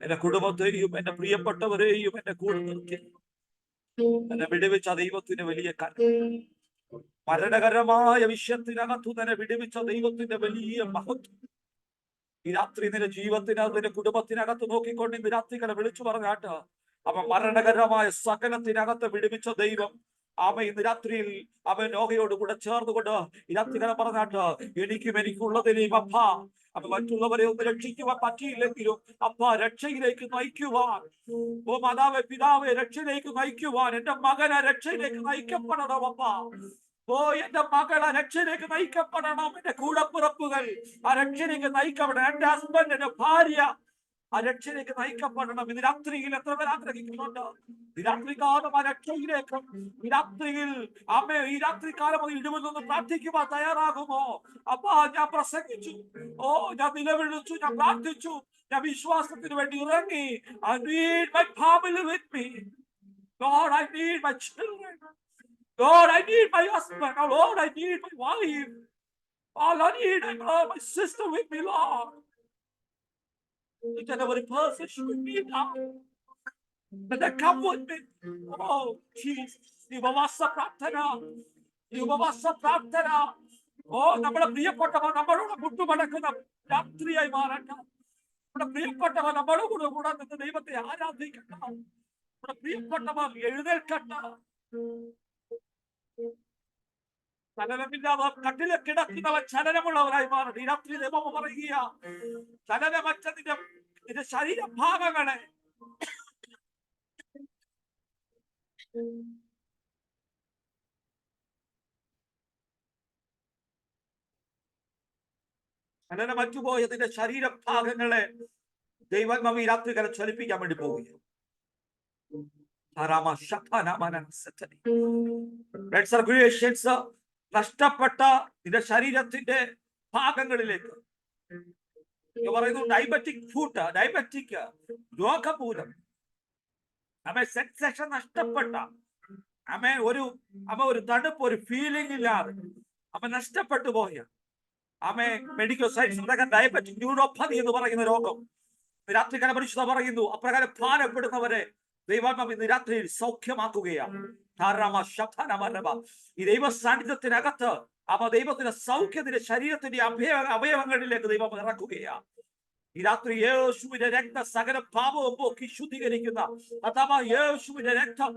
എന്റെ കുടുംബത്തെയും എന്റെ പ്രിയപ്പെട്ടവരെയും എന്റെ കൂടെ നിർത്തി എന്നെ വിടുവിച്ച ദൈവത്തിന്റെ വലിയ കാര്യം, മരണകരമായ വിഷയത്തിനകത്തു തന്നെ വിടുവിച്ച ദൈവത്തിന്റെ വലിയ മഹത്വം ഈ രാത്രി നിന്റെ ജീവിതത്തിനകത്ത് നിന്റെ കുടുംബത്തിനകത്ത് നോക്കിക്കൊണ്ട് ഇന്ന് രാത്രികളെ വിളിച്ചു പറഞ്ഞാട്ട് അവൻ മരണകരമായ സകലത്തിനകത്ത് വിടുവിച്ച ദൈവം അവൻ ഇന്ന് രാത്രിയിൽ അവൻ നോഹയോട് കൂടെ ചേർന്നുകൊണ്ട് ഈ രാത്രികളെ പറഞ്ഞാട്ട് എനിക്കുള്ളതിനെയും അപ്പ അവൻ മറ്റുള്ളവരെ ഒന്ന് രക്ഷിക്കുവാൻ പറ്റിയില്ലെങ്കിലും അപ്പ രക്ഷയിലേക്ക് നയിക്കുവാൻ, ഓ മാതാവേ പിതാവെ രക്ഷയിലേക്ക് നയിക്കുവാൻ, എന്റെ മകനെ രക്ഷയിലേക്ക് നയിക്കപ്പെടണം അപ്പ. ഓ എന്റെ മകളെ രക്ഷയിലേക്ക് നയിക്കപ്പെടണം, എന്റെ കൂടപ്പിറപ്പുകൾ ആ രക്ഷയിലേക്ക് നയിക്കപ്പെടണം, എന്റെ ഹസ്ബൻഡ് എന്റെ ഭാര്യ ആ രക്ഷയിലേക്ക് നയിക്കപ്പെടണം. ഇന്ന് രാത്രിയിൽ എത്ര പേർ ആഗ്രഹിക്കുന്നുണ്ട് ഈ രാത്രികാലം ആ രക്ഷയിലേക്ക്? ഈ രാത്രിയിൽ അമ്മേ ഈ രാത്രികാലം അത് ഇടുമെന്നൊന്ന് പ്രാർത്ഥിക്കുവാൻ തയ്യാറാകുമോ? അപ്പൊ ഞാൻ പ്രസംഗിച്ചു, ഓ ഞാൻ നിലവിളിച്ചു, ഞാൻ പ്രാർത്ഥിച്ചു, ഞാൻ വിശ്വാസത്തിന് വേണ്ടി ഇറങ്ങി. I need my family with me. God, I need my children. God, I need my husband. Oh Lord, I need my wife. All I need, I need my sister with me, Lord. Each and every person should be now. Let them come with me. Oh, Jesus. ഉപവാസ പ്രാർത്ഥന, ഓ നമ്മുടെ പ്രിയപ്പെട്ടവർ നമ്മളോട് മുട്ടുമടക്കുന്ന രാത്രിയായി മാറട്ടെ. നമ്മുടെ പ്രിയപ്പെട്ടവർ നമ്മുടെ കൂടെ നിന്ന് ദൈവത്തെ ആരാധിക്കട്ടെ. നമ്മുടെ പ്രിയപ്പെട്ടവർ എഴുന്നേൽക്കട്ടെ. ചലനമില്ലാതെ കട്ടിലെ കിടക്കുന്നവർ ചലനമുള്ളവരായി മാറട്ടെ. ഈ രാത്രി ദൈവം പറയുക, ചലനമറ്റ നിന്റെ ശരീരഭാഗങ്ങളെ ചലനമറ്റുപോയ നിന്റെ ശരീരഭാഗങ്ങളെ ദൈവം ഈ രാത്രികാലം ചലിപ്പിക്കാൻ വേണ്ടി പോവുകയാണ്. നഷ്ടപ്പെട്ട നിന്റെ ശരീരത്തിന്റെ ഭാഗങ്ങളിലേക്ക് പറയുന്നു ഡയബറ്റിക് ഫുഡ്, ഡയബറ്റിക് രോഗമൂലം സെൻസേഷൻ നഷ്ടപ്പെട്ട ഒരു തണുപ്പ്, ഒരു ഫീലിംഗ് ഇല്ലാതെ നഷ്ടപ്പെട്ടു പോയ മെഡിക്കൽ സയൻസ് ഡയബറ്റിക് ന്യൂറോപ്പതി എന്ന് പറയുന്ന രോഗം രാത്രികാല പരിശുദ്ധ പറയുന്നു. അപ്രകാരം ഭാരപ്പെടുന്നവരെ ദൈവാത്മാവ് ഇന്ന് രാത്രിയിൽ സൗഖ്യമാക്കുകയാണ്. ഈ ദൈവ സാന്നിധ്യത്തിനകത്ത് ദൈവത്തിന്റെ സൗഖ്യത്തിന്റെ ശരീരത്തിന്റെ അവയവങ്ങളിലേക്ക് ദൈവം ഇറക്കുകയാണ്. ഈ രാത്രി യേശുവിന്റെ രക്ത സകല പാപവും പോക്കി ശുദ്ധീകരിക്കുന്ന അഥവാ യേശുവിന്റെ രക്തം,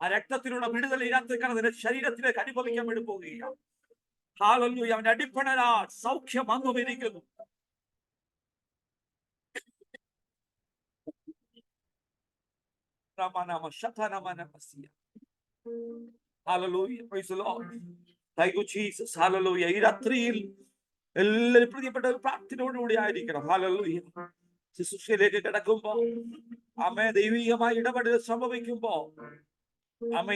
ആ രക്തത്തിലുള്ള വിടുതൽ ഈ രാത്രിക്കാണ് നിന്റെ ശരീരത്തിലേക്ക് അനുഭവിക്കാൻ വേണ്ടി പോവുകയാണ്. ഹല്ലേലൂയ. അവന്റെ അടിപ്പണരാൽ സൗഖ്യം വന്നുമിരിക്കുന്നു. Hallelujah. Praise the Lord. Thank you, Jesus. Hallelujah. ഈ രാത്രിയിൽ എല്ലാവരും പ്രിയപ്പെട്ട ഒരു പ്രാർത്ഥനയോടുകൂടി ആയിരിക്കണം. ഹല്ലേലൂയ. ശുശ്രൂഷയിലേക്ക് കിടക്കുമ്പോ ദൈവികമായ ഇടപെടൽ സംഭവിക്കുമ്പോ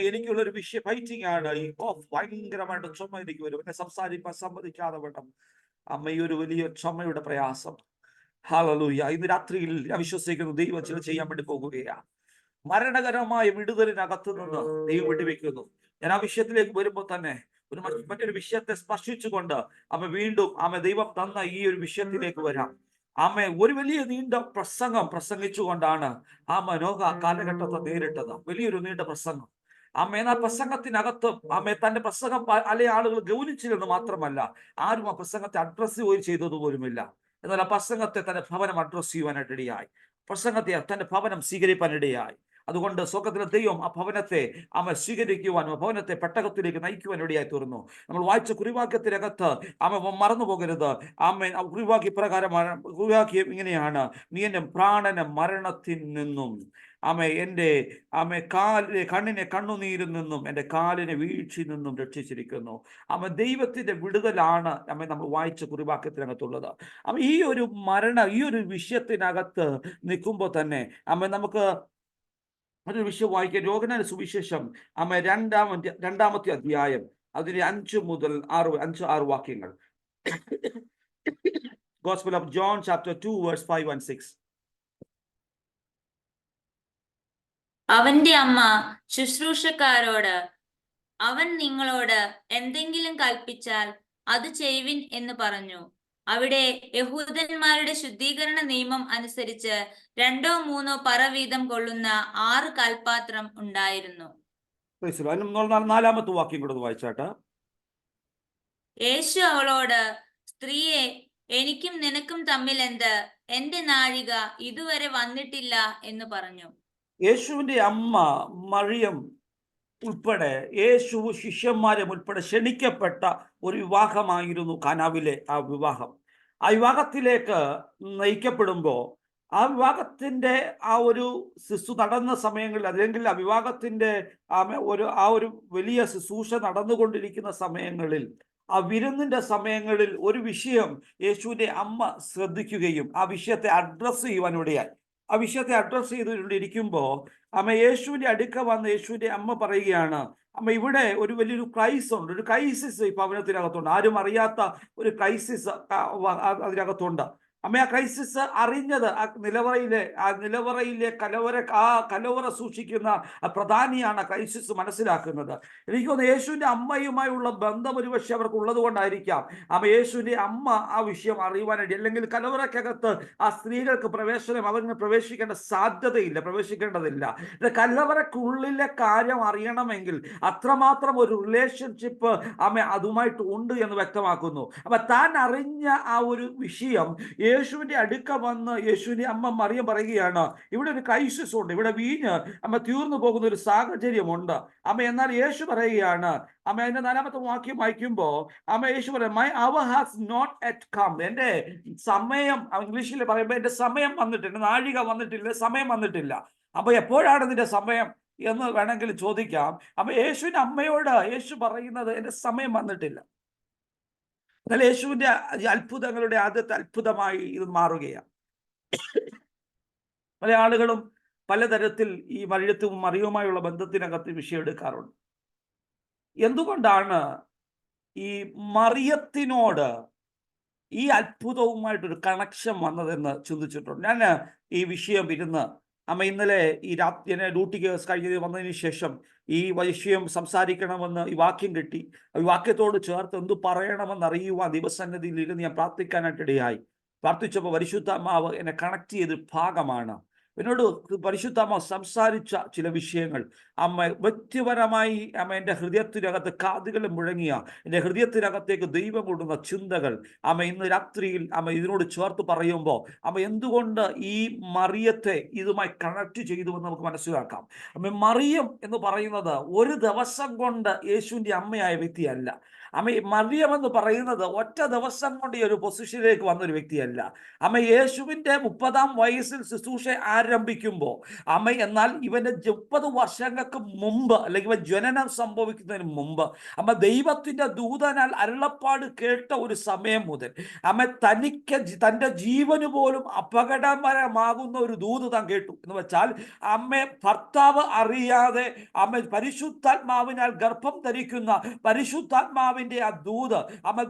എനിക്കുള്ളൊരു വിഷയം ഫൈറ്റിംഗ് ആണ്. ഈ കോഫ് ഭയങ്കരമായിട്ട് ചുമ എനിക്ക് വരും, എന്നെ സംസാരിക്കാൻ സമ്മതിക്കാതെ വേണം. ഈ ഒരു വലിയ ചുമയുടെ പ്രയാസം. ഹല്ലേലൂയ. ഇന്ന് രാത്രിയിൽ ഞാൻ വിശ്വസിക്കുന്നു ദൈവം ചില ചെയ്യാൻ വേണ്ടി പോകുകയാണ്. മരണകരമായ വിടുതലിനകത്ത് നിന്ന് ദൈവം വിടുവിക്കുന്നു. ഞാൻ ആ വിഷയത്തിലേക്ക് വരുമ്പോൾ തന്നെ മറ്റൊരു വിഷയത്തെ സ്പർശിച്ചുകൊണ്ട് വീണ്ടും ദൈവം തന്ന ഈ ഒരു വിഷയത്തിലേക്ക് വരാം. ഒരു വലിയ നീണ്ട പ്രസംഗം പ്രസംഗിച്ചുകൊണ്ടാണ് നോഹ കാലഘട്ടത്തെ നേരിട്ടത്. വലിയൊരു നീണ്ട പ്രസംഗം. എന്നാൽ പ്രസംഗത്തിനകത്ത് തന്റെ പ്രസംഗം പല ആളുകൾ ഗൗനിച്ചില്ലെന്ന് മാത്രമല്ല, ആരും ആ പ്രസംഗത്തെ അഡ്രസ് പോയി ചെയ്തതുപോലുമില്ല. എന്നാൽ ആ പ്രസംഗത്തെ തന്റെ ഭവനം അഡ്രസ് ചെയ്യുവാനായിട്ട് ഇടയായി. പ്രസംഗത്തെ തന്റെ ഭവനം സ്വീകരിക്കാനിടയായി. അതുകൊണ്ട് സ്വർഗ്ഗത്തിലെ ദൈവം ആ ഭവനത്തെ സ്വീകരിക്കുവാനും ആ ഭവനത്തെ പെട്ടകത്തിലേക്ക് നയിക്കുവാൻ ഇടയായി തീർന്നു. നമ്മൾ വായിച്ച കുറിവാക്യത്തിനകത്ത് മറന്നു പോകരുത്. കുറിവാക്യ പ്രകാരമാണ്, കുറിവാക്യം ഇങ്ങനെയാണ്: നീ എന്റെ പ്രാണനെ മരണത്തിൽ നിന്നും എന്റെ കണ്ണിനെ കണ്ണുനീരിൽ നിന്നും എന്റെ കാലിനെ വീഴ്ചയിൽ നിന്നും രക്ഷിച്ചിരിക്കുന്നു. ദൈവത്തിന്റെ വിടുതലാണ് നമ്മൾ വായിച്ച കുറിവാക്യത്തിനകത്തുള്ളത്. ഈ ഒരു ഈ ഒരു വിഷയത്തിനകത്ത് നിൽക്കുമ്പോൾ തന്നെ നമുക്ക് ഒരു വിഷയം വായിക്കാം. യോഹന്നാന്റെ സുവിശേഷം 2-ാമത്തെ അധ്യായം, അതിന് 5 മുതൽ 6 വാക്യങ്ങൾ. Gospel of John chapter 2 verse 5 and 6. അവന്റെ അമ്മ ശുശ്രൂഷക്കാരോട്, അവൻ നിങ്ങളോട് എന്തെങ്കിലും കൽപ്പിച്ചാൽ അത് ചെയ്യുവിൻ എന്ന് പറഞ്ഞു. അവിടെ യഹൂദന്മാരുടെ ശുദ്ധീകരണ നിയമം അനുസരിച്ച് 2-3 പറ വീതം കൊള്ളുന്ന 6 കൽപാത്രം ഉണ്ടായിരുന്നു. 4-ാമത്തെ വാക്യം കൂടെ വായിച്ചാട്ടെ. യേശു അവളോട്, സ്ത്രീയെ, എനിക്കും നിനക്കും തമ്മിൽ എന്ത്? എന്റെ നാഴിക ഇതുവരെ വന്നിട്ടില്ല എന്ന് പറഞ്ഞു. യേശുവിന്റെ അമ്മ മറിയം ഉൾപ്പെടെ യേശു ശിഷ്യന്മാരും ഉൾപ്പെടെ ക്ഷണിക്കപ്പെട്ട ഒരു വിവാഹമായിരുന്നു കാനാവിലെ ആ വിവാഹം. ആ വിവാഹത്തിലേക്ക് നയിക്കപ്പെടുമ്പോൾ ആ വിവാഹത്തിന്റെ ആ ഒരു ശുശ്രൂഷ നടന്ന സമയങ്ങളിൽ, അല്ലെങ്കിൽ ആ വിവാഹത്തിന്റെ ഒരു വലിയ ശുശ്രൂഷ നടന്നുകൊണ്ടിരിക്കുന്ന സമയങ്ങളിൽ, ആ വിരുന്നിന്റെ സമയങ്ങളിൽ ഒരു വിഷയം യേശുവിന്റെ അമ്മ ശ്രദ്ധിക്കുകയും ആ വിഷയത്തെ അഡ്രസ് ചെയ്യുവാനിടയായി. ആ വിഷയത്തെ അഡ്രസ് ചെയ്തുകൊണ്ടിരിക്കുമ്പോൾ യേശുവിന്റെ അടുക്ക വന്ന് യേശുവിന്റെ അമ്മ പറയുകയാണ്, ഇവിടെ ഒരു വലിയൊരു ക്രൈസിസ് ഉണ്ട്, ഒരു ക്രൈസിസ് ഈ ഭവനത്തിനകത്തുണ്ട്. ആരും അറിയാത്ത ഒരു ക്രൈസിസ് അതിനകത്തുണ്ട്. ആ ക്രൈസിസ് അറിഞ്ഞത് ആ നിലവറയിലെ കലവറ സൂക്ഷിക്കുന്ന പ്രധാനിയാണ് ക്രൈസിസ് മനസ്സിലാക്കുന്നത്. എനിക്ക് തോന്നുന്നു യേശുവിന്റെ അമ്മയുമായുള്ള ബന്ധം ഒരുപക്ഷെ അവർക്ക് ഉള്ളത് കൊണ്ടായിരിക്കാം യേശുവിന്റെ അമ്മ ആ വിഷയം അറിയുവാനായിട്ട്. അല്ലെങ്കിൽ കലവറക്കകത്ത് ആ സ്ത്രീകൾക്ക് അവരിന് പ്രവേശിക്കേണ്ടതില്ല. കലവറക്കുള്ളിലെ കാര്യം അറിയണമെങ്കിൽ അത്രമാത്രം ഒരു റിലേഷൻഷിപ്പ് അതുമായിട്ട് ഉണ്ട് എന്ന് വ്യക്തമാക്കുന്നു. താൻ അറിഞ്ഞ ആ ഒരു വിഷയം യേശുവിന്റെ അടുക്ക വന്ന് യേശുവിന്റെ അമ്മ മറിയം പറയുകയാണ്, ഇവിടെ ഒരു ക്രൈസിസ് ഉണ്ട്, ഇവിടെ വീഞ്ഞ് തീർന്നു പോകുന്ന ഒരു സാഹചര്യമുണ്ട്. എന്നാൽ യേശു പറയുകയാണ്, അതിന്റെ 4-ാമത്തെ വാക്യം വായിക്കുമ്പോ യേശു പറയും, my hour has not yet come. എന്റെ സമയം, ഇംഗ്ലീഷിൽ പറയുമ്പോ എന്റെ സമയം വന്നിട്ടില്ല, നാഴിക വന്നിട്ടില്ല, സമയം വന്നിട്ടില്ല. എപ്പോഴാണ് ഇതിന്റെ സമയം എന്ന് വേണമെങ്കിൽ ചോദിക്കാം. യേശുവിന്റെ അമ്മയോട് യേശു പറയുന്നത് എന്റെ സമയം വന്നിട്ടില്ല. എന്നാൽ യേശുവിന്റെ അത്ഭുതങ്ങളുടെ ആദ്യത്തെ അത്ഭുതമായി ഇത് മാറുകയാണ്. പല ആളുകളും പലതരത്തിൽ ഈ മറിയവുമായുള്ള ബന്ധത്തിനകത്ത് വിഷയം എടുക്കാറുണ്ട്. എന്തുകൊണ്ടാണ് ഈ മറിയത്തിനോട് ഈ അത്ഭുതവുമായിട്ടൊരു കണക്ഷൻ വന്നതെന്ന് ചിന്തിച്ചിട്ടുണ്ട്. ഞാൻ ഈ വിഷയം ഇരുന്ന് ഇന്നലെ ഈ രാത്രി ഡ്യൂട്ടിക്ക് കഴിഞ്ഞ് വന്നതിന് ശേഷം ഈ വിഷയം സംസാരിക്കണമെന്ന് ഈ വാക്യം കിട്ടി. ഈ വാക്യത്തോട് ചേർത്ത് എന്തു പറയണമെന്ന് അറിയുവാൻ ദൈവസന്നിധിയിൽ ഇരുന്ന് ഞാൻ പ്രാർത്ഥിക്കാനായിട്ടിടയായി. പ്രാർത്ഥിച്ചപ്പോൾ പരിശുദ്ധാത്മാവ് എന്നെ കണക്ട് ചെയ്ത ഭാഗമാണ്. എന്നോട് പരിശുദ്ധാത്മാവ് സംസാരിച്ച ചില വിഷയങ്ങൾ വ്യക്തിപരമായി എൻ്റെ ഹൃദയത്തിനകത്ത് കാതുകളിൽ മുഴങ്ങിയ എൻ്റെ ഹൃദയത്തിനകത്തേക്ക് ദൈവം കൊടുക്കുന്ന ചിന്തകൾ ഇന്ന് രാത്രിയിൽ ഇതിനോട് ചേർത്ത് പറയുമ്പോൾ എന്തുകൊണ്ട് ഈ മറിയത്തെ ഇതുമായി കണക്ട് ചെയ്തുവെന്ന് നമുക്ക് മനസ്സിലാക്കാം. മറിയം എന്ന് പറയുന്നത് ഒരു ദിവസം കൊണ്ട് യേശുവിൻ്റെ അമ്മയായ വ്യക്തിയല്ല. മറിയം എന്ന് പറയുന്നത് ഒറ്റ ദിവസം കൊണ്ട് ഈ ഒരു പൊസിഷനിലേക്ക് വന്നൊരു വ്യക്തിയല്ല. യേശുവിൻ്റെ 30-ാം വയസ്സിൽ ശുശ്രൂഷ ആരംഭിക്കുമ്പോൾ എന്നാൽ ഇവന്റെ 30 വർഷങ്ങൾക്ക് മുമ്പ്, അല്ലെങ്കിൽ ഇവൻ ജനനം സംഭവിക്കുന്നതിന് മുമ്പ് ദൈവത്തിന്റെ ദൂതനാൽ അരുളപ്പാട് കേട്ട ഒരു സമയം മുതൽ തനിക്ക് തൻ്റെ ജീവന് പോലും അപകടകരമാകുന്ന ഒരു ദൂത് താൻ കേട്ടു. എന്ന് വെച്ചാൽ ഭർത്താവ് അറിയാതെ പരിശുദ്ധാത്മാവിനാൽ ഗർഭം ധരിക്കുന്ന, പരിശുദ്ധാത്മാവിനാൽ കർത്താവിന്റെ ആ ദൂത്, അമ്മ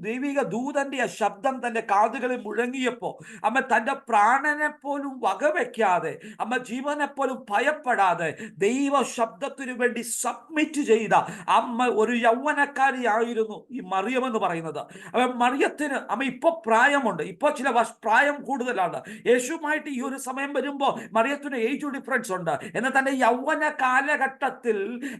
ദൈവിക ദൂതന്റെ ആ ശബ്ദം തന്റെ കാതുകളിൽ മുഴങ്ങിയപ്പോ അമ്മ തന്റെ പ്രാണനെ പോലും വകവെക്കാതെ, അമ്മ ജീവനെ പോലും ഭയപ്പെടാതെ ദൈവ ശബ്ദത്തിനു വേണ്ടി സബ്മിറ്റ് ചെയ്ത അമ്മ ഒരു യൗവനക്കാരിയായിരുന്നു ഈ മറിയം എന്ന് പറയുന്നത്. അപ്പൊ മറിയത്തിന് അമ്മ ഇപ്പൊ പ്രായമുണ്ട്, ഇപ്പൊ ചില പ്രായം കൂടുതലാണ്. യേശുവുമായിട്ട് ഈ ഒരു സമയം വരുമ്പോ മറിയത്തിന് ഏജ് ഡിഫറൻസ് ഉണ്ട്. എന്നാൽ തന്റെ യൗവന കാലഘട്ടത്തിൽ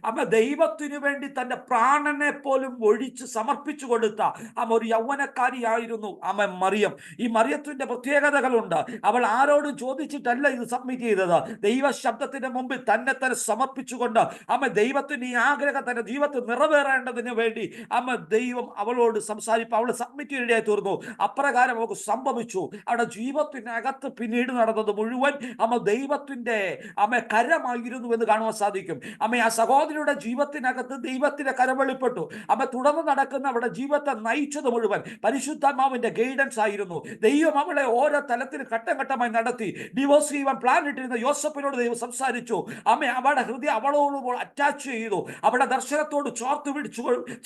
അമ്മ ദൈവത്തിനു വേണ്ടി തന്റെ പ്രാണനെ പോലും ഒഴിച്ച് സമർപ്പിച്ചു കൊടുത്ത അമ്മ ഒരു യൗവനക്കാരിയായിരുന്നു അമ്മ മറിയം. ഈ മറിയത്തിന്റെ പ്രത്യേകതകളുണ്ട്. അവൾ ആരോടും ചോദിച്ചിട്ടല്ല ഇത് സബ്മിറ്റ് ചെയ്തത്. ദൈവ ശബ്ദത്തിന്റെ മുമ്പിൽ തന്നെ സമർപ്പിച്ചുകൊണ്ട് അമ്മ ദൈവത്തിന്റെ ഈ ആഗ്രഹം തന്റെ ജീവിതത്തിൽ നിറവേറേണ്ടതിന് വേണ്ടി അമ്മ ദൈവം അവളോട് സംസാരിപ്പോൾ അവൾ സബ്മിറ്റ് ചെയ്യേണ്ടതായി തീർന്നു. അപ്രകാരം അവൾക്ക് സംഭവിച്ചു. അവളുടെ ജീവിതത്തിനകത്ത് പിന്നീട് നടന്നത് മുഴുവൻ അമ്മ ദൈവത്തിന്റെ അമ്മ കരമായിരുന്നു എന്ന് കാണുവാൻ സാധിക്കും. അമ്മ ആ സഹോദരിയുടെ ജീവിതത്തിനകത്ത് ദൈവത്തിന്റെ കരം വെളിപ്പെട്ടു. അമ്മ തുടർന്ന് നടക്കുന്ന അവളുടെ ജീവിതത്തെ നയിച്ചത് മുഴുവൻ പരിശുദ്ധാത്മാവിന്റെ ഗൈഡൻസ് ആയിരുന്നു. ദൈവം അവളെ ഓരോ തലത്തിൽ ഘട്ടം ഘട്ടമായി നടത്തി. ഡിവോഴ്സ് ചെയ്യുവാൻ പ്ലാൻ ഇട്ടിരുന്ന യോസഫിനോട് ദൈവം സംസാരിച്ചു. അമ്മ അവളുടെ ഹൃദയം അവളോട് അറ്റാച്ച് ചെയ്തു. അവളുടെ ദർശനത്തോട്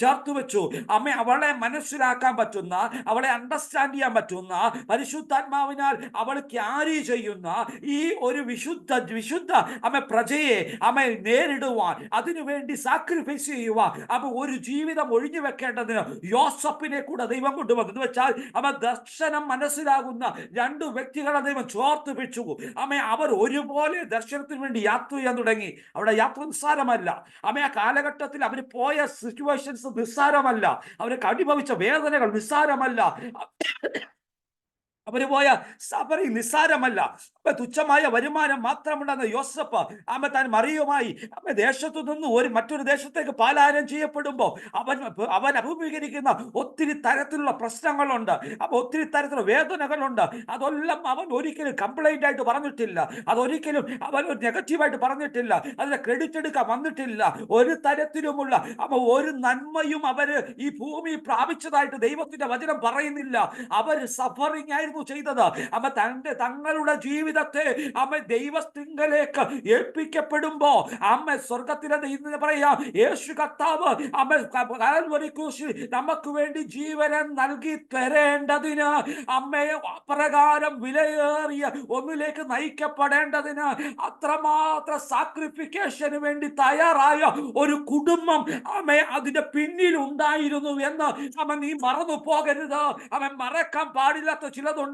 ചേർത്ത് വെച്ചു. അമ്മ അവളെ മനസ്സിലാക്കാൻ പറ്റുന്ന, അവളെ അണ്ടർസ്റ്റാൻഡ് ചെയ്യാൻ പറ്റുന്ന, പരിശുദ്ധാത്മാവിനാൽ അവൾ ക്യാരി ചെയ്യുന്ന ഈ ഒരു വിശുദ്ധ അമ്മ പ്രജയെ അമ്മ നേരിടുവാൻ, അതിനുവേണ്ടി സാക്രിഫൈസ് ചെയ്യുവാൻ അമ്മ ഒരു ജീവിതം ഒഴിഞ്ഞു വെക്കേണ്ടതിന് യോസഫിനെ കൂടെ ദൈവം കൊണ്ടുവന്നു. എന്ന് വെച്ചാൽ അമ്മ ദർശനം മനസ്സിലാകുന്ന രണ്ട് വ്യക്തികളെ ദൈവം ചേർത്ത് വെച്ചു. അമ്മ അവർ ഒരുപോലെ ദർശനത്തിന് വേണ്ടി യാത്ര ചെയ്യാൻ തുടങ്ങി. അവിടെ യാത്ര നിസ്സാരമല്ല. അമ്മ ആ കാലഘട്ടത്തിൽ അവർ പോയ സിറ്റുവേഷൻസ് നിസ്സാരമല്ല. അവർക്ക് അനുഭവിച്ച വേദനകൾ നിസ്സാരമല്ല. അവര് പോയ സഫറിങ് നിസ്സാരമല്ല. തുച്ഛമായ വരുമാനം മാത്രമുണ്ടെന്ന യോസഫ് അമ്മ താൻ മറിയുമായി അമ്മ ദേശത്തു നിന്ന് മറ്റൊരു ദേശത്തേക്ക് പലായനം ചെയ്യപ്പെടുമ്പോൾ അവൻ അഭിമുഖീകരിക്കുന്ന ഒത്തിരി തരത്തിലുള്ള പ്രശ്നങ്ങളുണ്ട്. അപ്പൊ ഒത്തിരി തരത്തിലുള്ള വേദനകളുണ്ട്. അതെല്ലാം അവൻ ഒരിക്കലും കംപ്ലൈന്റ് ആയിട്ട് പറഞ്ഞിട്ടില്ല. അതൊരിക്കലും അവൻ ഒരു നെഗറ്റീവായിട്ട് പറഞ്ഞിട്ടില്ല. അതിന്റെ ക്രെഡിറ്റ് എടുക്കാൻ വന്നിട്ടില്ല. ഒരു തരത്തിലുമുള്ള അപ്പൊ ഒരു നന്മയും അവര് ഈ ഭൂമി പ്രാപിച്ചതായിട്ട് ദൈവത്തിന്റെ വചനം പറയുന്നില്ല. അവർ സഫറിങ് ആയിരുന്നു ചെയ്തത്. അമ്മ തങ്ങളുടെ ജീവിതത്തെ അമ്മ ദൈവത്തിങ്കലേക്ക് ഏൽപ്പിക്കപ്പെടുമ്പോ അമ്മ സ്വർഗത്തിലെ പറയാ യേശു കർത്താവ് അമ്മ കാൽവരി ക്രൂശിൽ നമുക്ക് വേണ്ടി ജീവനം നൽകി തരേണ്ടതിന് അമ്മയെ അപ്രകാരം വിലയേറിയ ഒന്നിലേക്ക് നയിക്കപ്പെടേണ്ടതിന് അത്രമാത്രം സാക്രിഫിക്കേഷന് വേണ്ടി തയ്യാറായ ഒരു കുടുംബം അമ്മ അതിന്റെ പിന്നിൽ ഉണ്ടായിരുന്നു എന്ന് അമ്മ നീ മറന്നു പോകരുത്. അവൻ മറക്കാൻ പാടില്ലാത്ത ചിലതുണ്ട്.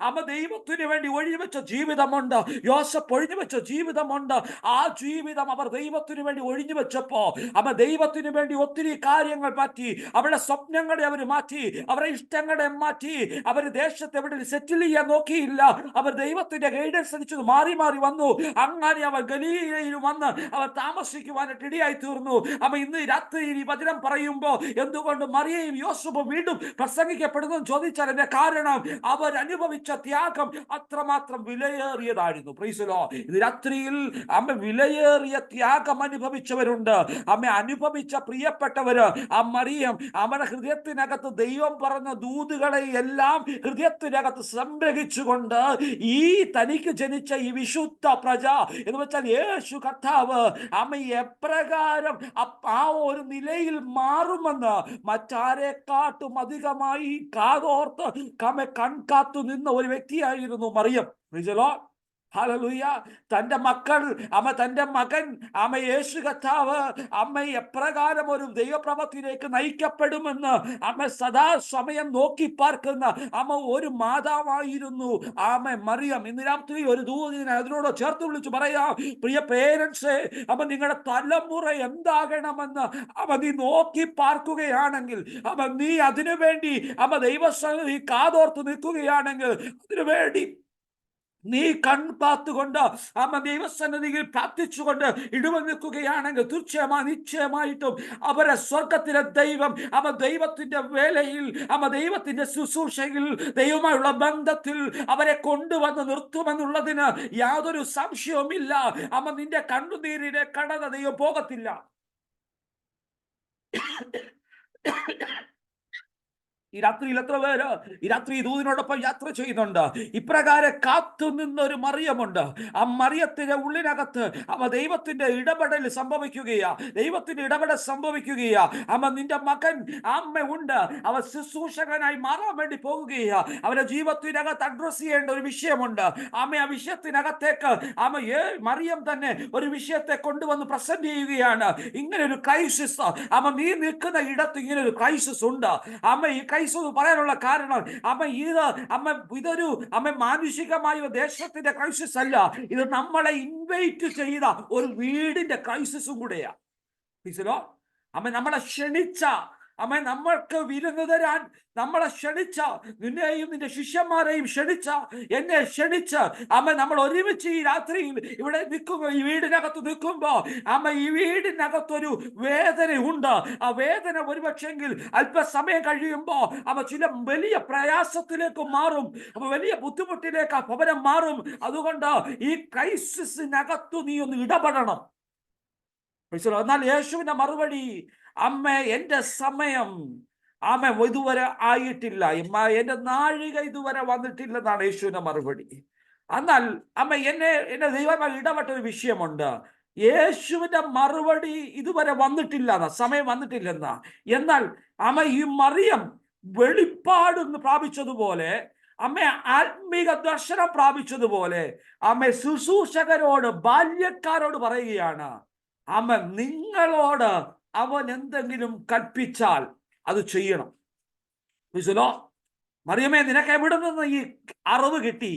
അമ്മ ദൈവത്തിന് വേണ്ടി ഒഴിഞ്ഞുവെച്ച ജീവിതമുണ്ട്. യോസഫ് ഒഴിഞ്ഞുവെച്ച ജീവിതമുണ്ട്. ആ ജീവിതം അവർ ദൈവത്തിന് വേണ്ടി ഒഴിഞ്ഞു വെച്ചപ്പോ അമ്മ ദൈവത്തിന് വേണ്ടി ഒത്തിരി കാര്യങ്ങൾ മാറ്റി. അവരുടെ സ്വപ്നങ്ങളെ അവർ മാറ്റി, അവരുടെ ഇഷ്ടങ്ങളെ മാറ്റി. അവർ ദേശത്ത് എവിടെ സെറ്റിൽ ചെയ്യാൻ നോക്കിയില്ല. അവർ ദൈവത്തിന്റെ ഗൈഡൻസ് അനുസരിച്ച് മാറി വന്നു. അങ്ങനെ അവർ ഗലീലയിൽ വന്ന് അവർ താമസിക്കുവാനായിട്ട് ഇടയായി തീർന്നു. അമ്മ ഇന്ന് രാത്രി ഈ വചനം പറയുമ്പോ എന്തുകൊണ്ട് മറിയയും യോസഫും വീണ്ടും പ്രസംഗിക്കപ്പെടുന്നു ചോദിച്ചാൽ എന്റെ കാരണം അവർ അനുഭവിച്ച ത്യാഗം അത്രമാത്രം വിലയേറിയതായിരുന്നു. Price the Lord. ഇത് രാത്രിയിൽ അമ്മ വിലയേറിയ ത്യാഗം അനുഭവിച്ചവരുണ്ട്. അമ്മ അനുഭവിച്ച പ്രിയപ്പെട്ടവര് ആ മറിയം അവരുടെ ഹൃദയത്തിനകത്ത് ദൈവം പറഞ്ഞ ദൂതുകളെ എല്ലാം ഹൃദയത്തിനകത്ത് സംഗ്രഹിച്ചുകൊണ്ട് ഈ തനിക്ക് ജനിച്ച ഈ വിശുദ്ധ പ്രജ എന്ന് വെച്ചാൽ യേശു കർത്താവ് അമ്മ എപ്രകാരം ആ ഒരു നിലയിൽ മാറുമെന്ന് മറ്റാരെക്കാട്ടും അധികമായി കാതോർത്ത് കൺകാത്തു നിന്ന ഒരു വ്യക്തിയായിരുന്നു മറിയം. ഹല്ലേലൂയ. തന്റെ മക്കൾ തന്റെ മകൻ യേശു കർത്താവ് എപ്രകാരം ഒരു ദൈവപ്രവൃത്തിയിലേക്ക് നയിക്കപ്പെടുമെന്ന് സദാ സമയം നോക്കി പാർക്കുന്ന ഒരു മാതാവായിരുന്നു മറിയം. ഇന്ന് രാത്രി ഒരു ദൂതനെ അതിനോട് ചേർത്ത് വിളിച്ചു പറയാം, പ്രിയ പേരൻസ്, നിങ്ങളുടെ തലമുറ എന്താകണമെന്ന് നീ നോക്കി പാർക്കുകയാണെങ്കിൽ, നീ അതിനു വേണ്ടി ദൈവസന്നിധി കാതോർത്ത് നിൽക്കുകയാണെങ്കിൽ, അതിനുവേണ്ടി നീ കൺപാത്തുകൊണ്ട് ദൈവസന്നിധിയിൽ പ്രാർത്ഥിച്ചുകൊണ്ട് ഇടുവ നിൽക്കുകയാണെങ്കിൽ നിശ്ചയമായിട്ടും അവരെ സ്വർഗത്തിലെ ദൈവം ദൈവത്തിന്റെ വേലയിൽ ദൈവത്തിന്റെ ശുശ്രൂഷയിൽ ദൈവമായുള്ള ബന്ധത്തിൽ അവരെ കൊണ്ടുവന്ന് നിർത്തുമെന്നുള്ളതിന് യാതൊരു സംശയവുമില്ല. നിന്റെ കണ്ണുനീരിനെ കടന്ന ദൈവം പോകത്തില്ല. ഈ രാത്രിയിൽ എത്ര പേര് ഈ രാത്രി ദൂതിനോടൊപ്പം യാത്ര ചെയ്യുന്നുണ്ട്? ഇപ്രകാരം കാത്തു നിന്നൊരു മറിയമുണ്ട്. ആ മറിയത്തിന്റെ ഉള്ളിനകത്ത് ദൈവത്തിന്റെ ഇടപെടൽ സംഭവിക്കുകയാ, ദൈവത്തിന്റെ ഇടപെടൽ സംഭവിക്കുകയാ. നിന്റെ മകൻ ഉണ്ട്, അവൻ ശുശ്രൂഷകനായി മാറാൻ വേണ്ടി പോകുകയാ. അവന്റെ ജീവിതത്തിനകത്ത് അഡ്രസ് ചെയ്യേണ്ട ഒരു വിഷയമുണ്ട്. ആ വിഷയത്തിനകത്തേക്ക് മറിയം തന്നെ ഒരു വിഷയത്തെ കൊണ്ടുവന്ന് പ്രസന്റ് ചെയ്യുകയാണ്. ഇങ്ങനെ ഒരു ക്രൈസിസ്, നീ നിൽക്കുന്ന ഇടത്ത് ഇങ്ങനെ ഒരു ക്രൈസിസ് ഉണ്ട്. ഈ ക്രൈസിസ് പറയാനുള്ള കാരണം ഇതൊരു മാനുഷികമായ ദേശത്തിന്റെ ക്രൈസിസ് അല്ല, ഇത് നമ്മളെ ഇൻവൈറ്റ് ചെയ്ത ഒരു വീടിന്റെ ക്രൈസിസും കൂടെയാ. നമ്മളെ ക്ഷണിച്ച, നമ്മൾക്ക് വിരുന്ന് തരാൻ നമ്മളെ ക്ഷണിച്ച, നിന്നെയും നിന്റെ ശിഷ്യന്മാരെയും ക്ഷണിച്ച, എന്നെ ക്ഷണിച്ച നമ്മൾ ഒരുമിച്ച് ഈ രാത്രിയിൽ ഇവിടെ നിൽക്കുമ്പോൾ, ഈ വീടിനകത്ത് നിൽക്കുമ്പോ ഈ വീടിനകത്തൊരു വേദനയുണ്ട്. ആ വേദന ഒരുപക്ഷെങ്കിൽ അല്പസമയം കഴിയുമ്പോ ചില വലിയ പ്രയാസത്തിലേക്ക് മാറും, വലിയ ബുദ്ധിമുട്ടിലേക്ക് ആ ഭവനം മാറും. അതുകൊണ്ട് ഈ ക്രൈസിസിനകത്തു നീ ഒന്ന് ഇടപെടണം. എന്നാൽ യേശുവിന്റെ മറുപടി, എന്റെ സമയം ഇതുവരെ ആയിട്ടില്ല, എന്റെ നാഴിക ഇതുവരെ വന്നിട്ടില്ലെന്നാണ് യേശുവിന്റെ മറുപടി. എന്നാൽ എന്നെ ദൈവമായി ഇടപെട്ട ഒരു വിഷയമുണ്ട്. യേശുവിന്റെ മറുപടി ഇതുവരെ വന്നിട്ടില്ല, സമയം വന്നിട്ടില്ലെന്ന. എന്നാൽ ഈ മറിയം വെളിപ്പാടൊന്ന് പ്രാപിച്ചതുപോലെ, ആത്മീക ദർശനം പ്രാപിച്ചതുപോലെ ശുശ്രൂഷകരോട്, ബാല്യക്കാരോട് പറയുകയാണ്, നിങ്ങളോട് അവൻ എന്തെങ്കിലും കൽപ്പിച്ചാൽ അത് ചെയ്യണം. മറിയമേ, നിനക്ക് എവിടെ നിന്ന് ഈ അറിവ് കിട്ടി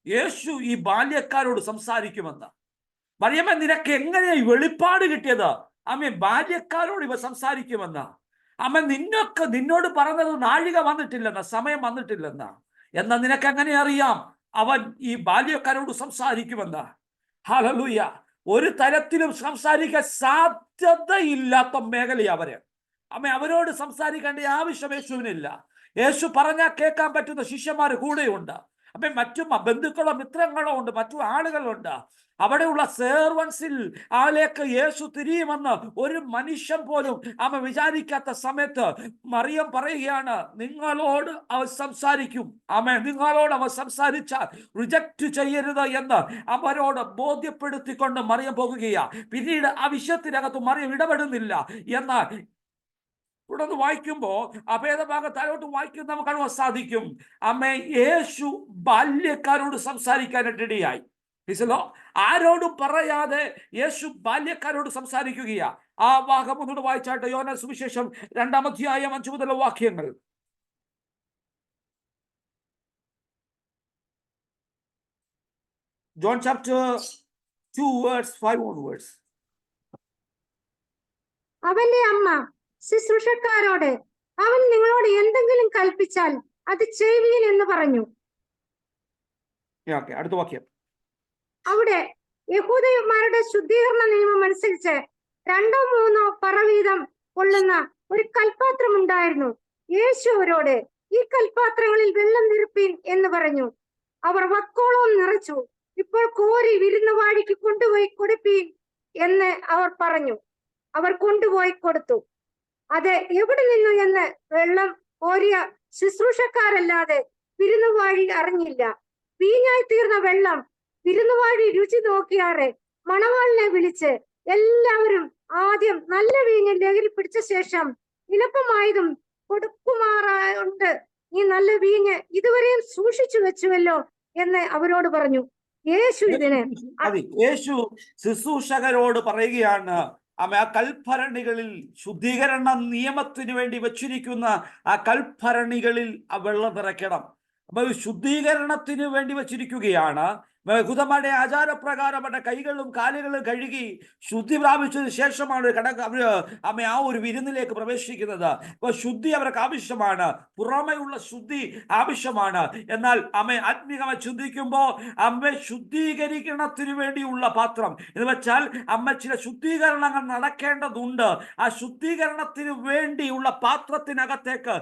യേശു ഈ ബാല്യക്കാരോട് സംസാരിക്കുമെന്ന്? മറിയമേ, നിനക്ക് എങ്ങനെയാ ഈ വെളിപ്പാട് കിട്ടിയത് ബാല്യക്കാരോട് ഇവ സംസാരിക്കുമെന്ന്? നിന്നോട് പറഞ്ഞത് നാഴിക വന്നിട്ടില്ലെന്ന, സമയം വന്നിട്ടില്ലെന്ന. എന്നാൽ നിനക്ക് എങ്ങനെ അറിയാം അവൻ ഈ ബാല്യക്കാരോട് സംസാരിക്കുമെന്ന്? ഹല്ലേലൂയ. ഒരു തരത്തിലും സംസാരിക്കാൻ സാധ്യതയില്ലാത്ത മേഖലയാണ് അവര്. അവരോട് സംസാരിക്കേണ്ട ആവശ്യം യേശുവിനില്ല. യേശു പറഞ്ഞാൽ കേൾക്കാൻ പറ്റുന്ന ശിഷ്യന്മാർ കൂടെയുണ്ട്. മറ്റു ബന്ധുക്കളോ മിത്രങ്ങളോ ഉണ്ട്, മറ്റു ആളുകളുണ്ട്. അവിടെയുള്ള സെർവൻസിൽ ആലേക്ക് യേശു തിരിയുമെന്ന് ഒരു മനുഷ്യൻ പോലും വിചാരിക്കാത്ത സമയത്ത് മറിയം പറയുകയാണ്, നിങ്ങളോട് അവൻ സംസാരിക്കും. നിങ്ങളോട് അവൻ സംസാരിച്ചാൽ റിജക്റ്റ് ചെയ്യരുത് എന്ന് അവരോട് ബോധ്യപ്പെടുത്തിക്കൊണ്ട് മറിയം പോകുകയാ. പിന്നീട് ആ വിഷയത്തിനകത്ത് മറിയം ഇടപെടുന്നില്ല. എന്നാൽ തുടർന്ന് വായിക്കുമ്പോ അഭേദഭാഗം താഴോട്ട് വായിക്കും, നമുക്ക് കാണുവാൻ സാധിക്കും യേശു ബാല്യക്കാരോട് സംസാരിക്കാനിടയായി. ആരോടും പറയാതെ യേശു ബാല്യക്കാരോട് സംസാരിക്കുകയാ. ആ ഭാഗം ഒന്നുകൂടെ വായിച്ചാട്ടെ. യോഹന്നാൻ സുവിശേഷം 2-ാം അധ്യായം 5 മുതലുള്ള വാക്യങ്ങൾ. John chapter 2 verse 5 onwards. അവന്റെ അമ്മ ശുശ്രൂഷക്കാരോട്, അവൻ നിങ്ങളോട് എന്തെങ്കിലും കൽപ്പിച്ചാൽ അത് ചെയ്യുവീൻ എന്ന് പറഞ്ഞു. അടുത്ത വാക്യം. അവിടെ യഹൂദന്മാരുടെ ശുദ്ധീകരണ നിയമം അനുസരിച്ച് 2-3 പറ വീതം കൊള്ളുന്ന ഒരു കൽപാത്രം ഉണ്ടായിരുന്നു. യേശു അവരോട്, ഈ കൽപാത്രങ്ങളിൽ വെള്ളം നിറപ്പീൻ എന്ന് പറഞ്ഞു. അവർ വക്കോളവും നിറച്ചു. ഇപ്പോൾ കോരി വിരുന്നുവാഴിക്ക് കൊണ്ടുപോയി കൊടുപ്പീൻ എന്ന് അവർ പറഞ്ഞു. അവർ കൊണ്ടുപോയി കൊടുത്തു. അത് എവിടെ നിന്നു എന്ന് വെള്ളം കോരിയ ശുശ്രൂഷക്കാരല്ലാതെ വിരുന്നുവാഴി അറിഞ്ഞില്ല. വീഞ്ഞായി തീർന്ന വെള്ളം വിരുന്നുവാഴി രുചി നോക്കിയാറെ മണവാളിനെ വിളിച്ച്, എല്ലാവരും ആദ്യം നല്ല വീഞ്ഞ് ലഹരി പിടിച്ച ശേഷം ഇളപ്പമായതും കൊടുക്കുമാറുണ്ട്. ഈ നല്ല വീഞ്ഞ് ഇതുവരെയും സൂക്ഷിച്ചു വെച്ചുവല്ലോ എന്ന് അവരോട് പറഞ്ഞു. യേശു ശുശ്രൂഷകരോട് പറയുകയാണ്, ആ കൽഭരണികളിൽ ശുദ്ധീകരണ നിയമത്തിന് വേണ്ടി വെച്ചിരിക്കുന്ന ആ കൽഭരണികളിൽ ആ വെള്ളം നിറയ്ക്കണം. അപ്പൊ ശുദ്ധീകരണത്തിന് വേണ്ടി വെച്ചിരിക്കുകയാണ്. യഹൂദന്മാരുടെ ആചാരപ്രകാരം അവരുടെ കൈകളും കാലുകളും കഴുകി ശുദ്ധി പ്രാപിച്ചതിന് ശേഷമാണ് ആ ഒരു വിരുന്നിലേക്ക് പ്രവേശിക്കുന്നത്. അപ്പൊ ശുദ്ധി അവർക്ക് ആവശ്യമാണ്, പുറമെയുള്ള ശുദ്ധി ആവശ്യമാണ്. എന്നാൽ ആത്മീയമായി ചിന്തിക്കുമ്പോൾ ശുദ്ധീകരണത്തിന് വേണ്ടിയുള്ള പാത്രം എന്ന് വെച്ചാൽ ചില ശുദ്ധീകരണങ്ങൾ നടക്കേണ്ടതുണ്ട്. ആ ശുദ്ധീകരണത്തിന് വേണ്ടിയുള്ള പാത്രത്തിനകത്തേക്ക്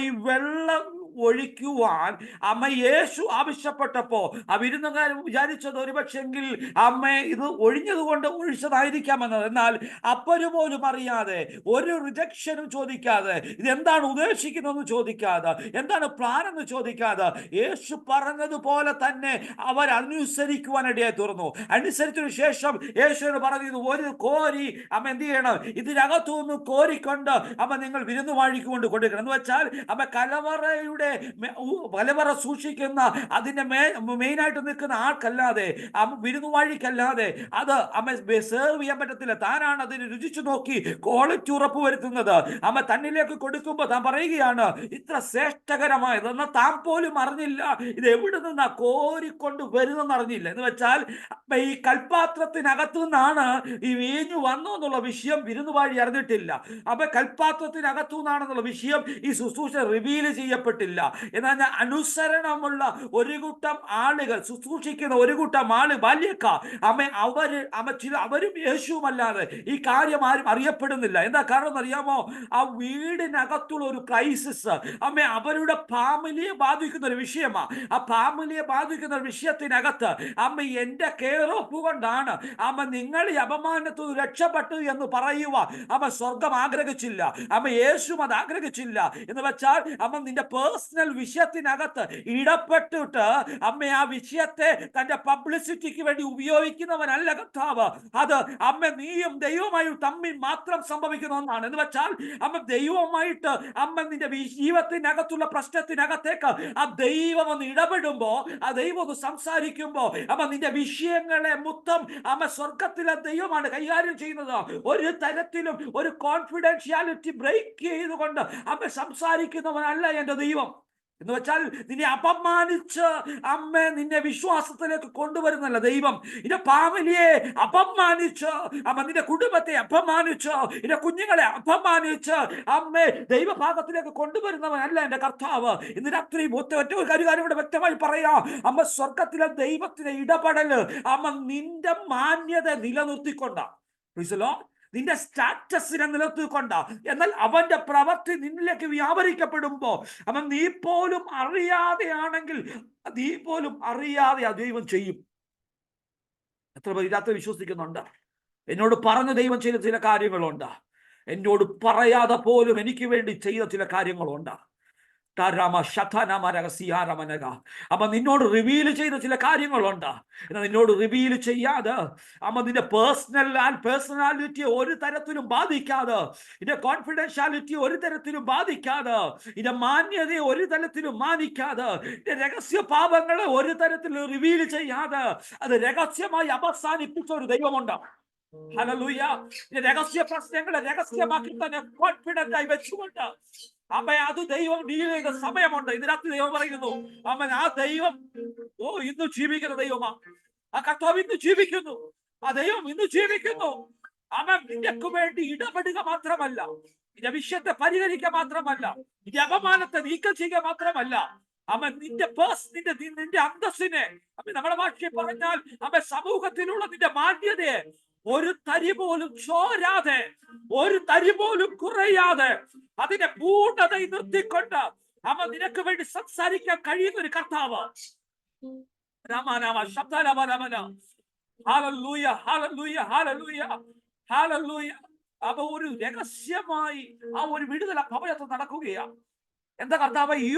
ഈ വെള്ളം ഒഴിക്കുവാൻ അമ്മ യേശു ആവശ്യപ്പെട്ടപ്പോ ആ വിരുന്നുകാരൻ വിചാരിച്ചത് ഒരുപക്ഷെങ്കിൽ അമ്മ ഇത് ഒഴിഞ്ഞതുകൊണ്ട് ഒഴിച്ചതായിരിക്കാമെന്നത്. എന്നാൽ അപ്പര് പോലും അറിയാതെ, ഒരു റിജക്ഷനും ചോദിക്കാതെ, ഇതെന്താണ് ഉദ്ദേശിക്കുന്നതെന്ന് ചോദിക്കാതെ, എന്താണ് പ്ലാൻ എന്ന് ചോദിക്കാതെ, യേശു പറഞ്ഞതുപോലെ തന്നെ അവർ അനുസരിക്കുവാനിടയായി തീർന്നു. അനുസരിച്ചതിനു ശേഷം യേശുവിന് പറഞ്ഞു, ഒരു കോരി അമ്മ എന്ത് ചെയ്യണം, ഇതിനകത്തുനിന്ന് കോരിക്കൊണ്ട് അമ്മ നിങ്ങൾ വിരുന്നുവാഴിക്ക് കൊണ്ട് കൊടുക്കണം. എന്ന് വെച്ചാൽ അമ്മ കലവറ സൂക്ഷിക്കുന്ന അതിന്റെ മെയിനായിട്ട് നിൽക്കുന്ന ആൾക്കല്ലാതെ, വിരുന്നുവാഴിക്കല്ലാതെ അത് അമ്മ സെർവ് ചെയ്യാൻ പറ്റത്തില്ല. താനാണ് അതിന് രുചിച്ചു നോക്കി ക്വാളിറ്റി ഉറപ്പ് വരുത്തുന്നത്. അമ്മ തന്നിലേക്ക് കൊടുക്കുമ്പോൾ താൻ പറയുകയാണ്, ഇത്ര ശ്രേഷ്ഠകരമായത്, എന്നാൽ താൻ പോലും അറിഞ്ഞില്ല ഇത് എവിടെ നിന്നാ കോരിക്കൊണ്ട് വരുന്നെന്ന് അറിഞ്ഞില്ല. എന്ന് വെച്ചാൽ ഈ കൽപാത്രത്തിനകത്തു നിന്നാണ് ഈ വീഞ്ഞു വന്നു എന്നുള്ള വിഷയം വിരുന്നുവാഴി അറിഞ്ഞിട്ടില്ല. അപ്പൊ കൽപാത്രത്തിനകത്തു നിന്നാണെന്നുള്ള വിഷയം ഈ ശുശ്രൂഷ റിവീൽ ചെയ്യപ്പെട്ടില്ല. എന്നാൽ അനുസരണമുള്ള ഒരു കൂട്ടം ആളുകൾ, ശുശ്രൂഷിക്കുന്ന ഒരു കൂട്ടം ആള് ബാല്യക്കാർ, അവരും യേശുവുമല്ലാതെ ഈ കാര്യം ആരും അറിയപ്പെടുന്നില്ല. എന്താ കാരണം എന്നറിയാമോ? ആ വീടിനകത്തുള്ള ഒരു ക്രൈസിസ് അവരുടെ ഫാമിലിയെ ബാധിക്കുന്ന ഒരു വിഷയമാണ്. ആ ഫാമിലിയെ ബാധിക്കുന്ന ഒരു വിഷയത്തിനകത്ത് എന്റെ കെയർ ഓഫ് കൊണ്ടാണ് നിങ്ങൾ ഈ അപമാനത്തിൽ രക്ഷപ്പെട്ടു എന്ന് പറയുക സ്വർഗം ആഗ്രഹിച്ചില്ല. യേശുവും അത് ആഗ്രഹിച്ചില്ല. എന്ന് വെച്ചാൽ നിന്റെ പേഴ്സണൽ വിഷയത്തിനകത്ത് ഇടപെട്ടിട്ട് ആ വിഷയത്തെ തന്റെ പബ്ലിസിറ്റിക്ക് വേണ്ടി ഉപയോഗിക്കുന്നവനല്ല കർത്താവ്. അത് നീയും ദൈവമായി തമ്മിൽ മാത്രം സംഭവിക്കുന്ന ഒന്നാണ്. എന്ന് വെച്ചാൽ ദൈവമായിട്ട് നിന്റെ ജീവിതത്തിനകത്തുള്ള പ്രശ്നത്തിനകത്തേക്ക് ആ ദൈവം ഒന്ന് ഇടപെടുമ്പോ, ആ ദൈവം ഒന്ന് സംസാരിക്കുമ്പോ നിന്റെ വിഷയങ്ങളെ മൊത്തം സ്വർഗത്തിലെ ദൈവമാണ് കൈകാര്യം ചെയ്യുന്നത്. ഒരു തരത്തിലും ഒരു കോൺഫിഡൻഷ്യാലിറ്റി ബ്രേക്ക് ചെയ്തുകൊണ്ട് സംസാരിക്കുന്നവനല്ല എന്റെ ദൈവം. എന്ന് വെച്ചാൽ നിന്നെ അപമാനിച്ച് നിന്നെ വിശ്വാസത്തിലേക്ക് കൊണ്ടുവരുന്നല്ല ദൈവം. നിന്റെ ഫാമിലിയെ അപമാനിച്ച് നിന്റെ കുടുംബത്തെ അപമാനിച്ച് നിന്റെ കുഞ്ഞുങ്ങളെ അപമാനിച്ച് ദൈവഭാഗത്തിലേക്ക് കൊണ്ടുവരുന്നവനല്ല എന്റെ കർത്താവ്. ഇന്ന് രാത്രി ഒരു കാര്യം ഇവിടെ വ്യക്തമായി പറയാം. സ്വർഗത്തിലെ ദൈവത്തിന്റെ ഇടപെടല് നിന്റെ മാന്യത നിലനിർത്തിക്കൊണ്ടാ, നിന്റെ സ്റ്റാറ്റസിനെ നിലനിർത്തിക്കൊണ്ട. എന്നാൽ അവന്റെ പ്രവൃത്തി നിന്നിലേക്ക് വ്യാപരിക്കപ്പെടുമ്പോ നീ പോലും അറിയാതെയാണെങ്കിൽ, നീ പോലും അറിയാതെ ദൈവം ചെയ്യും. എത്ര പേര് ഇതിനകത്ത് വിശ്വസിക്കുന്നുണ്ട്? എന്നോട് പറഞ്ഞ ദൈവം ചെയ്ത ചില കാര്യങ്ങളുണ്ട്, എന്നോട് പറയാതെ പോലും എനിക്ക് വേണ്ടി ചെയ്ത ചില കാര്യങ്ങളുണ്ട്. നിന്നോട് റിവീൽ ചെയ്ത ചില കാര്യങ്ങളുണ്ട്. എന്നാൽ നിന്നോട് റിവീൽ ചെയ്യാതെ നിന്റെ പേഴ്സണാലിറ്റിയെ ഒരു തരത്തിലും ബാധിക്കാതെ, നിന്റെ കോൺഫിഡൻഷ്യാലിറ്റി ഒരു തരത്തിലും ബാധിക്കാതെ, നിന്റെ മാന്യതയെ ഒരു തരത്തിലും മാനിക്കാതെ, നിന്റെ രഹസ്യ പാപങ്ങളെ ഒരു തരത്തിലും റിവീൽ ചെയ്യാതെ അത് രഹസ്യമായി അവസാനിപ്പിച്ച ഒരു ദൈവമുണ്ട്. ഹല്ലേലൂയ. രഹസ്യ പ്രശ്നങ്ങളെ രഹസ്യമാക്കി തന്നെ കോൺഫിഡന്റ് ആയി വെച്ചുകൊണ്ട് അത് ദൈവം ഡീൽ ചെയ്ത സമയമുണ്ട്. ഇതിനകത്ത് ദൈവം പറയുന്നു, ആ ദൈവം ഇന്ന് ജീവിക്കുന്ന ദൈവമാ. ആ കർത്താവ് ഇന്ന് ജീവിക്കുന്നു. ആ ദൈവം ഇന്ന് ജീവിക്കുന്നു. നിനക്ക് വേണ്ടി ഇടപെടുക മാത്രമല്ല, നിന്റെ വിഷയത്തെ പരിഹരിക്കുക മാത്രമല്ല, നിന്റെ അപമാനത്തെ നീക്കം ചെയ്യുക മാത്രമല്ല, നിന്റെ അന്തസ്സിനെ, നമ്മുടെ ഭാഷയിൽ പറഞ്ഞാൽ സമൂഹത്തിലുള്ള നിന്റെ മാന്യതയെ ഒരു തരി പോലും ചോരാതെ, ഒരു തരി പോലും കുറയാതെ അതിനെ പൂർണ്ണതയിൽ നിർത്തിക്കൊണ്ട് നിനക്ക് വേണ്ടി സംസാരിക്കാൻ കഴിയുന്ന ഒരു കർത്താവ്. ഒരു രഹസ്യമായി ഒരു വിടുതൽ ഭവനത്തിൽ നടക്കുകയാണ്. എന്താ കർത്താവ് ഈ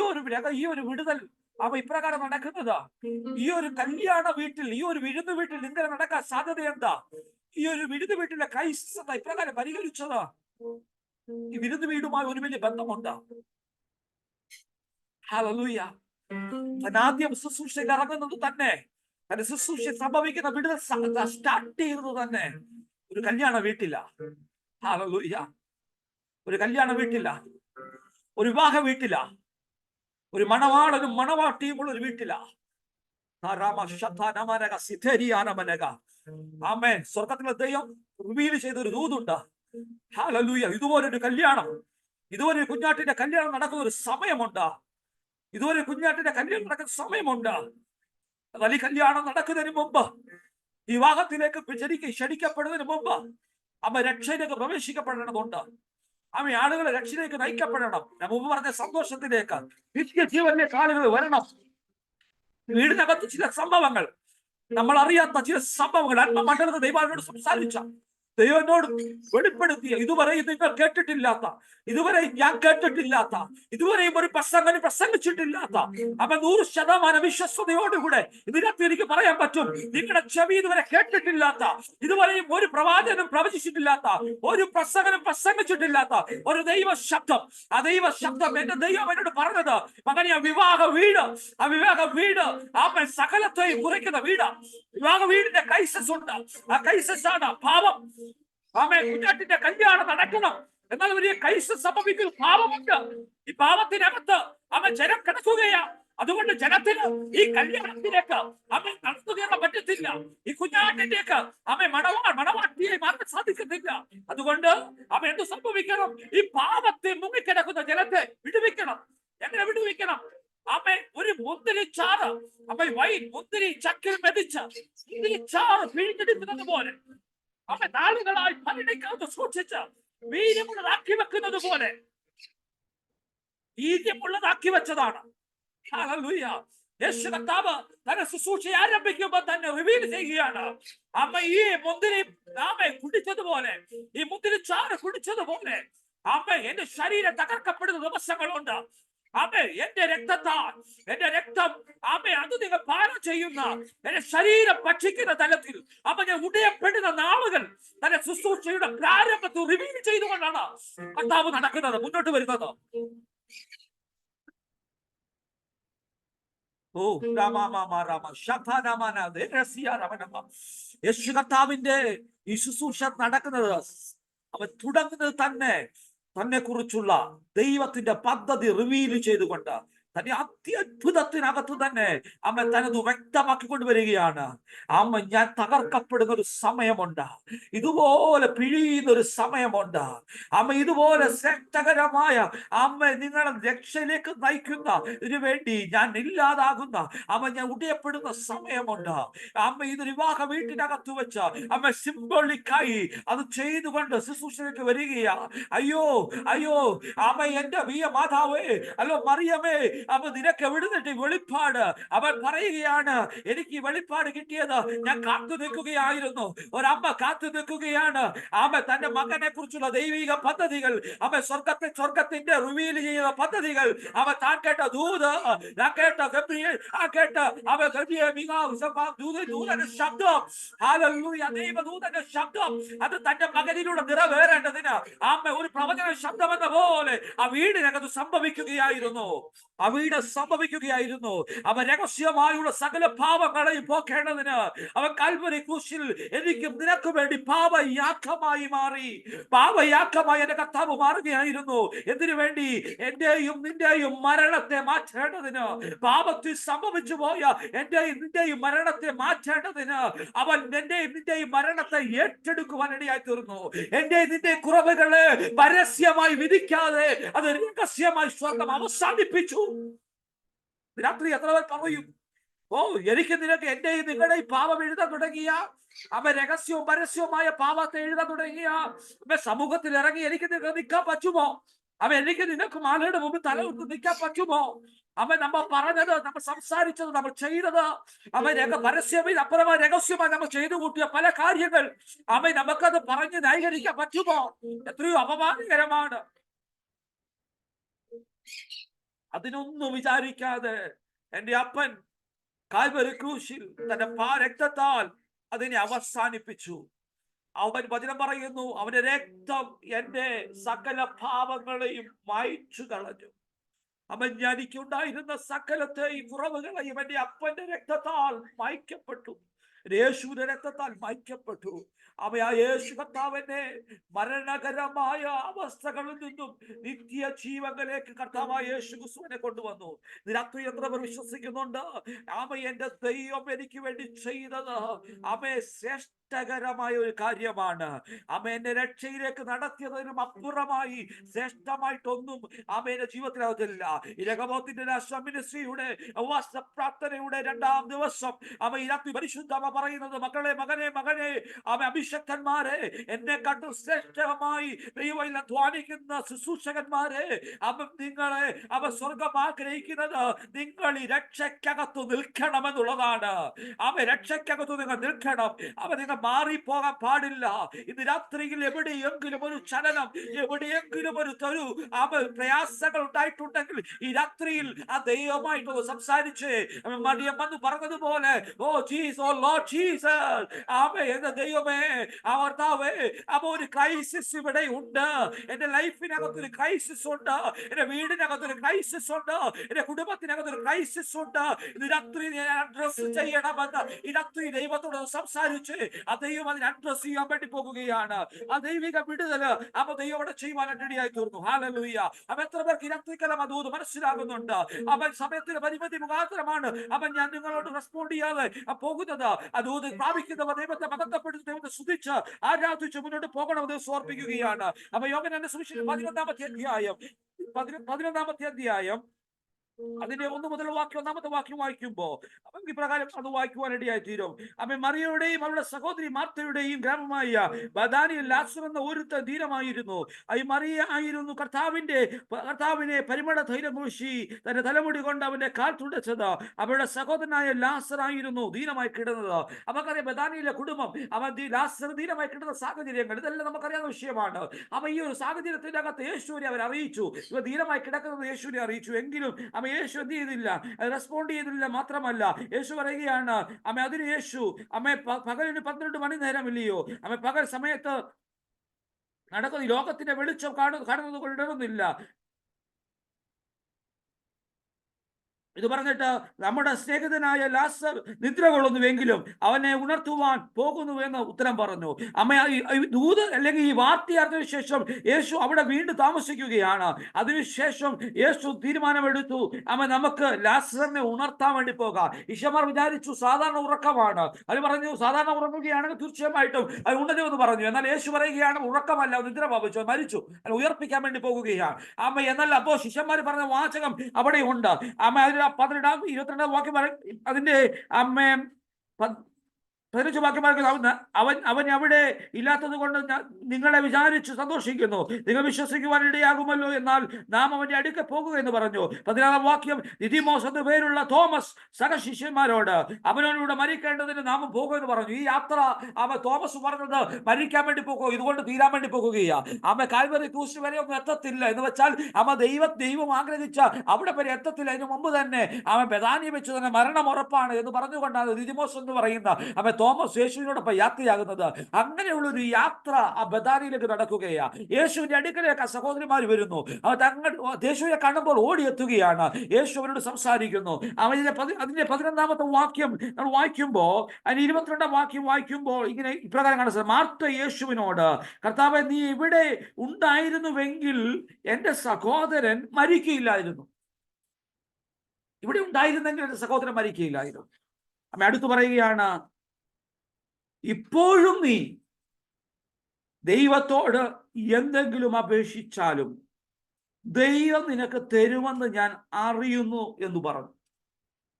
ഒരു വിടുതൽ ഇപ്രകാരം നടക്കുന്നത്? ഈ ഒരു കല്യാണ വീട്ടിൽ, ഈ ഒരു വിരുന്ന് വീട്ടിൽ ഇങ്ങനെ നടക്കാൻ സാധ്യത എന്താ? ഈ ഒരു വിരുന്ന് വീട്ടിലെ ക്രൈസിസ് എന്താ ഇപ്രകാരം പരിഹരിച്ചത്? ഈ വിരുന്ന് വീടുമായി ഒരു വലിയ ബന്ധമുണ്ട്. ഹല്ലേലൂയ. ആദ്യം ശുശ്രൂഷയിൽ ഇറങ്ങുന്നത് തന്നെ, തന്റെ ശുശ്രൂഷ സംഭവിക്കുന്ന വിടുതൽ സ്റ്റാർട്ട് ചെയ്യുന്നത് തന്നെ ഒരു കല്യാണ വീട്ടില. ഹല്ലേലൂയ. ഒരു കല്യാണ വീട്ടില, ഒരു വിവാഹ വീട്ടില, ഒരു മണവാളനും മണവാട്ടിയുമുള്ള ഒരു വീട്ടില. ആമേൻ. സ്വർഗത്തിലെ ദൈവം റിവീൽ ചെയ്ത ഒരു ദൂതുണ്ട്. ഹല്ലേലൂയ. ഇതുപോലൊരു കല്യാണം, ഇതുപോലെ കുഞ്ഞാട്ടിന്റെ കല്യാണം നടക്കുന്ന ഒരു സമയമുണ്ട്. ഇതുപോലെ കുഞ്ഞാട്ടിന്റെ കല്യാണം നടക്കുന്ന സമയമുണ്ട്. എന്നാൽ ഈ കല്യാണം നടക്കുന്നതിന് മുമ്പ്, വിവാഹത്തിലേക്ക് ക്ഷണിക്കപ്പെടുന്നതിന് മുമ്പ് രക്ഷയിലേക്ക് പ്രവേശിക്കപ്പെടേണ്ടതുണ്ട്. ആമേ ആളുകളെ രക്ഷയിലേക്ക് നയിക്കപ്പെടണം. ഞാൻ മുമ്പ് പറഞ്ഞ സന്തോഷത്തിലേക്ക്, നിത്യജീവനിലേക്ക് ആളുകൾ വരണം. വീടിനകത്ത് ചില സംഭവങ്ങൾ, നമ്മൾ അറിയാത്ത ചില സംഭവങ്ങൾ ആത്മമണ്ഡലത്തിൽ ദൈവത്തോട് സംസാരിച്ച, ദൈവനോട് വെളിപ്പെടുത്തിയ, ഇതുവരെ നിങ്ങൾ കേട്ടിട്ടില്ലാത്ത, ഇതുവരെ ഞാൻ കേട്ടിട്ടില്ലാത്ത, ഇതുവരെയും ഒരു പ്രസംഗം പ്രസംഗിച്ചിട്ടില്ലാത്ത, അപ്പൊ 100% വിശ്വസ്തയോടുകൂടെ ഇതിനകത്ത് എനിക്ക് പറയാൻ പറ്റും, നിങ്ങളുടെ ചെവി ഇതുവരെ കേട്ടിട്ടില്ലാത്ത, ഇതുവരെയും ഒരു പ്രവാചകനും പ്രവചിച്ചിട്ടില്ലാത്ത, ഒരു പ്രസംഗനും പ്രസംഗിച്ചിട്ടില്ലാത്ത ഒരു ദൈവ ശബ്ദം. ആ ദൈവ ശബ്ദം എന്റെ ദൈവം എന്നോട് പറഞ്ഞത്, മകനെ ആ വിവാഹ വീട്, ആ വിവാഹ വീട് ആമേ സകലത്തെയും കുറിക്കുന്ന വീട്. വിവാഹ വീടിന്റെ കൈസസ് ഉണ്ട്. ആ കൈസസ് ആണ് പാപം. ആമേ കുഞ്ഞാട്ടിന്റെ കല്യാണം നടക്കണം, എന്നാൽ വലിയ കൈസസ് സംഭവിക്കുന്ന പാപമുണ്ട്. ഈ പാപത്തിനകത്ത് അവൻ ജനം കിടക്കുകയാ. അതുകൊണ്ട് ജനത്തിന് ഈ കല്യാണത്തിലേക്ക് അവൻ നടന്നു കയറാൻ പറ്റത്തില്ല. ഈ കുഞ്ഞാട്ടിന്റെയൊക്കെ അവൻ മണവാട്ടിയായി മാറാൻ സാധിക്കത്തില്ല. അതുകൊണ്ട് അവൻ എന്ത് സംഭവിക്കണം? ഈ പാപത്തെ മുങ്ങിക്കിടക്കുന്ന ജനത്തെ വിടുവിക്കണം. എങ്ങനെ വിടുവിക്കണം? അവൻ ഒരു മുന്തിരിച്ചാറ്, അവൻ മുന്തിരി ചക്കിൽ മെതിച്ച് മുന്തിരിച്ചാറ് പിഴിഞ്ഞെടുക്കുന്നത് പോലെ, അവൻ നാളുകളായി പരിണിക്കാതെ സൂക്ഷിച്ച് വീര്യമുള്ളതാക്കി വെക്കുന്നത് പോലെ വീര്യമുള്ളതാക്കി വെച്ചതാണ്. ഹല്ലേലൂയ. യേശു കർത്താവ് തന്റെ ശുശ്രൂഷ ആരംഭിക്കുമ്പോൾ തന്നെ റിവീൽ ചെയ്യുകയാണ്, അമ്മ ഈ മുന്തിരി ആമേ കുടിച്ചതുപോലെ, ഈ മുന്തിരി ചാറ് കുടിച്ചതുപോലെ അമ്മ എന്റെ ശരീരം തകർക്കപ്പെടുന്ന ദിവസങ്ങളുണ്ട്. ആമേ എന്റെ രക്തത്താൽ, എന്റെ രക്തം ആമേ അത് നിങ്ങൾ പാനം ചെയ്യുന്ന, എന്റെ ശരീരം ഭക്ഷിക്കുന്ന തലത്തിൽ അപ്പൊ ഞാൻ ഉടയപ്പെടുന്ന നാളുകൾ തന്റെ ശുശ്രൂഷയുടെ പ്രാരംഭത്തിൽ റിവീൽ ചെയ്തുകൊണ്ടാണ് കർത്താവ് നടക്കുന്നത്, മുന്നോട്ട് വരുന്നത്. യേശു കർത്താവിന്റെ ഈ ശുശ്രൂഷ നടക്കുന്നത്, അവൻ തുടങ്ങുന്നത് തന്നെ കുറിച്ചുള്ള ദൈവത്തിന്റെ പദ്ധതി റിവീൽ ചെയ്തുകൊണ്ട് തന്നെ അത്യത്ഭുതത്തിനകത്ത് തന്നെ അമ്മ തനത് വ്യക്തമാക്കിക്കൊണ്ട് വരികയാണ്. അമ്മ ഞാൻ തകർക്കപ്പെടുന്ന ഒരു സമയമുണ്ട്, ഇതുപോലെ പിഴിയുന്ന ഒരു സമയമുണ്ട്. അമ്മ ഇതുപോലെ ശ്രേഷ്ഠകരമായ അമ്മ നിങ്ങളെ രക്ഷയിലേക്ക് നയിക്കുന്ന ഇതിനു വേണ്ടി ഞാൻ ഇല്ലാതാകുന്ന അമ്മ ഞാൻ ഉടയപ്പെടുന്ന സമയമുണ്ട്. അമ്മ ഇത് വിവാഹ വീട്ടിനകത്ത് വെച്ച് അമ്മ സിംബോളിക്കായി അത് ചെയ്തുകൊണ്ട് ശുശ്രൂഷയിലേക്ക് വരികയാ. അയ്യോ അമ്മ എന്റെ പ്രിയ മാതാവേ, അല്ലോ മറിയമേ, അപ്പൊ നിനക്ക് എവിടുന്നിട്ട് വെളിപ്പാട്? അവൻ പറയുകയാണ്, എനിക്ക് വെളിപ്പാട് കിട്ടിയത് ഞാൻ കാത്തു നിൽക്കുകയായിരുന്നു. ഒരമ്മ കാത്തു നിൽക്കുകയാണ്. അമ്മ തന്റെ മകനെ കുറിച്ചുള്ള ദൈവിക പദ്ധതികൾ, അമ്മ സ്വർഗത്തിന്റെ റിവീൽ ചെയ്യുന്ന പദ്ധതികൾ, അവ താൻ കേട്ട ദൂത്, ഞാൻ കേട്ട ദൂതന്റെ ശബ്ദം, ദൈവദൂതന്റെ ശബ്ദം, അത് തന്റെ മകനിലൂടെ നിറവേറേണ്ടതിന് അമ്മ ഒരു പ്രവചന ശബ്ദം എന്ന പോലെ ആ വീടിനകത്ത് സംഭവിക്കുകയായിരുന്നു. അവൻ രഹസ്യമായുള്ള സകല പാപങ്ങളെയും പോക്കേണ്ടതിന് അവൻ കൽവരി ക്രൂശിൽ എനിക്കും നിനക്കും വേണ്ടി പാപയാഗമായി മാറി. പാപയാഗമായി എന്റെ കർത്താവ് മാറുകയായിരുന്നു. എന്തിനു വേണ്ടി? എന്റെയും നിന്റെയും മരണത്തെ മാറ്റേണ്ടതിന്. പാപത്തിൽ സംഭവിച്ചു പോയ എന്റെയും നിന്റെയും മരണത്തെ മാറ്റേണ്ടതിന് അവൻ എന്റെയും നിന്റെയും മരണത്തെ ഏറ്റെടുക്കുവാൻ ഇടയായി തീർന്നു. എന്റെയും നിന്റെ കുറവുകളെ പരസ്യമായി വിധിക്കാതെ അത് രഹസ്യമായി സ്വർഗം അവസാനിപ്പിച്ചു. രാത്രി എത്ര പേർ പറയും, എനിക്ക് നിനക്ക് എന്റെയും നിങ്ങളുടെയും പാപം എഴുതാൻ തുടങ്ങിയ അവൻ രഹസ്യവും പരസ്യവുമായ പാപത്തെ എഴുതാൻ തുടങ്ങിയ അവൻ സമൂഹത്തിൽ ഇറങ്ങി എനിക്ക് നിനക്ക് നിൽക്കാൻ പറ്റുമോ? അവൻ എനിക്ക് നിനക്ക് ആളുകളുടെ മുമ്പിൽ തലകുത്തി നിൽക്കാൻ പറ്റുമോ? അവൻ നമ്മൾ പറഞ്ഞത്, നമ്മൾ സംസാരിച്ചത്, നമ്മൾ ചെയ്തത്, അവൻ പരസ്യമായി അപ്പുറമായി രഹസ്യമായി നമ്മൾ ചെയ്തു കൂട്ടിയ പല കാര്യങ്ങൾ അവൻ നമുക്കത് പറഞ്ഞ് ന്യായീകരിക്കാൻ പറ്റുമോ? എത്രയോ അപമാനകരമാണ്. അതിനൊന്നും വിചാരിക്കാതെ എന്റെ അപ്പൻ കാൽവരി ക്രൂശിൽ തന്റെ രക്തത്താൽ അതിനെ അവസാനിപ്പിച്ചു. അവൻ വചനം പറയുന്നു, അവന്റെ രക്തം എന്റെ സകല പാപങ്ങളെയും മായ്ച്ചു കളഞ്ഞു. അവൻ എനിക്കുണ്ടായിരുന്ന സകലത്തെയും കുറവുകളെയും എന്റെ അപ്പന്റെ രക്തത്താൽ മായ്ക്കപ്പെട്ടു. യേശുവിന്റെ രക്തത്താൽ മായ്ക്കപ്പെട്ടു. അവ ആ യേശു കർത്താവിനെ മരണകരമായ അവസ്ഥകളിൽ നിന്നും നിത്യ ജീവനിലേക്ക് കർത്താവായ യേശു ക്രിസ്തുവിനെ കൊണ്ടുവന്നു. രാത്രി എത്ര പേർ വിശ്വസിക്കുന്നുണ്ട്? എന്റെ ദൈവം എനിക്ക് വേണ്ടി ചെയ്തത് ശ്രേഷ്ഠകരമായ ഒരു കാര്യമാണ്. എന്നെ രക്ഷയിലേക്ക് നടത്തിയതിനും അപ്പുറമായി ശ്രേഷ്ഠമായിട്ടൊന്നും എന്റെ ജീവിതത്തിലാകത്തില്ല. ഈ രഹബോത്തിന്റെ മിനിസ്ട്രിയുടെ പ്രാർത്ഥനയുടെ 2ാം ദിവസം ഈ രാത്രി പരിശുദ്ധ പറയുന്നത്, മക്കളെ, മകനെ, മകനെ, അവൻ അഭിഷക്തന്മാരെ, എന്നെ കണ്ടു ശ്രേഷ്ഠമായി ദൈവം അധ്വാനിക്കുന്ന ശുശ്രൂഷകന്മാരെ, അവൻ നിങ്ങളെ, അവൻ സ്വർഗം ആഗ്രഹിക്കുന്നത് നിങ്ങൾ ഈ രക്ഷയ്ക്കകത്തു നിൽക്കണമെന്നുള്ളതാണ്. അവൻ രക്ഷയ്ക്കകത്തു നിങ്ങൾ നിൽക്കണം. അവൻ നിങ്ങൾ മാറിപ്പോകാൻ പാടില്ല. ഇന്ന് രാത്രിയിൽ എവിടെയെങ്കിലും ഒരു ചലനം, എവിടെയെങ്കിലും ഒരു അവൻ പ്രയാസങ്ങൾ ഉണ്ടായിട്ടുണ്ടെങ്കിൽ ഈ രാത്രിയിൽ ആ ദൈവമായിട്ട് സംസാരിച്ച് മറിയം വന്ന് പറഞ്ഞതുപോലെ, ഓ ജീസസ്, ഓ ലോർഡ് ജീസസ്, ആമേ, എന്റെ ദൈവമേ, കർത്താവേ, അപ്പോൾ ഒരു ക്രൈസിസ് ഇവിടെ ഉണ്ട്. എന്റെ ലൈഫിനകത്തൊരു ക്രൈസിസ് ഉണ്ട്, എന്റെ വീടിനകത്തൊരു ക്രൈസിസ് ഉണ്ട്, എന്റെ കുടുംബത്തിനകത്തൊരു ക്രൈസിസ് ഉണ്ട്. ഇത് രാത്രി ഞാൻ അഡ്രസ് ചെയ്യണമെന്ന് ഈ രാത്രി ദൈവത്തോട് സംസാരിച്ച് ആ ദൈവം അതിനെ അഡ്രസ് ചെയ്യാൻ വേണ്ടി പോകുകയാണ്. ആ ദൈവിക വിടുതല് അപ്പൊ ദൈവം അവിടെ ചെയ്യുവാൻ റെഡിയായി തീർന്നു. ഹല്ലേലൂയ. അവൻ എത്ര പേർക്ക് ഈ രാത്രിക്കാലം അത് മനസ്സിലാകുന്നുണ്ട്? അവൻ സമയത്തിന് പരിമിതി മുഖാന്തരമാണ് അവൻ ഞാൻ നിങ്ങളോട് റെസ്പോണ്ട് ചെയ്യാതെ പോകുന്നത്. അത് പ്രാപിക്കുന്നവർ ദൈവത്തെ മഹത്വപ്പെടുത്തി ദൈവത്തെ സ്തുതിച്ച് ആരാധിച്ച് മുന്നോട്ട് പോകണമെന്ന് ഓർപ്പിക്കുകയാണ്. അപ്പൊ യോഹന്നാന്റെ സുവിശേഷം 11-ാമത്തെ അധ്യായം അതിന്റെ 1 മുതൽ 1-ാമത്തെ വാക്യം വായിക്കുമ്പോ അവർക്ക് ഇപ്രകാരം അത് വായിക്കുവാൻ ഇടയായി തീരും. അവൻ മറിയയുടെയും അവളുടെ സഹോദരി മാർത്തയുടെയും ഗ്രാമമായ ബഥാനിയിൽ ലാസർ എന്ന ഒരുത്തൻ ധീരമായിരുന്നു. ഈ മറിയ ആയിരുന്നു കർത്താവിനെ പരിമള തൈലം പൂശി തന്റെ തലമുടി കൊണ്ട് അവന്റെ കാൽ തുടച്ചത്. അവരുടെ സഹോദരനായ ലാസർ ആയിരുന്നു ദീനമായി കിടന്നത്. നമുക്കറിയാം ബഥാനിയിലെ കുടുംബം, അവൻ ലാസർ ദീനമായി കിടന്ന സാഹചര്യങ്ങൾ ഇതെല്ലാം നമുക്കറിയാവുന്ന വിഷയമാണ്. അവ ഈ ഒരു സാഹചര്യത്തിന്റെ അകത്ത് യേശുവിനെ അവർ അറിയിച്ചു. ഇവ ദീനമായി കിടക്കുന്നത് യേശുവിനെ അറിയിച്ചു. എങ്കിലും യേശു എന്ത് ചെയ്തില്ല? റെസ്പോണ്ട് ചെയ്തില്ല. മാത്രമല്ല യേശു പറയുകയാണ്, അതിന് യേശു പകലിന് 12 മണി നേരമില്ലയോ? പകൽ സമയത്ത് നടക്കുന്ന ലോകത്തിന്റെ വെളിച്ചം കാണുന്നത് കൊണ്ടിടുന്നില്ല. ഇത് പറഞ്ഞിട്ട് നമ്മുടെ സ്നേഹിതനായ ലാസർ നിദ്ര കൊള്ളുന്നുവെങ്കിലും അവനെ ഉണർത്തുവാൻ പോകുന്നുവെന്ന് ഉത്തരം പറഞ്ഞു. ദൂത് അല്ലെങ്കിൽ ഈ വാർത്ത അറിഞ്ഞതിനു ശേഷം യേശു അവിടെ വീണ്ടും താമസിക്കുകയാണ്. അതിനുശേഷം യേശു തീരുമാനമെടുത്തു, നമുക്ക് ലാസറിനെ ഉണർത്താൻ വേണ്ടി പോകാം. ഈശോമാർ വിചാരിച്ചു സാധാരണ ഉറക്കമാണ്. അത് പറഞ്ഞു സാധാരണ ഉറങ്ങുകയാണെങ്കിൽ തീർച്ചയായിട്ടും അത് ഉണരുമെന്ന് പറഞ്ഞു. എന്നാൽ യേശു പറയുകയാണ് ഉറക്കമല്ല, നിദ്ര ബാധിച്ചു, മരിച്ചു, ഉയർപ്പിക്കാൻ വേണ്ടി പോകുകയാണ്. എന്നാൽ അപ്പോ ശിഷ്യന്മാർ പറഞ്ഞ വാചകം അവിടെ ഉണ്ട്. 22 വാക്യം അതിന്റെ 15 വാക്യം അവൻ അവിടെ ഇല്ലാത്തത് കൊണ്ട് നിങ്ങളെ വിചാരിച്ച് സന്തോഷിക്കുന്നു. നിങ്ങൾ വിശ്വസിക്കുവാൻ ഇടയാകുമല്ലോ, എന്നാൽ നാം അവന്റെ അടുക്ക പോകുക എന്ന് പറഞ്ഞു. 16 വാക്യം, ദിദിമോസ് എന്ന് പേരുള്ള തോമസ് സഹശിഷ്യന്മാരോട് അവനോട് മരിക്കേണ്ടതിന് നാം പോകുമെന്ന് പറഞ്ഞു. ഈ യാത്ര തോമസ് പറഞ്ഞത് മരിക്കാൻ വേണ്ടി പോകുക, ഇതുകൊണ്ട് തീരാൻ വേണ്ടി പോകുകയാ. കാൽവറി ക്രൂശ് വരെ ഒന്നും എത്തത്തില്ല എന്ന് വെച്ചാൽ ദൈവം ആഗ്രഹിച്ച അവിടെ വരെ എത്തത്തില്ല. അതിന് മുമ്പ് തന്നെ ബഥാനിയ വെച്ച് തന്നെ മരണം ഉറപ്പാണ് എന്ന് പറഞ്ഞുകൊണ്ടാണ് ദിദിമോസ് എന്ന് പറയുന്ന തോമസ് യേശുവിനോടൊപ്പം യാത്രയാകുന്നത്. അങ്ങനെയുള്ള ഒരു യാത്ര ബഥാനിയിലേക്ക് നടക്കുകയാ. യേശുവിന്റെ അടുക്കലേക്ക് സഹോദരിമാർ വരുന്നു. യേശുവിനെ കാണുമ്പോൾ ഓടിയെത്തുകയാണ്. യേശു അവരോട് സംസാരിക്കുന്നു. അതിന്റെ 11-ാമത്തെ വാക്യം നമ്മൾ വായിക്കുമ്പോ, അതിന് 22-ാം വാക്യം വായിക്കുമ്പോൾ ഇങ്ങനെ ഇപ്രകാരം കാണുന്നത്, മാർത്ത യേശുവിനോട്, കർത്താവേ, നീ ഇവിടെ ഉണ്ടായിരുന്നുവെങ്കിൽ എന്റെ സഹോദരൻ മരിക്കുകയില്ലായിരുന്നു. ഇവിടെ ഉണ്ടായിരുന്നെങ്കിൽ എന്റെ സഹോദരൻ മരിക്കുകയില്ലായിരുന്നു. അടുത്ത് പറയുകയാണ്, ഇപ്പോഴും നീ ദൈവത്തോട് എന്തെങ്കിലും അപേക്ഷിച്ചാലും ദൈവം നിനക്ക് തരുമെന്ന് ഞാൻ അറിയുന്നു എന്ന് പറഞ്ഞു.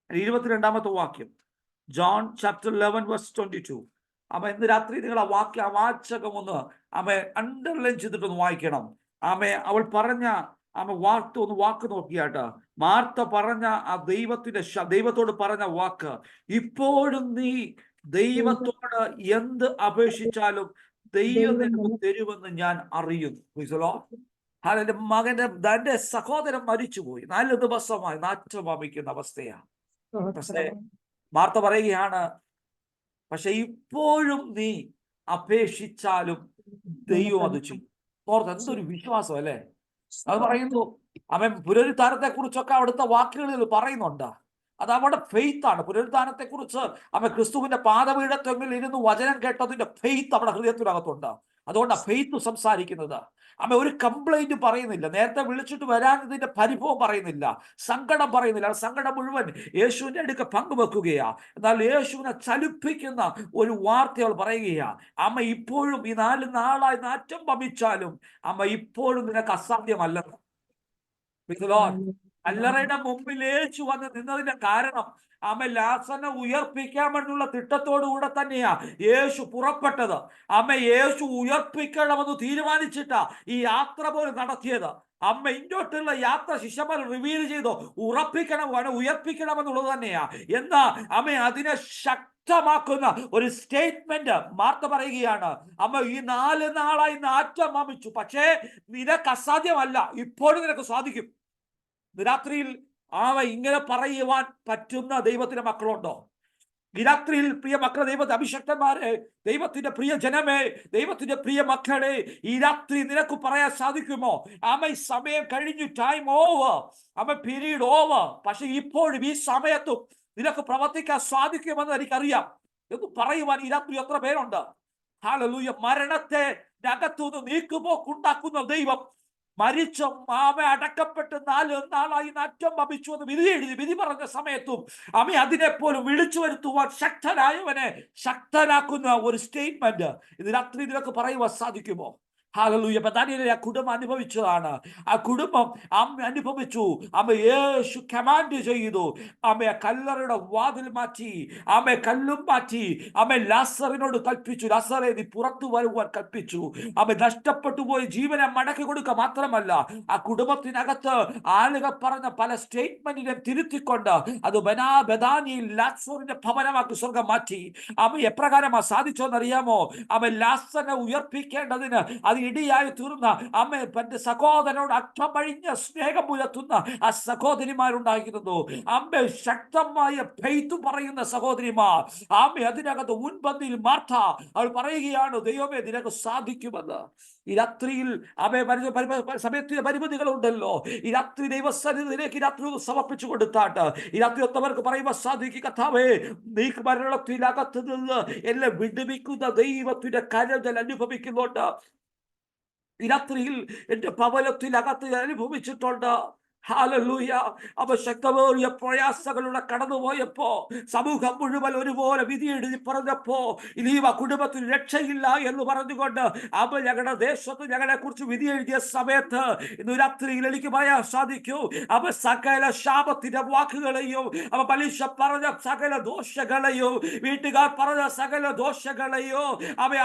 22-ാമത്തെ വാക്യം, ജോൺ ചാപ്റ്റർ 11:22. ഇന്ന് രാത്രി നിങ്ങൾ ആ വാചകം ഒന്ന് അണ്ടർലൈൻ ചെയ്തിട്ടൊന്ന് വായിക്കണം. അവൾ പറഞ്ഞ വാക്ക് നോക്കിയാട്ട് മാർത്ത പറഞ്ഞ ആ ദൈവത്തോട് പറഞ്ഞ വാക്ക്, ഇപ്പോഴും നീ ദൈവത്തോട് എന്ത് അപേക്ഷിച്ചാലും ദൈവം നിനക്ക് തരുമെന്ന് ഞാൻ അറിയുന്നു. തന്റെ സഹോദരൻ മരിച്ചുപോയി, 4 ദിവസമായി നാറ്റം വമിക്കുന്ന അവസ്ഥയാണ്. പക്ഷേ മാർത്ത പറയുകയാണ്, പക്ഷെ ഇപ്പോഴും നീ അപേക്ഷിച്ചാലും ദൈവം അത് ചെയ്യും. ഓർത്ത് എന്തൊരു വിശ്വാസം അല്ലേ? അത് പറയുന്നു. പുനരുത്ഥാനത്തെ കുറിച്ചൊക്കെ അവിടുത്തെ വാക്കുകളിൽ പറയുന്നുണ്ട്. അത് അവിടെ ഫെയ്ത്ത് ആണ്. പുനരുത്ഥാനത്തെ കുറിച്ച് ക്രിസ്തുവിന്റെ പാദപീഠത്തെങ്കിൽ ഇരുന്ന് വചനം കേട്ടതിന്റെ ഫെയ്ത്ത് അവിടെ ഹൃദയത്തിനകത്തുണ്ട്. അതുകൊണ്ടാണ് ഫെയ്ത്ത് സംസാരിക്കുന്നത്. ഒരു കംപ്ലൈന്റ് പറയുന്നില്ല, നേരത്തെ വിളിച്ചിട്ട് വരാനതിന്റെ പരിഭവം പറയുന്നില്ല, സങ്കടം പറയുന്നില്ല. സങ്കടം മുഴുവൻ യേശുവിന്റെ അടുക്ക പങ്കുവെക്കുകയാ. എന്നാൽ യേശുവിനെ ചലിപ്പിക്കുന്ന ഒരു വാർത്ത അവൾ പറയുകയാ, ഇപ്പോഴും ഈ 4 നാളായി നാറ്റം വമിച്ചാലും ഇപ്പോഴും നിനക്ക് അസാധ്യമല്ലെന്ന്. കല്ലറയുടെ മുമ്പിൽ യേശു വന്ന് നിന്നതിന്റെ കാരണം ലാസറിനെ ഉയർപ്പിക്കാമെന്നുള്ള തിട്ടത്തോടുകൂടെ തന്നെയാ യേശു പുറപ്പെട്ടത്. യേശു ഉയർപ്പിക്കണമെന്ന് തീരുമാനിച്ചിട്ടാ ഈ യാത്ര പോലും നടത്തിയത്. ഇങ്ങോട്ടുള്ള യാത്ര ശിഷ്യന്മാർ റിവീൽ ചെയ്തു, ഉയർപ്പിക്കണമെന്നുള്ളത് തന്നെയാ. എന്നാ അതിനെ ശക്തമാക്കുന്ന ഒരു സ്റ്റേറ്റ്മെന്റ് മാർത്ത പറയുകയാണ്. ഈ 4 നാളായി നാറ്റം വമിച്ചു, പക്ഷേ നിനക്ക് അസാധ്യമല്ല, ഇപ്പോഴും നിനക്ക് സാധിക്കും. രാത്രിയിൽ ഇങ്ങനെ പറയുവാൻ പറ്റുന്ന ദൈവത്തിന്റെ മക്കളുണ്ടോ? ഈ രാത്രിയിൽ പ്രിയ മക്കളെ, ദൈവത്തെ അഭിഷക്തന്മാരെ, ദൈവത്തിന്റെ പ്രിയ ജനമേ, ദൈവത്തിന്റെ പ്രിയ മക്കളെ, ഈ രാത്രി നിനക്ക് പറയാൻ സാധിക്കുമോ? ഈ സമയം കഴിഞ്ഞു, ടൈം ഓവർ, പീരീഡ് ഓവർ, പക്ഷെ ഇപ്പോഴും ഈ സമയത്തും നിനക്ക് പ്രവർത്തിക്കാൻ സാധിക്കുമെന്ന് എനിക്കറിയാം എന്ന് പറയുവാൻ ഈ രാത്രി എത്ര പേരുണ്ട്? ഹല്ലേലൂയ. മരണത്തെ അകത്തുനിന്ന് നീക്കുപോക്കുണ്ടാക്കുന്ന ദൈവം, മരിച്ച അടക്കപ്പെട്ട് 4 നാളായി നാറ്റം വമിച്ചു എന്ന് വിധി പറഞ്ഞ സമയത്തും അതിനെപ്പോലും വിളിച്ചു വരുത്തുവാൻ ശക്തനായവനെ ശക്തനാക്കുന്ന ഒരു സ്റ്റേറ്റ്മെന്റ് ഇത് രാത്രി നിനക്ക് പറയുവാൻ സാധിക്കുമോ? ഹല്ലേലൂയ. ദാനിയേൽ ആ കുടുംബം അനുഭവിച്ചതാണ്. ആ കുടുംബം അനുഭവിച്ചു. യേശു കമാൻഡ് ചെയ്തു. കല്ലറയുടെ വാതിൽ മാറ്റി, കല്ലും മാറ്റി. ലാസറിനോട് കൽപ്പിച്ചു, ലാസറെ നീ പുറത്തു വരുവാൻ കൽപ്പിച്ചു. നഷ്ടപ്പെട്ടു പോയി ജീവനെ മടക്കി കൊടുക്കുക മാത്രമല്ല, ആ കുടുംബത്തിനകത്ത് ആളുകൾ പറഞ്ഞ പല സ്റ്റേറ്റ്മെന്റിനെ തിരുത്തിക്കൊണ്ട് അത് ബഥാനിയിൽ ലാസറിന്റെ ഭവനമാക്കി സ്വർഗം മാറ്റി. എപ്രകാരമാ സാധിച്ചോന്നറിയാമോ? ലാസറിനെ ഉയർപ്പിക്കേണ്ടതിന് അത് ഇടിയായി തീർന്ന തന്റെ സഹോദരനോട് അക്ഷമഴിഞ്ഞ സ്നേഹം പുലർത്തുന്ന ആ സഹോദരിമാരുണ്ടായിരുന്നു. ശക്തമായ ഫെയ്ത്ത് പറയുന്ന സഹോദരിമാർ. അതിനകത്ത് മുൻപന്തിയിൽ മാർത്ത അവൾ പറയുകയാണ്, ദൈവമേ നിനക്ക് സാധിക്കുമെന്ന്. ഈ രാത്രിയിൽ സമയത്തിന്റെ പരിമിതികളുണ്ടല്ലോ. ഈ രാത്രി ദൈവസന്നിധിയിലേക്ക് ഈ രാത്രി സമർപ്പിച്ചു കൊടുത്താട്ട് ഈ രാത്രി ഒത്തവർക്ക് പറയുവാൻ സാധിക്കും, കർത്താവേ നീ മരണത്തിനകത്ത് നിന്ന് എല്ലാം വിടുവിക്കുന്ന ദൈവത്തിന്റെ കരുതൽ അനുഭവിക്കുന്നുണ്ട്. ഈ രാത്രിയിൽ എന്റെ ഭവനത്തിനകത്ത് അനുഭവിച്ചിട്ടുണ്ട്. ഹല്ലേലൂയ. ശക്തമായ പ്രയാസങ്ങളുടെ കടന്നുപോയപ്പോ സമൂഹം മുഴുവൻ ഒരുപോലെ വിധി എഴുതി പറഞ്ഞപ്പോ ഇനി കുടുംബത്തിന് രക്ഷയില്ല എന്ന് പറഞ്ഞുകൊണ്ട് ഞങ്ങളുടെ ദേശത്ത് ഞങ്ങളെ കുറിച്ച് വിധി എഴുതിയ സമയത്ത് ഇന്ന് രാത്രിയിൽ എനിക്ക് പറയാൻ സാധിക്കൂ, സകല ശാപത്തിന്റെ വാക്കുകളെയും പലിശ പറഞ്ഞ സകല ദോഷങ്ങളെയും, വീട്ടുകാർ പറഞ്ഞ സകല ദോഷങ്ങളെയോ,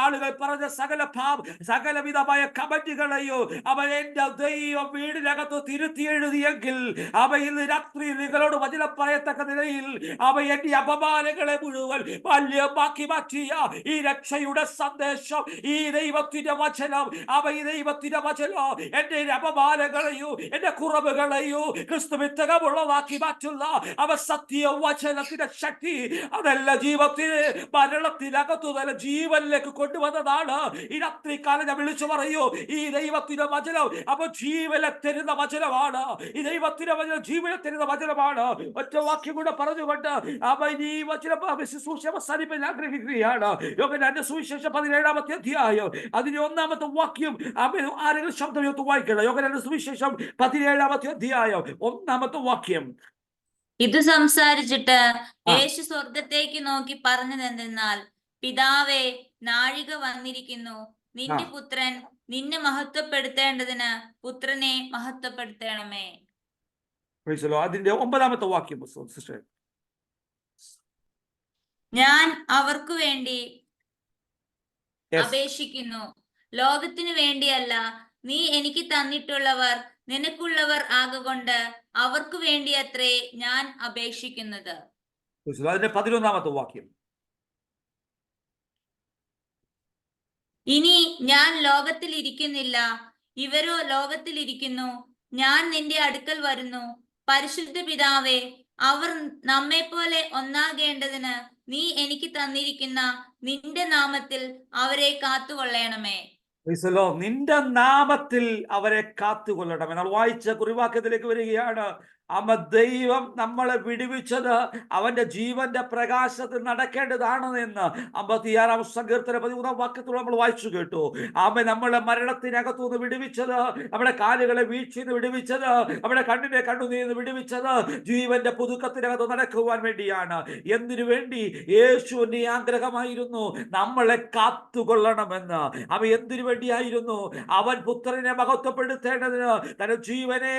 ആളുകൾ പറഞ്ഞ സകലവിധമായ കമന്റുകളെയോ എന്റെ ദൈവം വീടിനകത്ത് തിരുത്തി എഴുതിയ ഇന്ന് രാത്രി നിങ്ങളോട് വചനം പറയത്തക്ക നിലയിൽ എന്റെ അപമാനങ്ങളെ മുഴുവൻ വല്യമാക്കി മാറ്റിയ ഈ രക്ഷയുടെ സന്ദേശം, ഈ ദൈവത്തിന്റെ വചനം, ഈ ദൈവത്തിന്റെ വചനം എന്റെ അപമാനങ്ങളെയോ എന്റെ കുറവുകളെയോ ക്രിസ്തുവിത്തകമുള്ളതാക്കി മാറ്റുന്ന സത്യ വചനത്തിന്റെ ശക്തി അതെല്ലാം ജീവിതത്തിന് മരണത്തിനകത്തു തന്നെ ജീവനിലേക്ക് കൊണ്ടുവന്നതാണ്. ഈ രാത്രി കാലം ഞാൻ വിളിച്ചു പറയൂ, ഈ ദൈവത്തിന്റെ വചനം ജീവനെ തരുന്ന വചനമാണ്. ഈ ദൈവത്തിന്റെ വചനം ജീവനെ തരുന്ന വചനമാണ്. ഒറ്റ വാക്യം കൂടെ പറഞ്ഞുകൊണ്ട് ഈ വചനം ശുശ്രൂഷ അവസാനിപ്പിക്കാൻ ആഗ്രഹിക്കുകയാണ്. യോഹന്നാന്റെ സുവിശേഷം 17-ാമത്തെ അധ്യായം അതിന്റെ 1-ാമത്തെ വാക്യം ആരെങ്കിലും ശബ്ദം വായിക്കണം. യോഹന്നാന്റെ സുവിശേഷം 17-ാമത്തെ അധ്യായം 1-ാമത്തെ വാക്യം. ഇത് സംസാരിച്ചിട്ട് യേശു സ്വർഗത്തേക്ക് നോക്കി പറഞ്ഞതെന്തെന്നാൽ, പിതാവേ നാഴിക വന്നിരിക്കുന്നു, നിന്റെ പുത്രൻ നിന്നെ മഹത്വപ്പെടുത്തേണ്ടതിന് പുത്രനെ മഹത്വപ്പെടുത്തണമേ. അതിന്റെ 9-ാമത്തെ വാക്യം. ഞാൻ അവർക്കു വേണ്ടി അപേക്ഷിക്കുന്നു, ലോകത്തിനു വേണ്ടിയല്ല, നീ എനിക്ക് തന്നിട്ടുള്ളവർ നിനക്കുള്ളവർ ആകൊണ്ട് അവർക്ക് വേണ്ടി അത്രേ ഞാൻ അപേക്ഷിക്കുന്നത്. അതിന്റെ 11-ാമത്തെ വാക്യം. ഇനി ഞാൻ ലോകത്തിൽ ഇരിക്കുന്നില്ല, ഇവരോ ലോകത്തിൽ ഇരിക്കുന്നു. ഞാൻ നിന്റെ അടുക്കൽ വരുന്നു. പരിശുദ്ധ പിതാവേ, അവർ നമ്മെ പോലെ ഒന്നാകേണ്ടതിന് നീ എനിക്ക് തന്നിരിക്കുന്ന നിന്റെ നാമത്തിൽ അവരെ കാത്തുകൊള്ളണമേ. നിന്റെ നാമത്തിൽ അവരെ കാത്തുകൊള്ളണം എന്നാൽ വായിച്ച കുറിവാക്യത്തിലേക്ക് വരികയാണ്. ദൈവം നമ്മളെ വിടുവിച്ചത് അവന്റെ ജീവന്റെ പ്രകാശത്തിൽ നടക്കേണ്ടതാണ് എന്ന് 56-ാം സങ്കീർത്തന 13-ാം വാക്യത്തോടെ നമ്മൾ വായിച്ചു കേട്ടു. നമ്മളെ മരണത്തിനകത്തുനിന്ന് വിടുവിച്ചത്, നമ്മുടെ കാലുകളെ വീഴ്ചയിൽ വിടുവിച്ചത്, നമ്മുടെ കണ്ണിനെ കണ്ണുനീന്ന് വിടുവിച്ചത് ജീവന്റെ പുതുക്കത്തിനകത്ത് നടക്കുവാൻ വേണ്ടിയാണ്. എന്തിനു വേണ്ടി? യേശുവിന്റെ ആഗ്രഹമായിരുന്നു നമ്മളെ കാത്തുകൊള്ളണമെന്ന്. എന്തിനു വേണ്ടിയായിരുന്നു? അവൻ പുത്രനെ മഹത്വപ്പെടുത്തേണ്ടതിന് തന്റെ ജീവനെ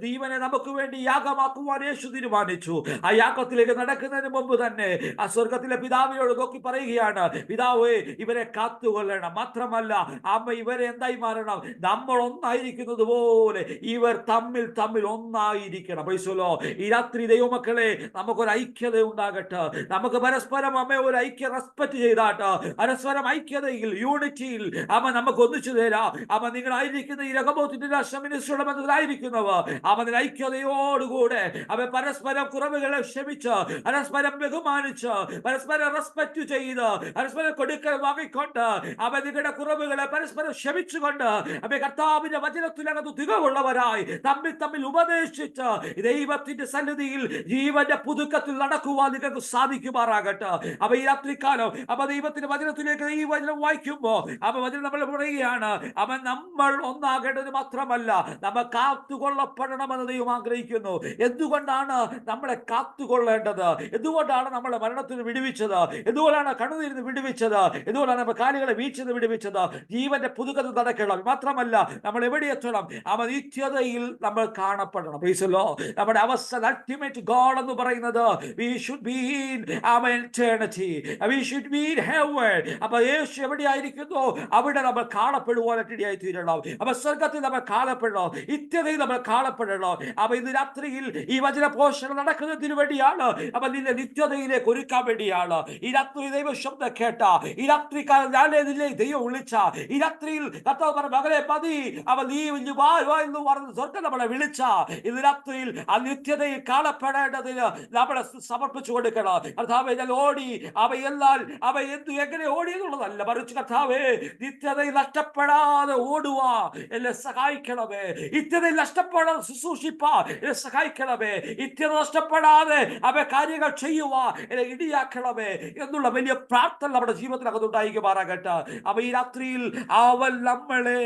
ജീവനെ നമുക്ക് വേണ്ടി യാഗമാക്കുവാൻ യേശു തീരുമാനിച്ചു. ആ യാഗത്തിലേക്ക് നടക്കുന്നതിന് മുമ്പ് തന്നെ ആ സ്വർഗത്തിലെ പിതാവിനോട് നോക്കി പറയുകയാണ്, പിതാവേ ഇവരെ കാത്തുകൊള്ളണം. മാത്രമല്ല അമ്മ ഇവരെ എന്തായി മാറണം? നമ്മൾ ഒന്നായിരിക്കുന്നത് പോലെ ഇവർ തമ്മിൽ തമ്മിൽ ഒന്നായിരിക്കണം. പൈസല്ലോ ഈ രാത്രി ദൈവമക്കളെ നമുക്കൊരു ഐക്യത ഉണ്ടാകട്ടെ. നമുക്ക് പരസ്പരം അമ്മ ഒരു ഐക്യ റെസ്പെക്ട് ചെയ്താട്ട് പരസ്പരം ഐക്യതയിൽ യൂണിറ്റിയിൽ അമ്മ നമുക്ക് ഒന്നിച്ചു തരാം. അമ്മ നിങ്ങളായിരിക്കുന്ന ഈ രഹബോത്തിന്റെ മിനിസ്ട്രിയുടെ ബന്ധത്തിലായിരിക്കുന്നവർ അവൻ ഐക്യതയോടുകൂടെ അവൻ പരസ്പരം കുറവുകളെ ക്ഷമിച്ച് പരസ്പരം ബഹുമാനിച്ച് പരസ്പരം റെസ്പെക്ട് ചെയ്ത് പരസ്പരം കൊടുക്കൽ വാങ്ങിക്കൊണ്ട് അവൻ നിങ്ങളുടെ കുറവുകളെ പരസ്പരം ക്ഷമിച്ചുകൊണ്ട് അവൻ കർത്താവിന്റെ വചനത്തിനകത്ത് തികവുള്ളവരായി തമ്മിൽ തമ്മിൽ ഉപദേശിച്ച് ദൈവത്തിന്റെ സന്നിധിയിൽ ജീവന്റെ പുതുക്കത്തിൽ നടക്കുവാൻ നിങ്ങൾക്ക് സാധിക്കുമാറാകട്ടെ. അവ ഈ രാത്രികാലം അവ ദൈവത്തിന്റെ വചനത്തിലേക്ക് ഈ വചനം വായിക്കുമ്പോ അവ വചനം നമ്മൾ പറയുകയാണ്, അവൻ നമ്മൾ ഒന്നാകേണ്ടത് മാത്രമല്ല നമ്മൾ കാത്തുകൊള്ളപ്പെടണമെന്ന് ദൈവം ആഗ്രഹിക്കുന്നു. എന്തുകൊണ്ടാണ് നമ്മളെ കാത്തുകൊള്ളേണ്ടത്? എന്തുകൊണ്ടാണ് നമ്മളെ മരണത്തിന് വിടുവിച്ചത്? എന്തുകൊണ്ടാണ് കണ്ണുനീരിന് വിടുവിച്ചത്? എന്തുകൊണ്ടാണ് നമ്മൾ കാലുകളെ വീഴ്ചന്ന് വിടുവിച്ചത്? ജീവന്റെ പുതുക്കത്തിൽ നടക്കണം. മാത്രമല്ല നമ്മൾ എവിടെ എത്തണം? അവൻ നിത്യതയിൽ നമ്മൾ കാണപ്പെടണം. നമ്മുടെ അവസ്ഥ അൾട്ടിമേറ്റ് ഗോൾ എന്ന് പറയുന്നത് we should be in our eternity, we should be in heaven. അപ്പൊ യേശു എവിടെയായിരിക്കുന്നു അവിടെ നമ്മൾ കാണപ്പെടുവാനായിട്ട് ഇടയായി തീരണം. അപ്പൊ സ്വർഗത്തിൽ നമ്മൾ കാണപ്പെടണം, നിത്യതയിൽ നമ്മൾ കാണപ്പെടണം. അപ്പൊ ഇന്ന് രാത്രിയിൽ ഈ വചന പോഷണം നടക്കുന്നതിന് വേണ്ടിയാണ്. അപ്പൊ നിന്നെ നിത്യതയിലേക്ക് ഒരുക്കാൻ വേണ്ടിയാണ്. ഈ രാത്രി ദൈവ ശബ്ദം കേട്ട, ഈ രാത്രിക്കാലം ഞാനേ നിന്നെ ദൈവം വിളിച്ച, ഈ രാത്രിയിൽ കർത്താവ് പറഞ്ഞ മകളെ മതി അവ നീ എന്ന് പറഞ്ഞ് സ്വർഗം നമ്മളെ വിളിച്ച ഇന്ന് രാത്രിയിൽ ആ നിത്യതയിൽ കാണപ്പെടേണ്ടതിന് നമ്മളെ സമർപ്പിച്ചു കൊടുക്കണം. കർത്താവേ ഞാൻ ഓടി അവയെല്ലാം അവ എങ്ങനെ ഓടി എന്നുള്ളതല്ല, മറിച്ച് കർത്താവേ നിത്യതയിൽ നഷ്ടപ്പെടാതെ ഓടുവാ എന്നെ സഹായിക്കണമേ. നിത്യതയിൽ നഷ്ടപ്പെടാതെ ശുശ്രൂഷിപ്പാ എന്നെ സഹായിക്കണമേ. നിത്യത നഷ്ടപ്പെടാതെ അവ കാര്യങ്ങൾ ചെയ്യുവാ എന്നെ ഇടിയാക്കണമേ എന്നുള്ള വലിയ പ്രാർത്ഥന നമ്മുടെ ജീവിതത്തിനകത്ത് ഉണ്ടായിരിക്കുമാറാകട്ടെ. അവ ഈ രാത്രിയിൽ അവൻ നമ്മളെ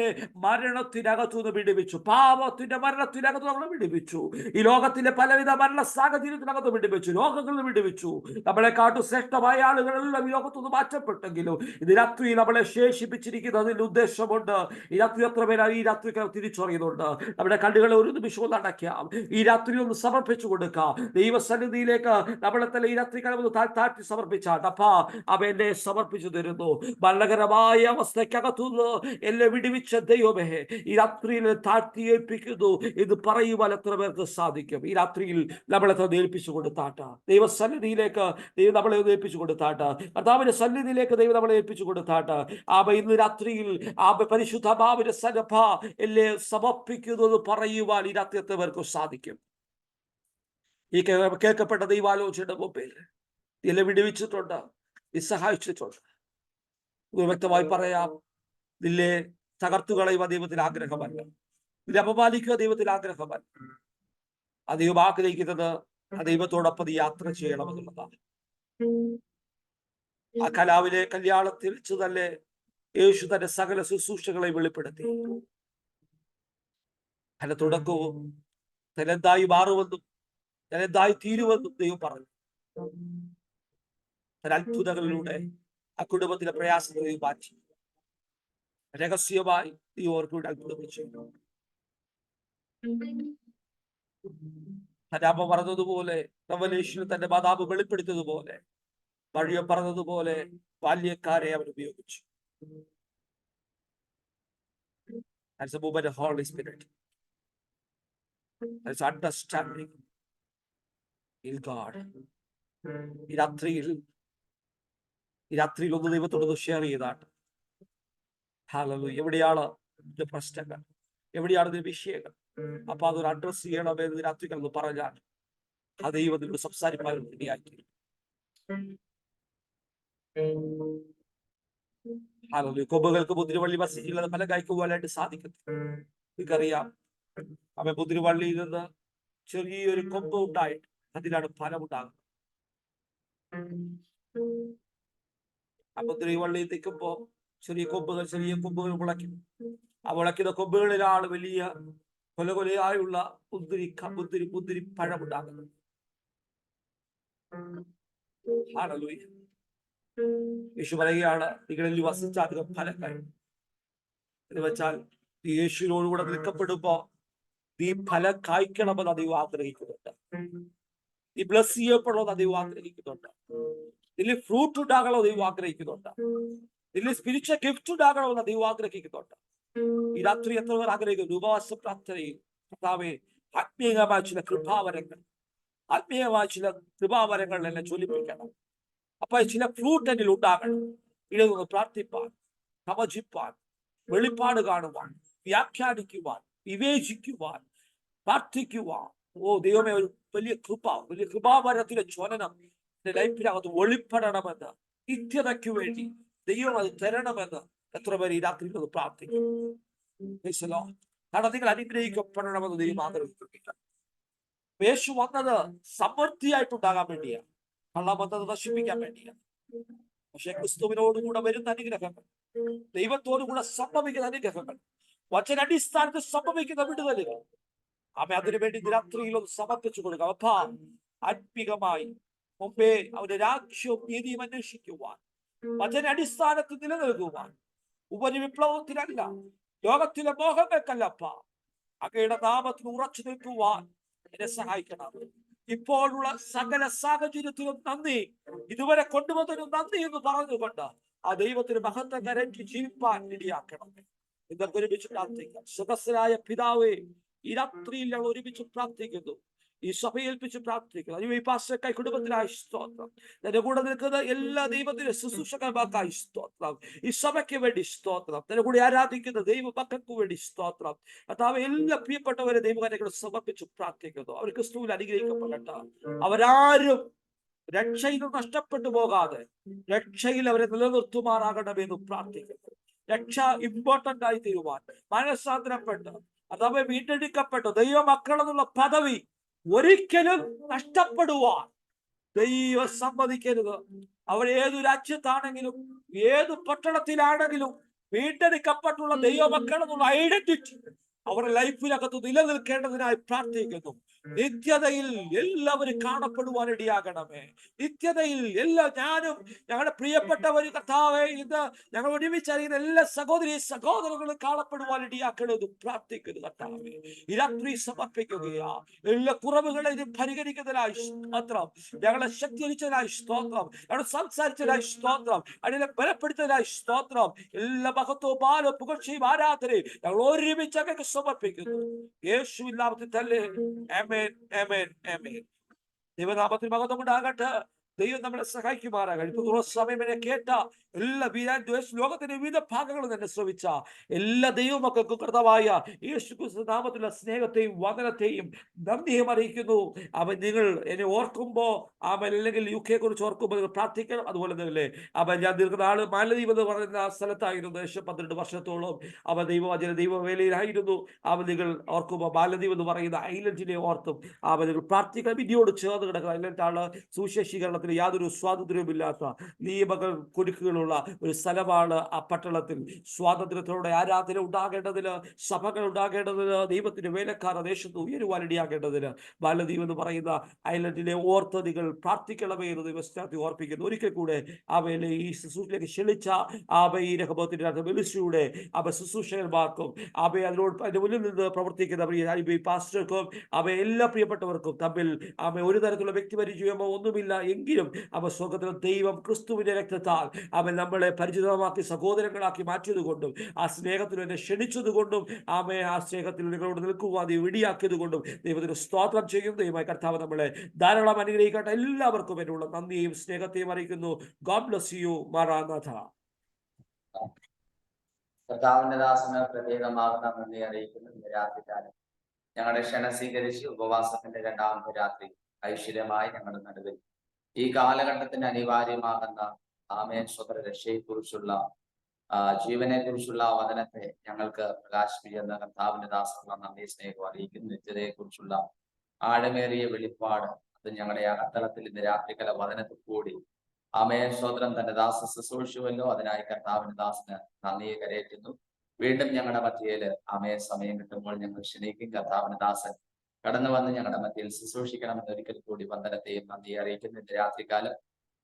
മരണത്തിനകത്തുനിന്ന് വിടുവിച്ചു, പാപത്തിന്റെ മരണത്തിനകത്ത് നമ്മളെ വിടുവിച്ചു, ഈ ലോകത്തിന്റെ പലവിധ മരണ സാഹചര്യത്തിനകത്ത് വിടുവിച്ചു, രോഗങ്ങളിൽ വിടുവിച്ചു. നമ്മളെ കാട്ടു ശ്രേഷ്ഠമായ ആളുകളെല്ലാം ഈ ലോകത്തുനിന്ന് മാറ്റപ്പെട്ടെങ്കിലും ഇത് രാത്രി നമ്മളെ ശേഷിപ്പിച്ചിരിക്കുന്നതിൽ ഉദ്ദേശമുണ്ട്. ഈ രാത്രി എത്ര പേരാണ് ഈ രാത്രി തിരിച്ചറിയുന്നുണ്ട്? നമ്മുടെ കണ്ണുകളെ ഒരു നിമിഷവും നടക്കാം, ഈ രാത്രി ഒന്ന് സമർപ്പിച്ചു കൊടുക്കാം ദൈവസന്നിധിയിലേക്ക്. നമ്മളെ തന്നെ ഈ രാത്രി ഒന്ന് താഴ്ത്തി സമർപ്പിച്ചാട്ട് അപ്പാ അവ എന്നെ സമർപ്പിച്ചു തരുന്നു. മരണകരമായ അവസ്ഥയ്ക്കകത്തുനിന്ന് എന്നെ വിടുവിച്ച ദൈവമേ ഈ രാത്രിയിൽ താഴ്ത്തി ഏൽപ്പിക്കുന്നു എന്ന് പറയുവാൻ എത്ര പേർക്ക് സാധിക്കും? ഈ രാത്രിയിൽ നമ്മളെ ഏൽപ്പിച്ചു കൊടുത്താട്ട ദൈവസന്നിധിയിലേക്ക് ദൈവം നമ്മളെ ഏൽപ്പിച്ചു കൊടുത്താട്ട കർത്താവിന്റെ സന്നിധിയിലേക്ക് ദൈവം നമ്മളെ ഏൽപ്പിച്ചു കൊടുത്താട്ട ഇന്ന് രാത്രിയിൽ പരിശുദ്ധമാവിന്റെ സഭ എന്നെ സമർപ്പിക്കുന്നു എന്ന് പറയുവാൻ ഈ രാത്രി എത്ര പേർക്ക് സാധിക്കും? ഈ കേൾക്കപ്പെട്ട ദൈവാലോചനയുടെ മുമ്പിൽ എന്നെ വിടുവിച്ചിട്ടുണ്ട്, നീ സഹായിച്ചിട്ടുണ്ട്. വ്യക്തമായി പറയാം, നിന്നെ തകർത്തുകളയുക ദൈവത്തിൽ ആഗ്രഹമല്ല, നിന്നെ അപമാനിക്കുക ദൈവത്തിൽ ആഗ്രഹമല്ല. ആ ദൈവം ആഗ്രഹിക്കുന്നത് ആ ദൈവത്തോടൊപ്പം നീ യാത്ര ചെയ്യണമെന്നുള്ളതാണ്. ആ കലാവിലെ കല്യാണത്തിൽ വെച്ച് തന്നെ യേശു തന്റെ സകല ശുശ്രൂഷകളെ വെളിപ്പെടുത്തി. തന്റെ തുടക്കവും തനെന്തായി മാറുമെന്നും തനെന്തായി തീരുമെന്നും ദൈവം പറഞ്ഞു. തന്റെ അത്ഭുതങ്ങളിലൂടെ ആ കുടുംബത്തിലെ പ്രയാസങ്ങളെ മാറ്റി രഹസ്യമായി നീ ഓർക്കൂടെ അത്ഭുതങ്ങൾ ചെയ്യുന്നു. തന്റെ അമ്മ പറഞ്ഞതുപോലെ റവലേഷനിൽ തന്റെ മാതാവ് വെളിപ്പെടുത്തിയതുപോലെ വഴിയെ പറഞ്ഞതുപോലെ ബാല്യക്കാരെ അവൻ ഉപയോഗിച്ചു. That's a movement of Holy Spirit. That's understanding in God. ഈ രാത്രിയിൽ ഒന്ന് ദൈവത്തോട് ഷെയർ ചെയ്താട്ട് എവിടെയാണ് പ്രശ്നങ്ങൾ, എവിടെയാണ് ഇതിന്റെ വിഷയങ്ങൾ, അപ്പൊ അതൊരു അഡ്രസ് ചെയ്യണമെന്ന് രാത്രി ഒന്ന് പറഞ്ഞാൽ ആ ദൈവത്തിനോട് സംസാരിക്കാൻ ഇടയാക്കി. കൊമ്പുകൾക്ക് മുതിരുവള്ളി വസിക്കുന്നത് പല കായ്ക്കുവാനായിട്ട് സാധിക്കുന്നു. നിങ്ങൾക്കറിയാം, അവൻ മുതിരുവള്ളിയിൽ നിന്ന് ചെറിയൊരു കൊമ്പ് ഉണ്ടായിട്ട് അതിലാണ് ഫലം ഉണ്ടാകുന്നത്. ആ മുതിരുവള്ളി നിൽക്കുമ്പോ ചെറിയ കൊമ്പുകൾ മുളയ്ക്കും. ആ മുളയ്ക്കുന്ന കൊമ്പുകളിലാണ് വലിയ കൊലകൊലയായുള്ള മുന്തിരി പഴം ഉണ്ടാകുന്നത്. യേശു പറയുകയാണ്, നിങ്ങളിൽ വസിച്ചാൽ അധികം ഫലം കഴിയും എന്ന് വെച്ചാൽ യേശുവിനോടുകൂടെ നിൽക്കപ്പെടുമ്പോ നീ ഫലം കായ്ക്കണമെന്ന് ദൈവം ആഗ്രഹിക്കുന്നുണ്ട്. നീ ബ്ലസ് ചെയ്യപ്പെടണമെന്ന് ദൈവം ആഗ്രഹിക്കുന്നുണ്ട്. ഇതിൽ ഫ്രൂട്ട് ഉണ്ടാകണമെന്ന് ദൈവം ആഗ്രഹിക്കുന്നുണ്ട്. ഇതിൽ സ്പിരിച്വൽ ഗിഫ്റ്റ് ഉണ്ടാകണമെന്ന് ദൈവം ആഗ്രഹിക്കുന്നുണ്ട്. ഈ രാത്രി എത്ര പേർ ആഗ്രഹിക്കുന്നു? ഉപവാസ പ്രാർത്ഥനയിൽ കർത്താവേ, ആത്മീയമായ ചില കൃപാവരങ്ങൾ, ആത്മീയമായ ചില കൃപാവരങ്ങൾ എന്നെ ജ്വലിപ്പിക്കണം. അപ്പൊ ചില ഫ്രൂട്ട് എന്നിൽ ഉണ്ടാകണം. ഇടന്ന് പ്രാർത്ഥിപ്പാൻ, പ്രവചിപ്പാൻ, വെളിപ്പാട് കാണുവാൻ, വ്യാഖ്യാനിക്കുവാൻ, വിവേചിക്കുവാൻ, പ്രാർത്ഥിക്കുവാൻ. ദൈവമേ, ഒരു വലിയ കൃപാവരത്തിന്റെ ജ്വലനം എന്റെ ലൈഫിനകത്ത് വെളിപ്പെടണമെന്ന്, നിത്യതയ്ക്ക് വേണ്ടി ദൈവം അത് തരണമെന്ന് എത്ര പേര് ഈ രാത്രി പ്രാർത്ഥിക്കും? കാരണം നിങ്ങൾ അനുഗ്രഹിക്കപ്പെടണമെന്ന് ദൈവം ആഗ്രഹിക്കുന്നില്ല. യേശു വന്നത് സമൃദ്ധിയായിട്ടുണ്ടാകാൻ വേണ്ടിയാണ്, കള്ളം വന്നത് നശിപ്പിക്കാൻ വേണ്ടിയാണ്. പക്ഷെ ക്രിസ്തുവിനോടുകൂടെ വരുന്ന അനുഗ്രഹങ്ങൾ, ദൈവത്തോടുകൂടെ സംഭവിക്കുന്ന അനുഗ്രഹങ്ങൾ, വചനടിസ്ഥാനത്തിൽ സംഭവിക്കുന്ന വിടുതലുകൾ, അതിനുവേണ്ടി രാത്രിയിൽ ഒന്ന് സമർപ്പിച്ചു കൊടുക്കാം. അപ്പാ, ആത്മീകമായി മുമ്പേ അവന്റെ രാജ്യവും നീതിയും അന്വേഷിക്കുവാൻ, വചനടിസ്ഥാനത്തിൽ നിലനിൽക്കുവാൻ, ഉപരിവിപ്ലവത്തിനല്ല, ലോകത്തിലെ മോഹങ്ങൾക്കല്ലപ്പ, അങ്ങയുടെ നാമത്തിൽ ഉറച്ചു നിൽക്കുവാൻ എന്നെ സഹായിക്കണം. ഇപ്പോഴുള്ള സകല സാഹചര്യത്തിലും നന്ദി, ഇതുവരെ കൊണ്ടുവന്നതിനും നന്ദി എന്ന് പറഞ്ഞുകൊണ്ട് ആ ദൈവത്തിന് മഹത്വം കരഞ്ഞു ജീവിപ്പാൻ ഇടയാക്കണം. നിങ്ങൾക്ക് ഒരുമിച്ച് പ്രാർത്ഥിക്കാം. സുഖസ്ഥനായ പിതാവേ, ഈ രാത്രിയിൽ ഞങ്ങൾ ഒരുമിച്ച് പ്രാർത്ഥിക്കുന്നു, ഈ സഭയെ ഏൽപ്പിച്ച് പ്രാർത്ഥിക്കുന്നു. ഈ പാസ്റ്റർക്കായി കുടുംബത്തിനായി സ്തോത്രം. എന്റെ കൂടെ നിൽക്കുന്ന എല്ലാ ദൈവത്തിന്റെ ശുശ്രൂഷകന്മാർക്കായി സ്തോത്രം. ഈ സഭയ്ക്ക് വേണ്ടി സ്തോത്രം. എന്റെ കൂടെ ആരാധിക്കുന്ന ദൈവ മക്കൾക്ക് വേണ്ടി സ്തോത്രം. കർത്താവേ, എല്ലാ പ്രിയപ്പെട്ടവരെ ദൈവകാര്യങ്ങൾ സമർപ്പിച്ച് പ്രാർത്ഥിക്കുന്നു. അവർ ക്രിസ്തുവിൽ അനുഗ്രഹിക്കപ്പെടട്ടെ. അവരാരും രക്ഷയിൽ നഷ്ടപ്പെട്ടു പോകാതെ രക്ഷയിൽ അവരെ നിലനിർത്തുമാറാകണമെന്ന് പ്രാർത്ഥിക്കുന്നു. രക്ഷ ഇമ്പോർട്ടന്റ് ആയി തീരുവാൻ, മനസ്സാന്തരപ്പെട്ട് അഥവാ വീണ്ടെടുക്കപ്പെട്ടു ദൈവമക്കളെന്നുള്ള പദവി ഒരിക്കലും നഷ്ടപ്പെടുവാൻ ദൈവം സമ്മതിക്കരുത്. അവർ ഏതു രാജ്യത്താണെങ്കിലും ഏതു പട്ടണത്തിലാണെങ്കിലും വീണ്ടെടുക്കപ്പെട്ടുള്ള ദൈവമക്കളെന്നുള്ള ഐഡന്റിറ്റി അവരുടെ ലൈഫിനകത്ത് നിലനിൽക്കേണ്ടതിനായി പ്രാർത്ഥിക്കുന്നു. നിത്യതയിൽ എല്ലാവരും കാണപ്പെടുവാൻ ഇടയാകണമേ. നിത്യതയിൽ ഞാനും ഞങ്ങളുടെ പ്രിയപ്പെട്ടവര് കർത്താവേ, ഇന്ന് ഞങ്ങൾ ഒരുമിച്ചറിയുന്ന എല്ലാ സഹോദരങ്ങളും കാണപ്പെടുവാൻ ഇടയാക്കണമെന്ന് പ്രാർത്ഥിക്കുന്നു. കർത്താവേ, ഈ രാത്രി സമർപ്പിക്കുകയാ. എല്ലാ കുറവുകളെയും പരിഹരിക്കുന്നതിനായി സ്തോത്രം. ഞങ്ങളെ ശക്തിച്ചതിനായി സ്തോത്രം. ഞങ്ങൾ സംസാരിച്ചതിനായി സ്തോത്രം. അതിനെ ബലപ്പെടുത്തതിനായി സ്തോത്രം. എല്ലാ മഹത്വവും ബാലവും പുകഴ്ചയും ആരാധനയും ഞങ്ങൾ ഒരുമിച്ച് അങ്ങേക്ക് സമർപ്പിക്കുന്നു. യേശുവിൻ നാമത്തിൽ തന്നെ. ആമേൻ, ആമേൻ, ആമേൻ. ദൈവനാമത്തിൽ മഹത്വം ഉണ്ടാകട്ടെ. ദൈവം നമ്മളെ സഹായിക്കുമാറാകട്ടെ. ഇപ്പൊ സമയം എന്നെ കേട്ട എല്ലാ ലോകത്തിന്റെ വിവിധ ഭാഗങ്ങളിൽ തന്നെ ശ്രമിച്ച എല്ലാ ദൈവമക്കൾക്കും കർത്താവായ യേശുക്രിസ്തു നാമത്തിലുള്ള സ്നേഹത്തെയും വന്ദനത്തെയും നന്ദിയും അറിയിക്കുന്നു. നിങ്ങൾ എന്നെ ഓർക്കുമ്പോ അല്ലെങ്കിൽ UK കുറിച്ച് ഓർക്കുമ്പോൾ നിങ്ങൾ പ്രാർത്ഥിക്കണം. അതുപോലെ തന്നെ ഞാൻ ദീർഘനാള് മാലദ്വീപ് എന്ന് പറയുന്ന സ്ഥലത്തായിരുന്നു. ഏകദേശം 12 വർഷത്തോളം ദൈവവേലയിലായിരുന്നു. നിങ്ങൾ ഓർക്കുമ്പോൾ മാലദ്വീപ് എന്ന് പറയുന്ന ഐലൻഡിനെ ഓർത്തും നിങ്ങൾ പ്രാർത്ഥിക്കണം. ഇന്ത്യയോട് ചേർന്ന് കിടക്കുന്ന ഐലൻഡാണ്. സുവിശേഷീകരണത്തിൽ യാതൊരു സ്വാതന്ത്ര്യവുമില്ലാത്ത നിയമങ്ങൾ കുരുക്കുകളുള്ള ഒരു സ്ഥലമാണ്. ആ പട്ടണത്തിൽ സ്വാതന്ത്ര്യത്തോടെ ആരാധന ഉണ്ടാകേണ്ടതിന്, സഭകൾ ഉണ്ടാകേണ്ടതിന്, ദൈവത്തിന്റെ വേലക്കാർ ദേശത്ത് ഉയരുവാനിടയാകേണ്ടതിന് മാലദ്വീപ് എന്ന് പറയുന്ന ഐലൻഡിലെ ഓർത്ത് നിങ്ങൾ പ്രാർത്ഥിക്കണമേ എന്ന് ദൈവസ്ഥാനത്തിൽ ഓർപ്പിക്കുന്നു. ഒരിക്കൽ കൂടെ അവയിലെ ഈ ശുശ്രൂഷയിലേക്ക് ക്ഷണിച്ച ഈ രഹബത്തിന്റെ മിനിസ്ട്രിയുടെ ശുശ്രൂഷകന്മാർക്കും അതിന്റെ മുന്നിൽ നിന്ന് പ്രവർത്തിക്കുന്ന പാസ്റ്റർക്കും എല്ലാ പ്രിയപ്പെട്ടവർക്കും തമ്മിൽ ഒരു തരത്തിലുള്ള വ്യക്തിപരിചയമോ ഒന്നുമില്ല എങ്കിലും സ്വർഗ്ഗത്തിലെ ദൈവം ക്രിസ്തുവിന്റെ രക്തത്താൽ നമ്മളെ പരിചിതമാക്കി സഹോദരങ്ങളാക്കി മാറ്റിയത് കൊണ്ടും ആ സ്നേഹത്തിൽ എന്നെ ക്ഷണിച്ചത് കൊണ്ടും ആ സ്നേഹത്തിൽ നിങ്ങളോട് നിൽക്കുവാൻ ഇടിയാക്കിയത് കൊണ്ടും ദൈവത്തിന് സ്തോത്രം ചെയ്യുന്നു. ദൈവമായ കർത്താവ് നമ്മളെ ധാരാളം അനുഗ്രഹിക്കട്ടെ. എല്ലാവർക്കും എന്നുള്ള നന്ദിയും സ്നേഹത്തെയും അറിയിക്കുന്നു. God bless you. മാറാനാഥ. കർത്താവിന്റെ ദാസന് പ്രത്യേകമാകുന്ന നന്ദി അറിയിക്കുന്നു. ഇന്ന് രാത്രികാലം ഞങ്ങളുടെ ക്ഷണം സ്വീകരിച്ച് ഉപവാസത്തിന്റെ 2ാമത്തെ രാത്രി ഐശ്വര്യമായി ഞങ്ങളുടെ നടുവിൽ ഈ കാലഘട്ടത്തിന് അനിവാര്യമാകുന്ന സ്വതന്ത്ര രക്ഷയെക്കുറിച്ചുള്ള ജീവനെ കുറിച്ചുള്ള വചനത്തെ ഞങ്ങൾക്ക് പ്രകാശിപ്പിക്കുന്ന കർത്താവിന്റെ ദാസനുള്ള നന്ദി സ്നേഹം അറിയിക്കുന്നു. നിത്യതയെക്കുറിച്ചുള്ള ആഴമേറിയ വെളിപ്പാട് അത് ഞങ്ങളുടെ അകത്തളത്തിൽ ഇന്ന് രാത്രികാല വചനത്തിൽ കൂടി സ്വതന്ത്രം തന്റെ ദാസ ശുശ്രൂഷിച്ചുവല്ലോ. അതിനായി കർത്താവിന്റെ ദാസന് നന്ദിയെ കരയേറ്റുന്നു. വീണ്ടും ഞങ്ങളുടെ മധ്യയില് സമയം കിട്ടുമ്പോൾ ഞങ്ങൾ ക്ഷണിക്കും. കർത്താവിന്റെ ദാസൻ കടന്നു വന്ന് ഞങ്ങളുടെ മധ്യയിൽ ശുശ്രൂഷിക്കണമെന്ന് ഒരിക്കൽ കൂടി വന്ദനത്തെയും നന്ദി അറിയിക്കുന്നു. ഇന്ന് രാത്രികാലം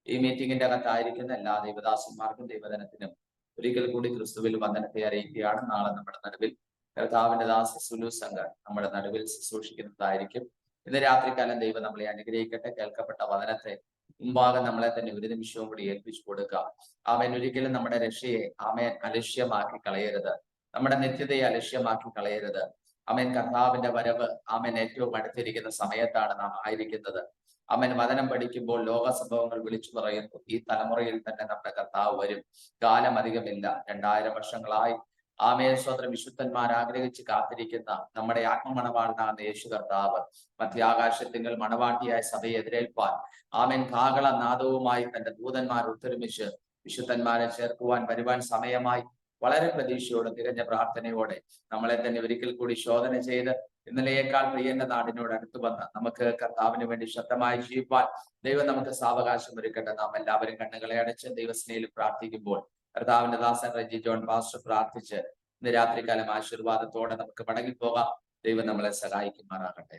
ഈ മീറ്റിംഗിന്റെ അകത്തായിരിക്കുന്ന എല്ലാ ദൈവദാസന്മാർക്കും ദൈവജനത്തിനും ഒരിക്കൽ കൂടി ക്രിസ്തുവിൽ വന്ദനത്തെ അറിയിക്കുകയാണ്. നാളെ നമ്മുടെ നടുവിൽ കർത്താവിന്റെ ദാസ സുലു സംഘം നമ്മുടെ നടുവിൽ ശുശ്രൂഷിക്കുന്നതായിരിക്കും. ഇന്ന് രാത്രികാലം ദൈവം നമ്മളെ അനുഗ്രഹിക്കട്ടെ. കേൾക്കപ്പെട്ട വചനത്തെ മുമ്പാകെ നമ്മളെ തന്നെ ഒരു നിമിഷവും കൂടി ഏൽപ്പിച്ചു കൊടുക്കാം. ആമേൻ. ഒരിക്കലും നമ്മുടെ രക്ഷയെ ആമേൻ അലക്ഷ്യമാക്കി കളയരുത്. നമ്മുടെ നിത്യതയെ അലക്ഷ്യമാക്കി കളയരുത്. ആമേൻ. കർത്താവിന്റെ വരവ് ആമേൻ ഏറ്റവും അടുത്തിരിക്കുന്ന സമയത്താണ് നാം ആയിരിക്കുന്നത്. ആമേൻ. വചനം പഠിക്കുമ്പോൾ ലോക സംഭവങ്ങൾ വിളിച്ചു പറയുന്നു. ഈ തലമുറയിൽ തന്നെ നമ്മുടെ കർത്താവ് വരും. കാലം അധികമില്ല. 2000 വർഷങ്ങളായി ആമേൻ സ്വതന്ത്ര വിശുദ്ധന്മാർ ആഗ്രഹിച്ച് കാത്തിരിക്കുന്ന നമ്മുടെ ആത്മമണവാളനാണ് യേശു കർത്താവ് മധ്യാകാശത്തിങ്കൽ മണവാട്ടിയായ സഭയെ എതിരേൽപ്പാൻ ആമേൻ കാഹള നാദവുമായി തന്റെ ദൂതന്മാർ ഒത്തൊരുമിച്ച് വിശുദ്ധന്മാരെ ചേർക്കുവാൻ വരുവാൻ സമയമായി. വളരെ പ്രതീക്ഷയോടെ തികഞ്ഞ പ്രാർത്ഥനയോടെ നമ്മളെ തന്നെ ഒരിക്കൽ കൂടി ശോധന ചെയ്ത് ഇന്നലെയേക്കാൾ പ്രിയന്റെ നാടിനോട് അടുത്തു വന്ന് നമുക്ക് കർത്താവിന് വേണ്ടി ശക്തമായി ജീവിപ്പാൻ ദൈവം നമുക്ക് സാവകാശം ഒരുക്കട്ടെ. നാം എല്ലാവരും കണ്ണുകളെ അടച്ച് ദൈവസ്നേഹിൽ പ്രാർത്ഥിക്കുമ്പോൾ കർത്താവിന്റെ ദാസൻ റെജി ജോൺ പാസ്റ്റർ പ്രാർത്ഥിച്ച് ഇന്ന് രാത്രികാലം ആശീർവാദത്തോടെ നമുക്ക് മടങ്ങിപ്പോകാം. ദൈവം നമ്മളെ സഹായിക്കുമാറാകട്ടെ.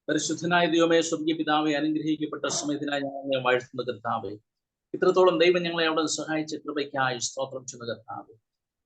പരിശുദ്ധനായ ദൈവമേ, സ്വർഗീയ പിതാവേ, അനുഗ്രഹിക്കപ്പെട്ട സമയത്തിനായി ഞങ്ങളെ വാഴ്ത്തുന്ന കർത്താവേ, ഇത്രത്തോളം ദൈവം ഞങ്ങളെ അവിടെ സഹായിച്ച കൃപയ്ക്കായി സ്തോത്രം ചെയ്യുന്ന കർത്താവേ,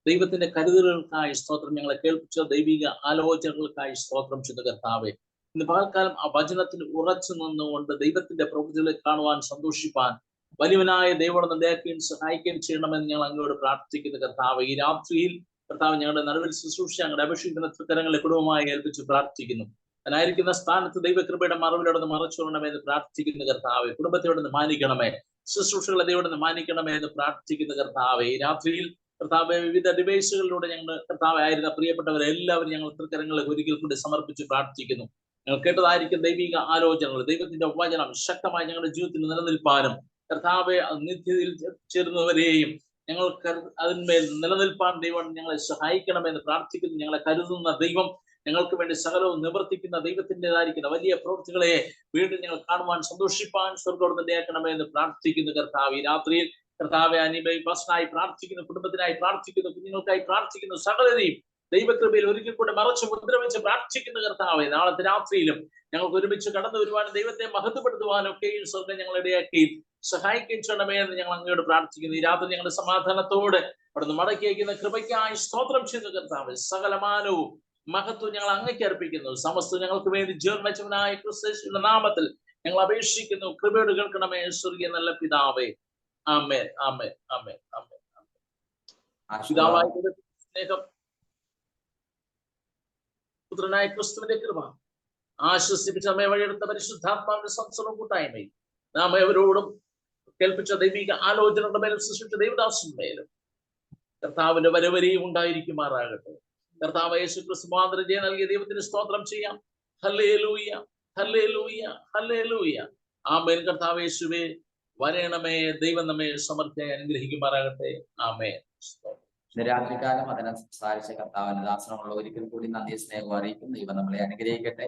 ദൈവത്തിന്റെ കരുതലുകൾക്കായി സ്തോത്രം, ഞങ്ങളെ കേൾപ്പിച്ച ദൈവിക ആലോചനകൾക്കായി സ്തോത്രം ചെയ്യുന്ന കർത്താവേ, ഇന്ന് പകൽക്കാലം ആ വചനത്തിൽ ഉറച്ചു നിന്നുകൊണ്ട് ദൈവത്തിന്റെ പ്രവൃത്തികളെ കാണുവാൻ സന്തോഷിപ്പാൻ വലിയവനായ ദൈവം അദ്ദേഹം സഹായിക്കുകയും ചെയ്യണമെന്ന് ഞങ്ങൾ അങ്ങോട്ട് പ്രാർത്ഥിക്കുന്ന കർത്താവ്. ഈ രാത്രിയിൽ കർത്താവ് ഞങ്ങളുടെ നടുവിൽ ശുശ്രൂഷ ഞങ്ങളുടെ അപേക്ഷിക്കുന്ന തൃക്കരങ്ങളെ കുടുംബമായി ഏൽപ്പിച്ച് പ്രാർത്ഥിക്കുന്നു. അതിനായിരിക്കുന്ന സ്ഥാനത്ത് ദൈവകൃപയുടെ മറവിലോടൊന്ന് മറച്ചുകൊള്ളണമെന്ന് പ്രാർത്ഥിക്കുന്ന കർത്താവെ, കുടുംബത്തോടൊന്ന് മാനിക്കണമേ, ശുശ്രൂഷകളെ ദൈവം മാനിക്കണമേ എന്ന് പ്രാർത്ഥിക്കുന്ന കർത്താവെ, ഈ രാത്രിയിൽ കർത്താവെ വിവിധ ഡിവൈസുകളിലൂടെ ഞങ്ങൾ കർത്താവ് ആയിരുന്ന പ്രിയപ്പെട്ടവരെല്ലാവരും ഞങ്ങൾ തൃക്കരങ്ങളെ ഒരിക്കൽ കൂടി സമർപ്പിച്ച് പ്രാർത്ഥിക്കുന്നു. ഞങ്ങൾ കേട്ടതായിരിക്കും ദൈവിക ആലോചനകൾ, ദൈവത്തിന്റെ വചനം ശക്തമായി ഞങ്ങളുടെ ജീവിതത്തിൽ നിലനിൽപ്പാനും കർത്താവെ നിത്യതയിൽ ചേരുന്നവരെയും ഞങ്ങൾ അതിന്മേൽ നിലനിൽപ്പാൻ ദൈവം ഞങ്ങളെ സഹായിക്കണമെന്ന് പ്രാർത്ഥിക്കുന്നു. ഞങ്ങളെ കരുതുന്ന ദൈവം, ഞങ്ങൾക്ക് വേണ്ടി സകലവും നിവർത്തിക്കുന്ന ദൈവത്തിൻ്റെതായിരിക്കുന്ന വലിയ പ്രവൃത്തികളെ വീണ്ടും ഞങ്ങൾ കാണുവാൻ സന്തോഷിപ്പാൻ സ്വർഗ്ഗത്തോട് നിന്നേക്കണമേ എന്ന് പ്രാർത്ഥിക്കുന്നു കർത്താവ്. ഈ രാത്രിയിൽ കർത്താവെ അനിമയ് പ്രാർത്ഥിക്കുന്നു, കുടുംബത്തിനായി പ്രാർത്ഥിക്കുന്നു, കുഞ്ഞുങ്ങൾക്കായി പ്രാർത്ഥിക്കുന്നു, സകലരെയും ദൈവകൃപയിൽ ഒരിക്കൽ കൂടെ മറച്ചു മുദ്രവെച്ച് പ്രാർത്ഥിക്കുന്ന കർത്താവെ, നാളത്തെ രാത്രിയിലും ഞങ്ങൾക്ക് ഒരുമിച്ച് കടന്നു വരുവാനും ദൈവത്തെ മഹത്വപ്പെടുത്തുവാനും ഒക്കെയും സ്വർഗ്ഗം ഞങ്ങൾ ഇടയാക്കി സഹായിക്കുകയും ചെയ്യണമേ എന്ന് ഞങ്ങൾ അങ്ങയോട് പ്രാർത്ഥിക്കുന്നു. ഈ രാത്രി ഞങ്ങളുടെ സമാധാനത്തോടെ അവിടുന്ന് മടക്കി അയക്കുന്ന കൃപയ്ക്കായി സ്തോത്രം ചെയ്യുന്ന കർത്താവ്, സകലമാനവും മഹത്വം ഞങ്ങൾ അങ്ങയ്ക്ക് അർപ്പിക്കുന്നു. സമസ്ത ഞങ്ങൾക്ക് വേണ്ടി ജീവനച്ചവനായ ക്രിസ്തുവിന്റെ നാമത്തിൽ ഞങ്ങൾ അപേക്ഷിക്കുന്നു. കൃപയോട് കേൾക്കണമേ സ്വർഗീയ നല്ല പിതാവേ. ആമേൻ, ആമേൻ, ആമേൻ, ആമേൻ. പിതാവായ സ്നേഹം, പുത്രനായ ക്രിസ്തുവിന്റെ കൃപ, ആശ്വസിപ്പിച്ച നമ്മെ വഴിയെടുത്ത പരിശുദ്ധാത്മാവിന്റെ സംസർവം കൂട്ടായ്മയും നാം എവരോടും കേൾപ്പിച്ച ദൈവിക ആലോചനകളുടെ മേലും സൃഷ്ടിച്ച ദൈവദാസന്റെ മേലും കർത്താവിന്റെ വരവരെയും ഉണ്ടായിരിക്കുമാറാകട്ടെ. കർത്താവ് യേശു ക്രിസ്തു മുഖാന്തരം ജയം നൽകിയ ദൈവത്തിന് സ്തോത്രം ചെയ്യാം. ഹല്ലേലൂയ, ഹല്ലേലൂയ, ഹല്ലേലൂയ. ആമേൻ. കർത്താവ് യേശുവേ വരേണമേ. ദൈവം നമ്മെ സമൃദ്ധിയായി അനുഗ്രഹിക്കുമാറാകട്ടെ. ആമേൻ. രാത്രികാലം അതിനെ സംസാരിച്ച കർത്താവിന്റെ ദാസനമുള്ള ഒരിക്കൽ കൂടി നന്ദി സ്നേഹം അറിയിക്കും. ദൈവം നമ്മളെ അനുഗ്രഹിക്കട്ടെ.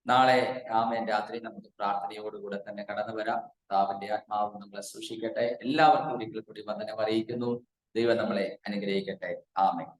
നാളെ ആമേൻ രാത്രി നമുക്ക് പ്രാർത്ഥനയോടുകൂടെ തന്നെ കടന്നു വരാം. കർത്താവിന്റെ ആത്മാവ് നമ്മളെ സൂക്ഷിക്കട്ടെ. എല്ലാവർക്കും ഒരിക്കൽ കൂടി വന്ദനം അറിയിക്കുന്നു. ദൈവം നമ്മളെ അനുഗ്രഹിക്കട്ടെ. ആമേൻ.